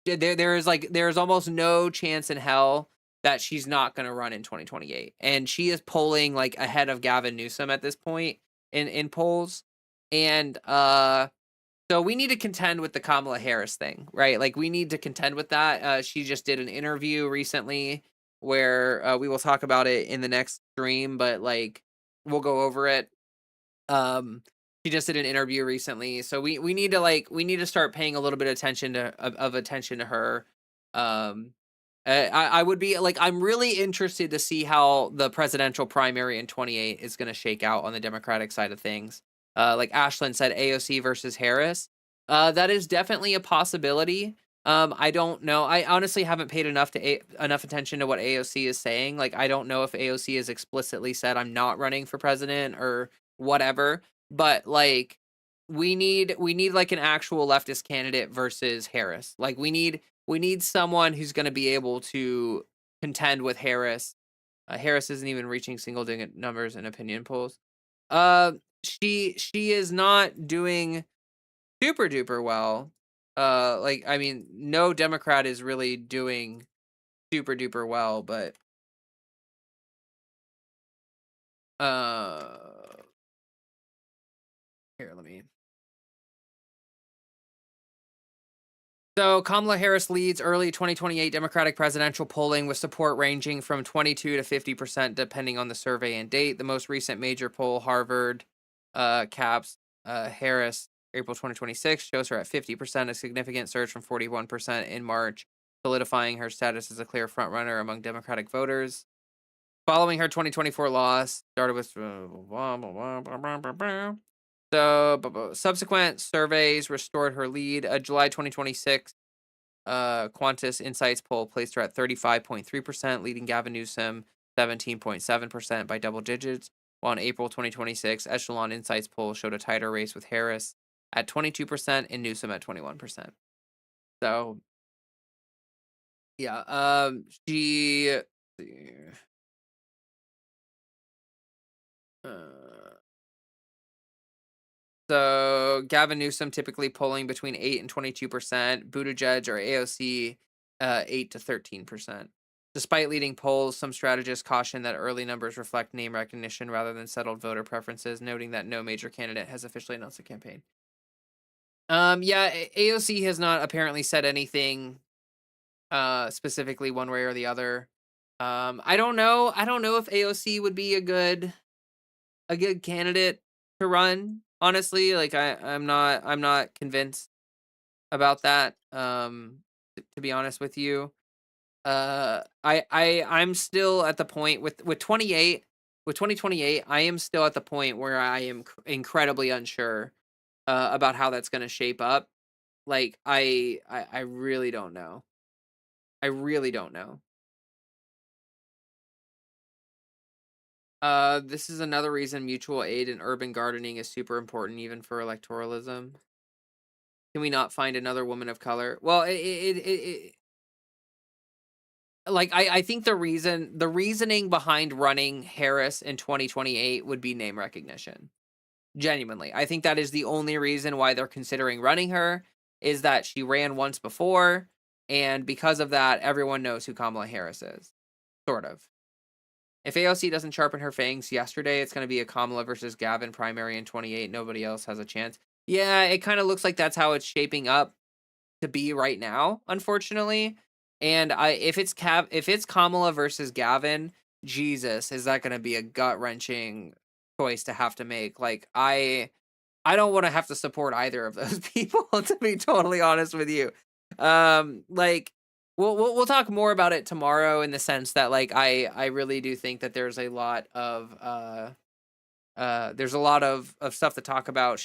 There's almost no chance in hell that she's not going to run in 2028, and she is polling like ahead of Gavin Newsom at this point in polls. And so we need to contend with the Kamala Harris thing, right? Like we need to contend with that. She just did an interview recently where we will talk about it in the next stream, but like we'll go over it. She just did an interview recently, so we need to start paying a little bit of attention to her. I would be like, I'm really interested to see how the presidential primary in 28 is going to shake out on the Democratic side of things. Like Ashlyn said, AOC versus Harris. That is definitely a possibility. I don't know. I honestly haven't paid enough attention to what AOC is saying. Like, I don't know if AOC has explicitly said I'm not running for president or whatever. But like, we need like an actual leftist candidate versus Harris. Like, we need someone who's going to be able to contend with Harris. Harris isn't even reaching single digit numbers in opinion polls. She is not doing super duper well. Like, I mean, no Democrat is really doing super duper well, but uh here, let me. So Kamala Harris leads early 2028 Democratic presidential polling with support ranging from 22 to 50% depending on the survey and date. The most recent major poll, Harvard caps Harris April 2026, shows her at 50%, a significant surge from 41% in March, solidifying her status as a clear frontrunner among Democratic voters. Following her 2024 loss, started with so subsequent surveys restored her lead. A July 2026 Qantas Insights poll placed her at 35.3%, leading Gavin Newsom 17.7% by double digits, while in April 2026, Echelon Insights poll showed a tighter race with Harris at 22% and Newsom at 21%. So, yeah, she... So Gavin Newsom typically polling between 8 and 22%. Buttigieg or AOC 8 to 13%. Despite leading polls, some strategists caution that early numbers reflect name recognition rather than settled voter preferences, noting that no major candidate has officially announced a campaign. Yeah, AOC has not apparently said anything specifically one way or the other. I don't know if AOC would be a good candidate to run. Honestly, like I'm not convinced about that. To be honest with you, I'm still at the point with 28 with 2028. I am still at the point where I am incredibly unsure about how that's going to shape up. Like I really don't know. I really don't know. This is another reason mutual aid and urban gardening is super important, even for electoralism. Can we not find another woman of color? Well, like I think the reasoning behind running Harris in 2028 would be name recognition. Genuinely, I think that is the only reason why they're considering running her, is that she ran once before, and because of that, everyone knows who Kamala Harris is. Sort of. If AOC doesn't sharpen her fangs yesterday, it's going to be a Kamala versus Gavin primary in 28. Nobody else has a chance. Yeah, it kind of looks like that's how it's shaping up to be right now, unfortunately. And if it's Kamala versus Gavin, Jesus, is that going to be a gut-wrenching choice to have to make? Like, I don't want to have to support either of those people, to be totally honest with you. Like, we'll talk more about it tomorrow, in the sense that, like, I really do think that there's a lot of stuff to talk about.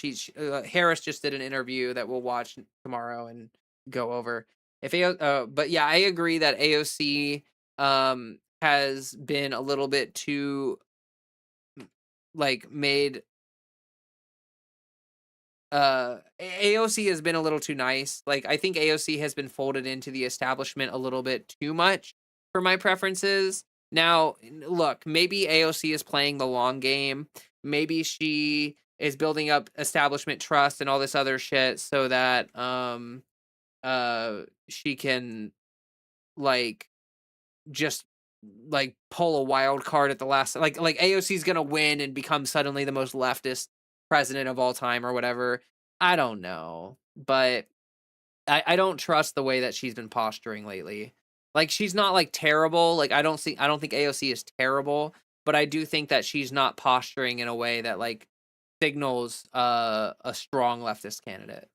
Harris just did an interview that we'll watch tomorrow and go over. But yeah, I agree that AOC has been a little bit too, like, made AOC has been a little too nice. Like, I think AOC has been folded into the establishment a little bit too much for my preferences. Now, look, maybe AOC is playing the long game. Maybe she is building up establishment trust and all this other shit so that she can, like, just, like, pull a wild card at the last, like AOC's gonna win and become suddenly the most leftist president of all time or whatever. I don't know, but I don't trust the way that she's been posturing lately. Like, she's not, like, terrible. Like, I don't think AOC is terrible, but I do think that she's not posturing in a way that, like, signals a strong leftist candidate.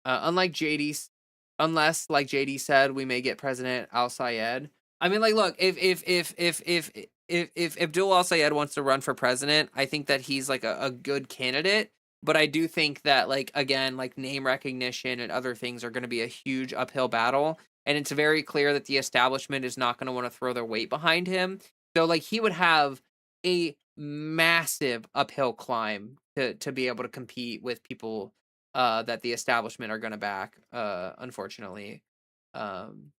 Unless, like JD said, we may get President Al Sayed. I mean, like, look, if Abdul Al Sayed wants to run for president, I think that he's, like, a good candidate. But I do think that, like, again, like, name recognition and other things are gonna be a huge uphill battle, and it's very clear that the establishment is not gonna wanna throw their weight behind him. So, like, he would have a massive uphill climb to be able to compete with people, that the establishment are gonna back, unfortunately. Um,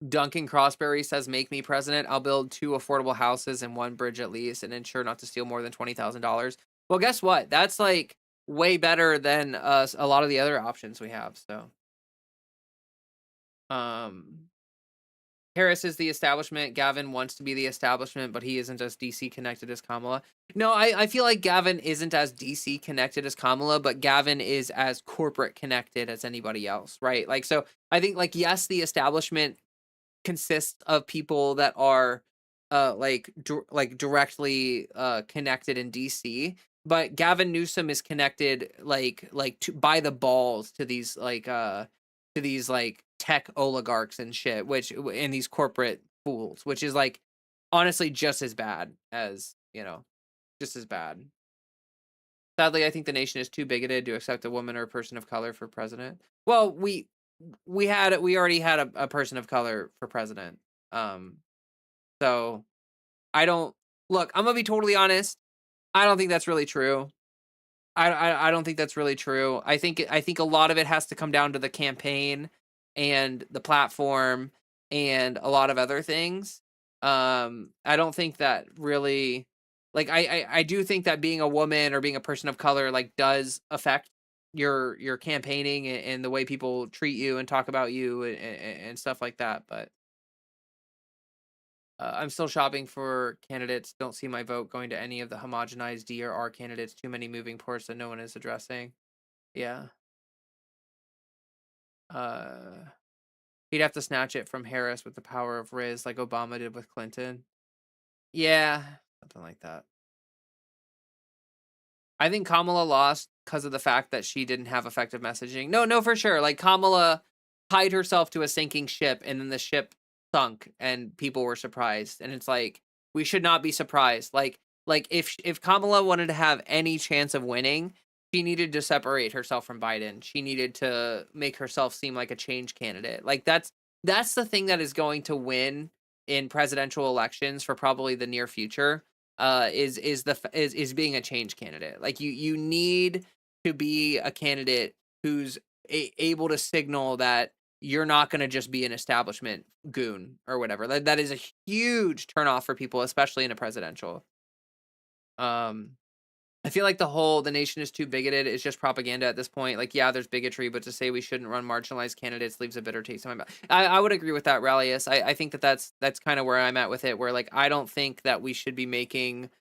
Duncan Crossberry says, "Make me president. I'll build 2 affordable houses and 1 bridge at least and ensure not to steal more than $20,000." Well, guess what? That's, like, way better than, a lot of the other options we have, so. Um, Harris is the establishment. Gavin wants to be the establishment, but he isn't as DC connected as Kamala. No, I feel like Gavin isn't as DC connected as Kamala, but Gavin is as corporate connected as anybody else, right? Like, so I think, like, yes, the establishment consists of people that are like directly connected in DC, but Gavin Newsom is connected by the balls to these like tech oligarchs and shit, which and these corporate fools, which is like honestly just as bad as, just as bad. Sadly, I think the nation is too bigoted to accept a woman or a person of color for president. Well, we already had a person of color for president. Um, so I don't look. I'm gonna be totally honest. I don't think that's really true. I don't think that's really true. I think a lot of it has to come down to the campaign and the platform and a lot of other things. I don't think that really, like, I do think that being a woman or being a person of color, like, does affect your campaigning and the way people treat you and talk about you and stuff like that. But I'm still shopping for candidates. Don't see my vote going to any of the homogenized D or R candidates. Too many moving parts that no one is addressing. Yeah. Uh, He'd have to snatch it from Harris with the power of Riz, like Obama did with Clinton. Yeah, something like that. I think Kamala lost because of the fact that she didn't have effective messaging. No, for sure. Like, Kamala tied herself to a sinking ship, and then the ship sunk, and people were surprised. And it's like, we should not be surprised. Like if Kamala wanted to have any chance of winning, she needed to separate herself from Biden. She needed to make herself seem like a change candidate. Like, that's the thing that is going to win in presidential elections for probably the near future. Is being a change candidate. Like, you need to be a candidate who's able to signal that you're not going to just be an establishment goon or whatever. That is a huge turnoff for people, especially in a presidential. I feel like the nation is too bigoted is just propaganda at this point. Like, yeah, there's bigotry, but to say we shouldn't run marginalized candidates leaves a bitter taste in my mouth. I would agree with that, Rallius. I think that's kind of where I'm at with it, where, like, I don't think that we should be making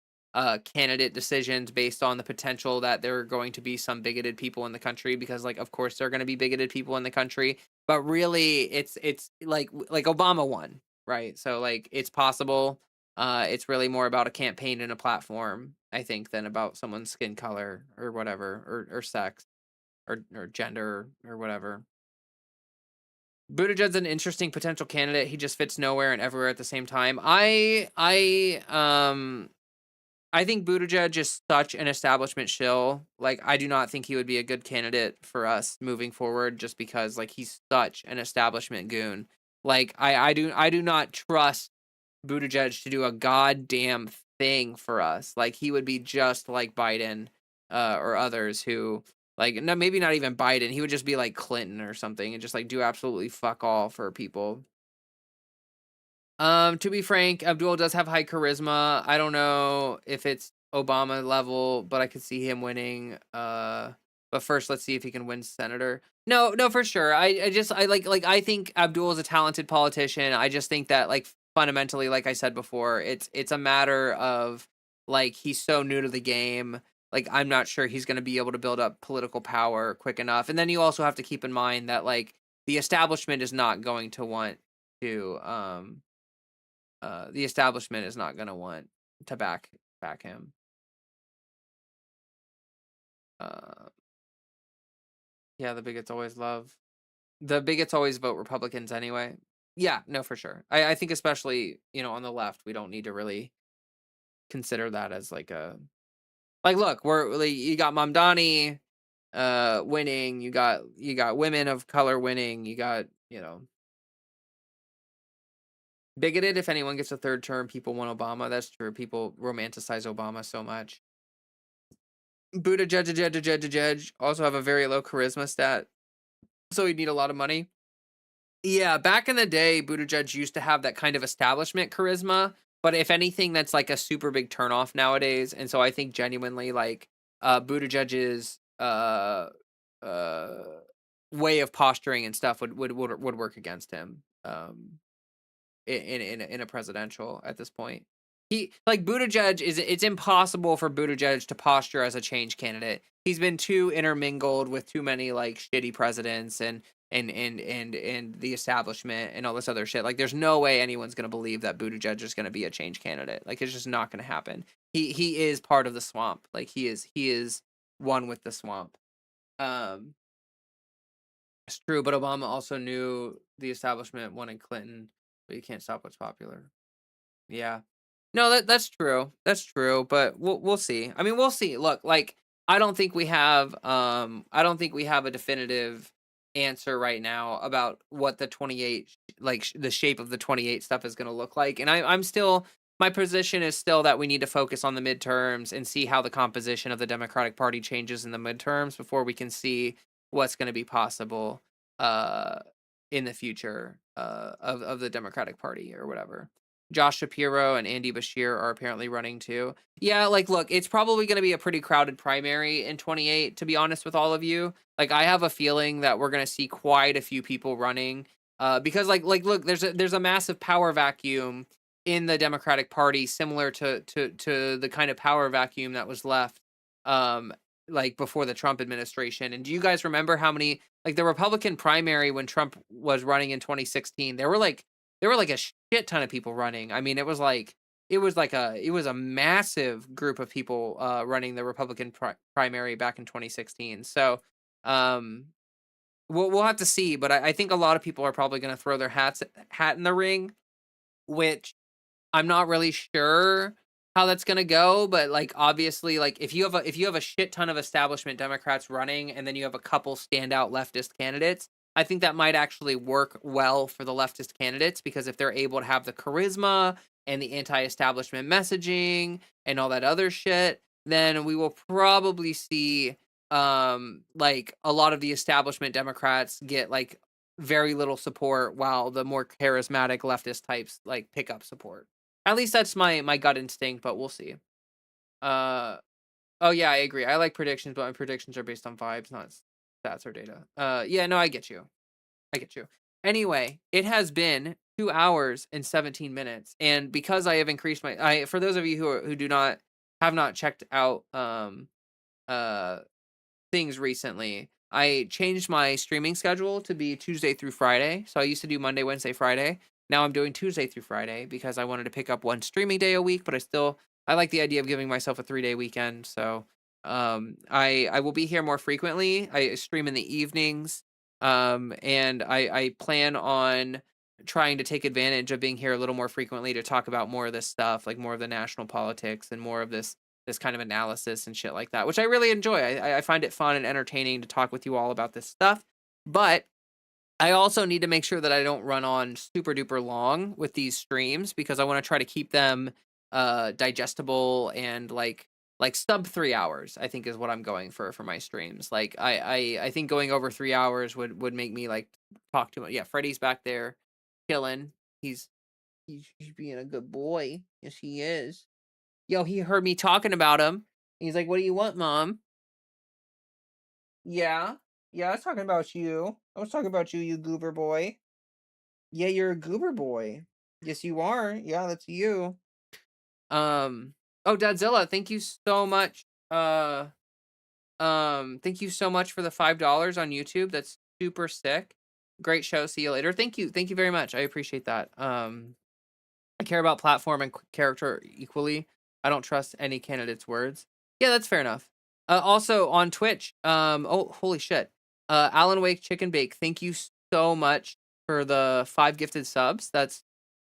candidate decisions based on the potential that there are going to be some bigoted people in the country, because, like, of course there are going to be bigoted people in the country, but really it's like Obama won, right? So, like, it's possible. It's really more about a campaign and a platform, I think, than about someone's skin color or whatever, or sex or gender or whatever. Buttigieg's an interesting potential candidate. He just fits nowhere and everywhere at the same time. I think Buttigieg is such an establishment shill. Like, I do not think he would be a good candidate for us moving forward, just because, like, he's such an establishment goon. Like, I do not trust Buttigieg to do a goddamn thing for us. Like, he would be just like Biden, or others who, like, no, maybe not even Biden. He would just be like Clinton or something and just, like, do absolutely fuck all for people. To be frank, Abdul does have high charisma. I don't know if it's Obama level, but I could see him winning. But first, let's see if he can win senator. No, for sure. I think Abdul is a talented politician. I just think that, like, fundamentally, like I said before, it's a matter of, like, he's so new to the game. Like, I'm not sure he's going to be able to build up political power quick enough. And then you also have to keep in mind that, like, the establishment is not going to want to the establishment is not going to want to back him. Yeah, the bigots always vote Republicans anyway. Yeah, no, for sure. I think, especially, on the left, we don't need to really consider that as, like, a Like, look, you got Mamdani winning, you got women of color winning, you got, bigoted. If anyone gets a third term, people want Obama. That's true. People romanticize Obama so much. Buttigieg also have a very low charisma stat, so he'd need a lot of money. Yeah, back in the day, Buttigieg used to have that kind of establishment charisma, but if anything, that's like a super big turnoff nowadays. And so I think genuinely, like, Buttigieg's uh way of posturing and stuff would work against him. In a presidential at this point. Buttigieg it's impossible for Buttigieg to posture as a change candidate. He's been too intermingled with too many like shitty presidents and the establishment and all this other shit. Like, there's no way anyone's gonna believe that Buttigieg is gonna be a change candidate. Like, it's just not gonna happen. He is part of the swamp. Like, he is one with the swamp. It's true, but Obama also knew the establishment wanted Clinton, but you can't stop what's popular. Yeah. No, that's true. That's true, but we'll see. I mean, we'll see. Look, like, I don't think we have a definitive answer right now about what the 28 the shape of the 28 stuff is going to look like. And I'm still, my position is still that we need to focus on the midterms and see how the composition of the Democratic Party changes in the midterms before we can see what's going to be possible in the future of the Democratic Party or whatever. Josh Shapiro and Andy Bashir are apparently running too. Yeah, like, look, it's probably going to be a pretty crowded primary in 28, to be honest with all of you. Like, I have a feeling that we're going to see quite a few people running because look, there's a massive power vacuum in the Democratic Party, similar to the kind of power vacuum that was left like before the Trump administration. And do you guys remember how many, like, the Republican primary when Trump was running in 2016, there were like a shit ton of people running. I mean, it was a massive group of people running the Republican primary back in 2016. So we'll have to see, but I think a lot of people are probably going to throw their hat in the ring, which I'm not really sure how that's going to go, but like, obviously, like, if you have a shit ton of establishment Democrats running and then you have a couple standout leftist candidates, I think that might actually work well for the leftist candidates, because if they're able to have the charisma and the anti-establishment messaging and all that other shit, then we will probably see like a lot of the establishment Democrats get like very little support, while the more charismatic leftist types like pick up support. At least that's my gut instinct, but we'll see. Oh yeah, I agree. I like predictions, but my predictions are based on vibes, not stats or data. Yeah, no, I get you. Anyway, it has been 2 hours and 17 minutes, and because I have increased for those of you who have not checked out things recently, I changed my streaming schedule to be Tuesday through Friday. So I used to do Monday, Wednesday, Friday. Now I'm doing Tuesday through Friday because I wanted to pick up one streaming day a week, but I like the idea of giving myself a 3-day weekend. So I will be here more frequently. I stream in the evenings. And I plan on trying to take advantage of being here a little more frequently to talk about more of this stuff, like more of the national politics and more of this kind of analysis and shit like that, which I really enjoy. I find it fun and entertaining to talk with you all about this stuff. But I also need to make sure that I don't run on super duper long with these streams, because I want to try to keep them digestible and like sub 3 hours, I think, is what I'm going for my streams. Like, I think going over 3 hours would make me like talk too much. Yeah, Freddy's back there chilling. He's being a good boy. Yes, he is. Yo, he heard me talking about him. He's like, "What do you want, Mom?" Yeah. Yeah, I was talking about you. I was talking about you, you goober boy. Yeah, you're a goober boy. Yes, you are. Yeah, that's you. Oh, Dadzilla, thank you so much. Thank you so much for the $5 on YouTube. That's super sick. Great show. See you later. Thank you very much. I appreciate that. I care about platform and character equally. I don't trust any candidate's words. Yeah, that's fair enough. Also on Twitch, oh, holy shit. Alan Wake Chicken Bake, thank you so much for the 5 gifted subs. That's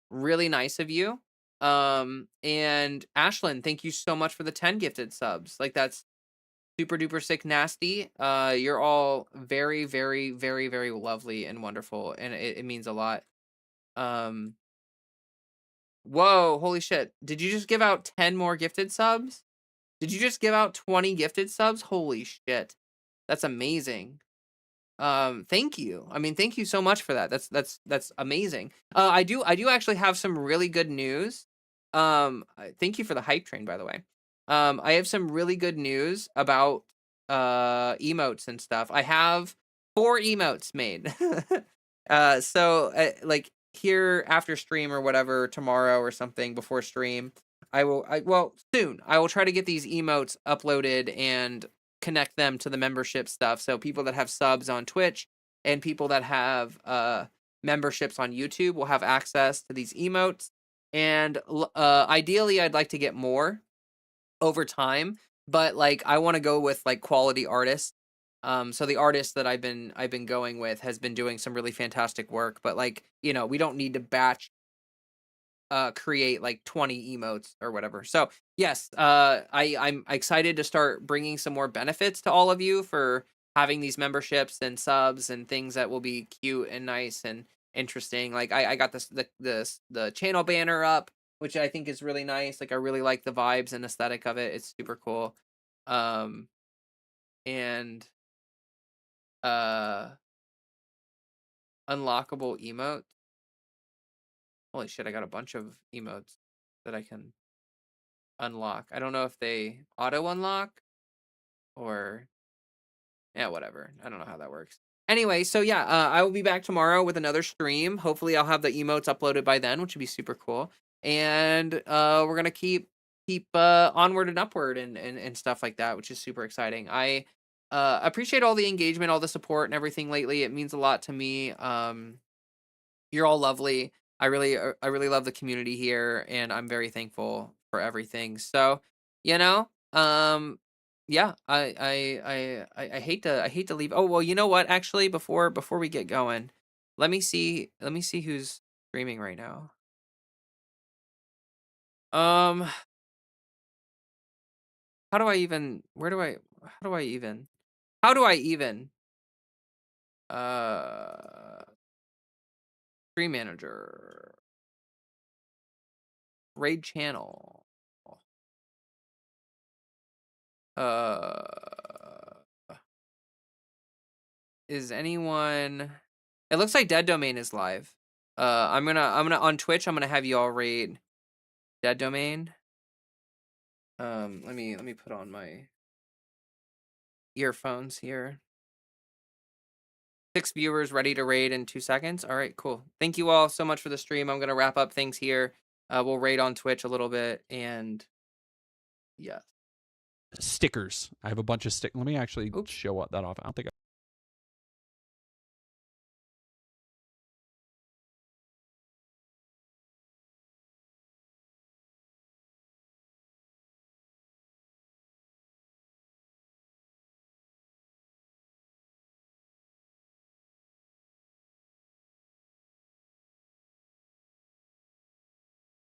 really nice of you. And Ashlyn, thank you so much for the 10 gifted subs. Like, that's super duper sick nasty. You're all very, very, very, very lovely and wonderful, and it means a lot. Whoa, holy shit. Did you just give out 10 more gifted subs? Did you just give out 20 gifted subs? Holy shit. That's amazing. Thank you. I mean, thank you so much for that. That's amazing. I do actually have some really good news. Thank you for the hype train, by the way. I have some really good news about emotes and stuff. I have 4 emotes made. Like here after stream or whatever, tomorrow or something before stream, well, soon I will try to get these emotes uploaded and connect them to the membership stuff. So people that have subs on Twitch and people that have memberships on YouTube will have access to these emotes. And ideally, I'd like to get more over time, but like I want to go with like quality artists. So the artist that I've been going with has been doing some really fantastic work, but like, you know, we don't need to batch create like 20 emotes or whatever. So yes, I'm excited to start bringing some more benefits to all of you for having these memberships and subs and things that will be cute and nice and interesting. Like I got the channel banner up, which I think is really nice. Like I really like the vibes and aesthetic of it. It's super cool. And unlockable emotes. Holy shit, I got a bunch of emotes that I can unlock. I don't know if they auto unlock or yeah, whatever. I don't know how that works. Anyway, so yeah, I will be back tomorrow with another stream. Hopefully I'll have the emotes uploaded by then, which would be super cool. And we're gonna keep onward and upward and stuff like that, which is super exciting. I appreciate all the engagement, all the support and everything lately. It means a lot to me. You're all lovely. I really love the community here, and I'm very thankful for everything. So, you know, yeah, I hate to leave. Oh well, you know what? Actually, before we get going, let me see who's streaming right now. How do I even? Where do I? How do I even? How do I even? Uh, Stream manager, raid channel. Uh, is anyone? It looks like Dead Domain is live. I'm gonna on Twitch. I'm gonna have you all raid Dead Domain. Let me put on my earphones here. 6 viewers ready to raid in 2 seconds. All right, cool. Thank you all so much for the stream. I'm gonna wrap up things here. We'll raid on Twitch a little bit, and yeah. Stickers. I have a bunch of stick. Let me actually Oops. show that off. I don't think